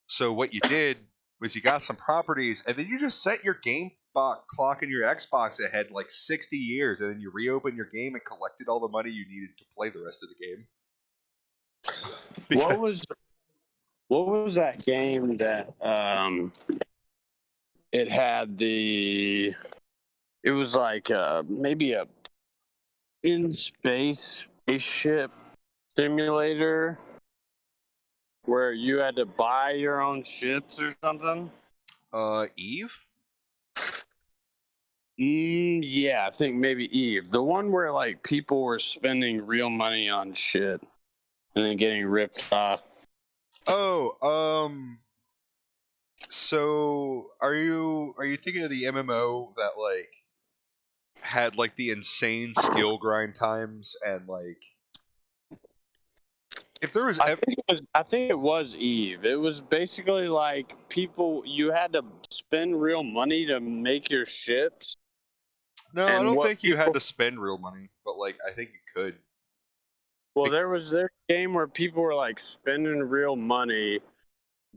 So what you did was you got some properties, and then you just set your game clock in your Xbox ahead like 60 years, and then you reopen your game and collected all the money you needed to play the rest of the game. What was that game that it had it was like maybe a in space spaceship simulator where you had to buy your own ships or something? Eve? Yeah, I think maybe Eve. The one where like people were spending real money on shit and then getting ripped off. Oh, so are you thinking of the MMO that like had like the insane skill grind times and like If there was, I think it was Eve. It was basically like you had to spend real money to make your ships. no, I and don't what think you had people- to spend real money, but like I think you could. Well, there was a game where people were like spending real money,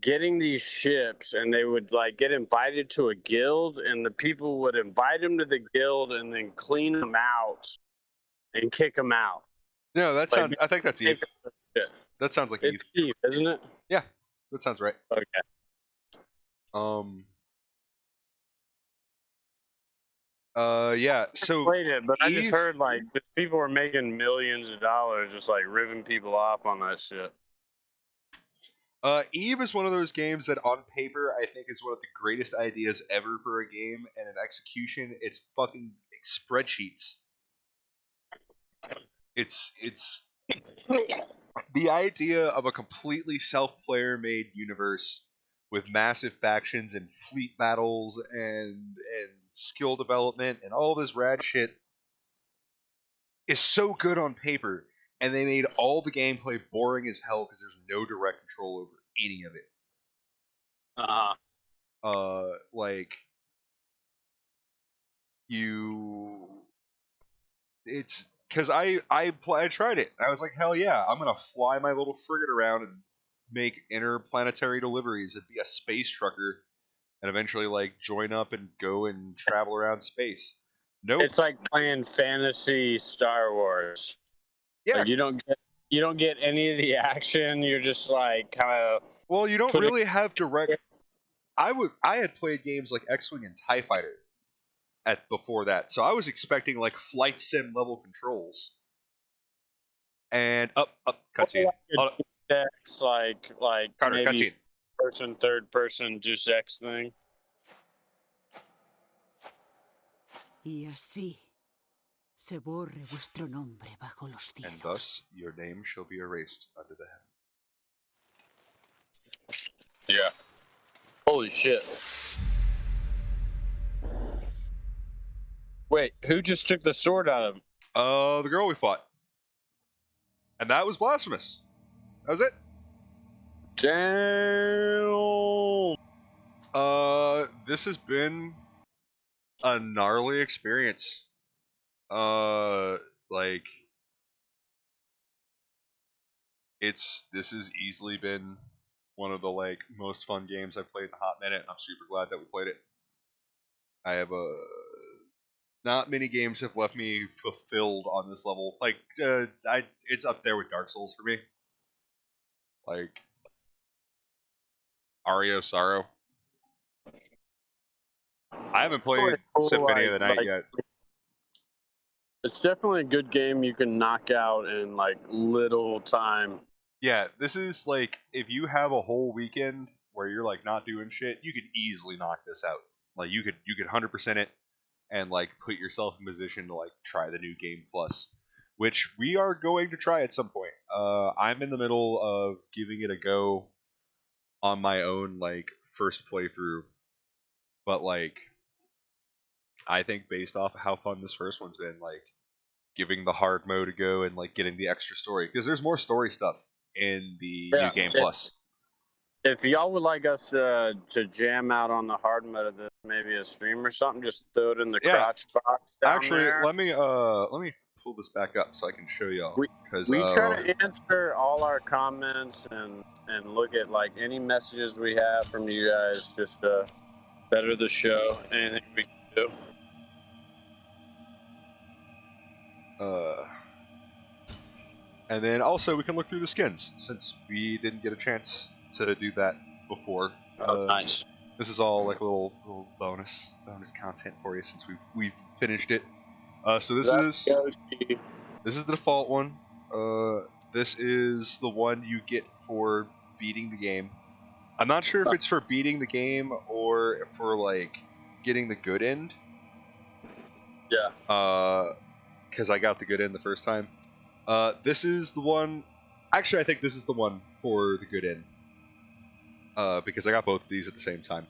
getting these ships, and they would like get invited to a guild, and the people would invite them to the guild and then clean them out and kick them out. No, that Like, sounds. I think that's Eve. Yeah. That sounds like It's Eve. Eve, isn't it? Yeah, that sounds right. Okay. Yeah. So Played it, but I just Eve- heard like that people were making millions of dollars just like ripping people off on that shit. Eve is one of those games that, on paper, I think is one of the greatest ideas ever for a game, and in execution, it's fucking spreadsheets. It's the idea of a completely self-player made universe with massive factions and fleet battles and skill development and all this rad shit is so good on paper, and they made all the gameplay boring as hell because there's no direct control over any of it. Like it's because I tried it. I was like, hell yeah, I'm gonna fly my little frigate around and make interplanetary deliveries and be a space trucker, and eventually like join up and go and travel around space. Nope. It's like playing fantasy Star Wars. Yeah. Like, you don't get any of the action. You're just like kind of. Well, you don't really have direct. I had played games like X-Wing and TIE Fighter before that, so I was expecting like flight sim level controls. And up cutscene. Like Carter, maybe cutscene. third person Deus Ex thing. Y así se borre vuestro nombre bajo los cielos. And thus your name shall be erased under the heaven. Yeah. Holy shit. Wait, who just took the sword out of him? The girl we fought. And that was Blasphemous. That was it. Damn. This has been a gnarly experience. Like this has easily been one of the like most fun games I've played in a hot minute, and I'm super glad that we played it. I have not many games have left me fulfilled on this level. Like it's up there with Dark Souls for me. Like Aria of Sorrow. I haven't played Symphony of the Night yet. It's definitely a good game you can knock out in like little time. Yeah, this is like if you have a whole weekend where you're like not doing shit, you could easily knock this out. Like you could 100% it and like put yourself in position to like try the new game plus, which we are going to try at some point. I'm in the middle of giving it a go on my own like first playthrough, but like I think based off of how fun this first one's been, like giving the hard mode a go and like getting the extra story, because there's more story stuff in the new game plus. If y'all would like us to jam out on the hard mode of this, maybe a stream or something, just throw it in the crotch box down Actually, there. let me pull this back up so I can show y'all. Because we try to answer all our comments and look at like any messages we have from you guys, just to better the show. Anything we can do. And then also we can look through the skins, since we didn't get a chance to do that before. Nice. This is all like a little bonus content for you since we've finished it. So this is the default one. This is the one you get for beating the game. I'm not sure if it's for beating the game or for like getting the good end. Yeah. Because I got the good end the first time. This is the one. Actually, I think this is the one for the good end. Because I got both of these at the same time.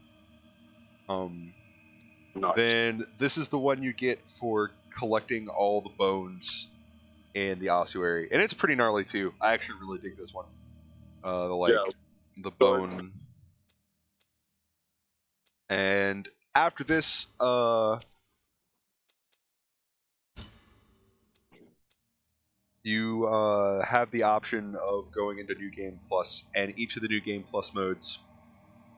Nice. Then this is the one you get for collecting all the bones in the ossuary, and it's pretty gnarly too. I actually really dig this one. The bone. And after this, you have the option of going into New Game Plus, and each of the New Game Plus modes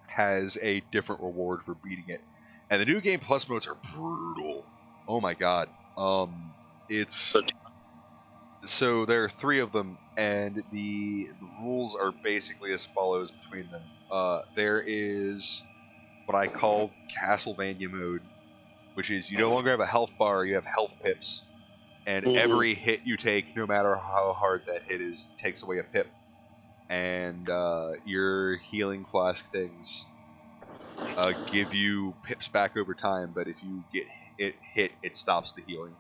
has a different reward for beating it. And the New Game Plus modes are brutal. Oh my god. It's so there are 3 of them, and the rules are basically as follows between them. There is what I call Castlevania mode, which is you no longer have a health bar, you have health pips. And every hit you take, no matter how hard that hit is, takes away a pip. And your healing flask things give you pips back over time, but if you get hit, it stops the healing.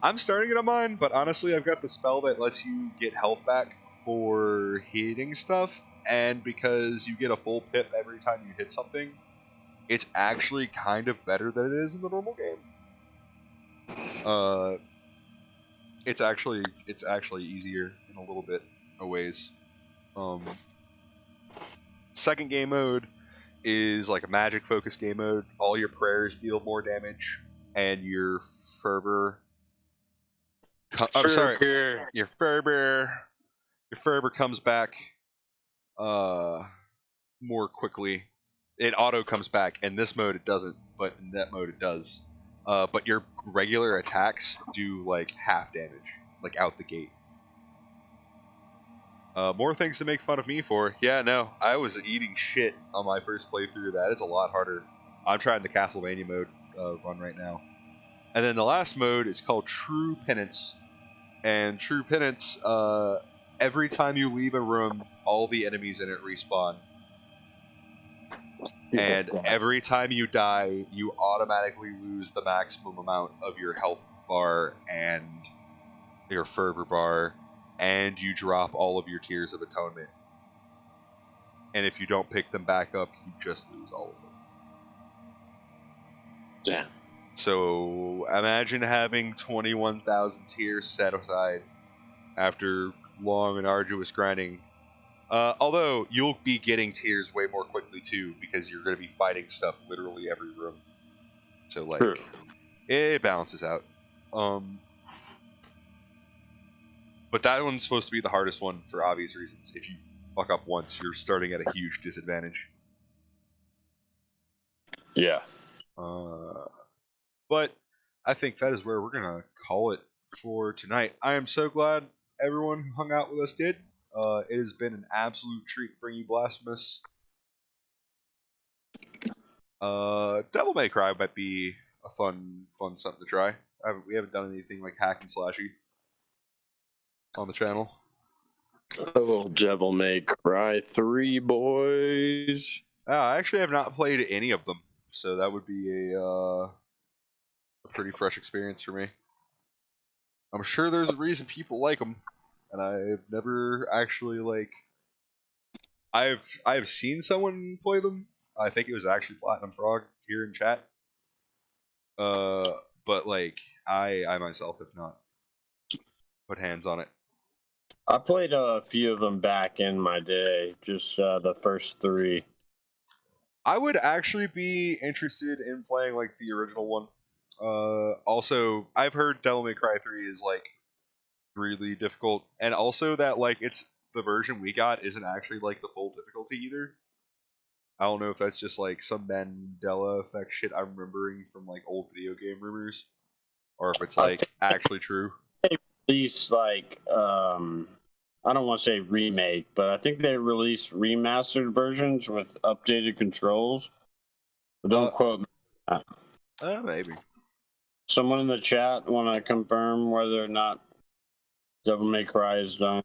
I'm starting it on mine, but honestly, I've got the spell that lets you get health back for hitting stuff, and because you get a full pip every time you hit something, it's actually kind of better than it is in the normal game. It's actually easier in a little bit of ways. Second game mode is like a magic focus game mode. All your prayers deal more damage, and your fervor. Your fervor comes back more quickly. It auto comes back. In this mode it doesn't, but in that mode it does. But your regular attacks do like half damage, like out the gate. More things to make fun of me for. Yeah, no, I was eating shit on my first playthrough of that. It's a lot harder. I'm trying the Castlevania mode run right now. And then the last mode is called True Penance. And True Penance, every time you leave a room, all the enemies in it respawn. And every time you die, you automatically lose the maximum amount of your health bar and your fervor bar, and you drop all of your Tears of Atonement. And if you don't pick them back up, you just lose all of them. Damn. So imagine having 21,000 tears set aside after long and arduous grinding. Although you'll be getting tears way more quickly too, because you're going to be fighting stuff literally every room. So like, it balances out. But that one's supposed to be the hardest one for obvious reasons. If you fuck up once, you're starting at a huge disadvantage. Yeah. But I think that is where we're gonna call it for tonight. I am so glad everyone who hung out with us did. It has been an absolute treat to bring you Blasphemous. Devil May Cry might be a fun something to try. We haven't done anything like hack and slashy on the channel. A little Devil May Cry 3, boys. I actually have not played any of them, so that would be a pretty fresh experience for me. I'm sure there's a reason people like them, and I've never actually like. I've seen someone play them. I think it was actually Platinum Frog here in chat. But like I myself have not put hands on it. I played a few of them back in my day, just the first 3. I would actually be interested in playing like the original one. Also, I've heard Devil May Cry 3 is like really difficult, and also that like it's the version we got isn't actually like the full difficulty either. I don't know if that's just like some Mandela effect shit I'm remembering from like old video game rumors, or if it's like actually true. They released like I don't want to say remake, but I think they released remastered versions with updated controls. But don't quote me. Maybe. Someone in the chat want to confirm whether or not Devil May Cry has done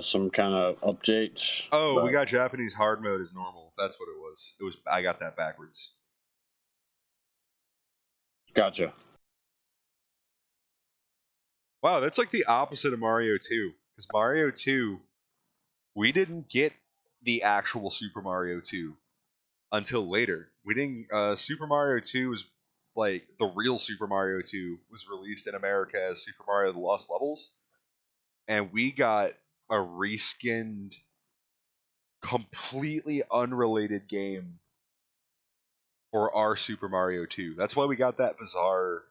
some kind of updates. Oh, we got Japanese hard mode as normal. That's what it was. I got that backwards. Gotcha. Wow, that's like the opposite of Mario 2. Because Mario 2, we didn't get the actual Super Mario 2 until later. We didn't. Super Mario 2 was like the real Super Mario 2 was released in America as Super Mario: The Lost Levels, and we got a reskinned, completely unrelated game for our Super Mario 2. That's why we got that bizarre.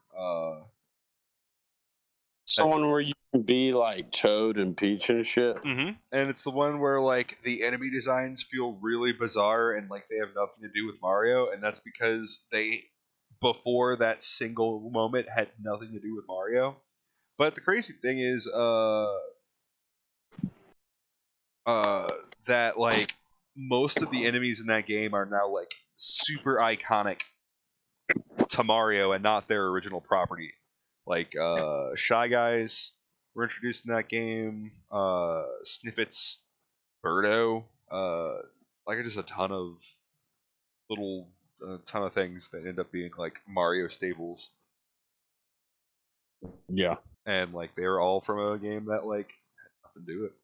Someone where you can be like Toad and Peach and shit. And it's the one where like the enemy designs feel really bizarre and like they have nothing to do with Mario, and that's because they, before that single moment, had nothing to do with Mario. But the crazy thing is, that like most of the enemies in that game are now like super iconic to Mario and not their original property. Like Shy Guys were introduced in that game. Snippets, Birdo, like just a ton of little ton of things that end up being like Mario staples. Yeah. And like they were all from a game that like had nothing to do with it.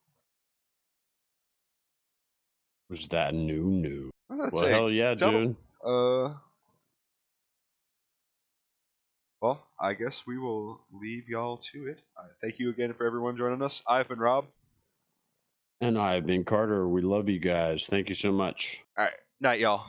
Was that new? Well, Well, hell yeah, dude. Well, I guess we will leave y'all to it. Thank you again for everyone joining us. I've been Rob. And I've been Carter. We love you guys. Thank you so much. All right. Night, y'all.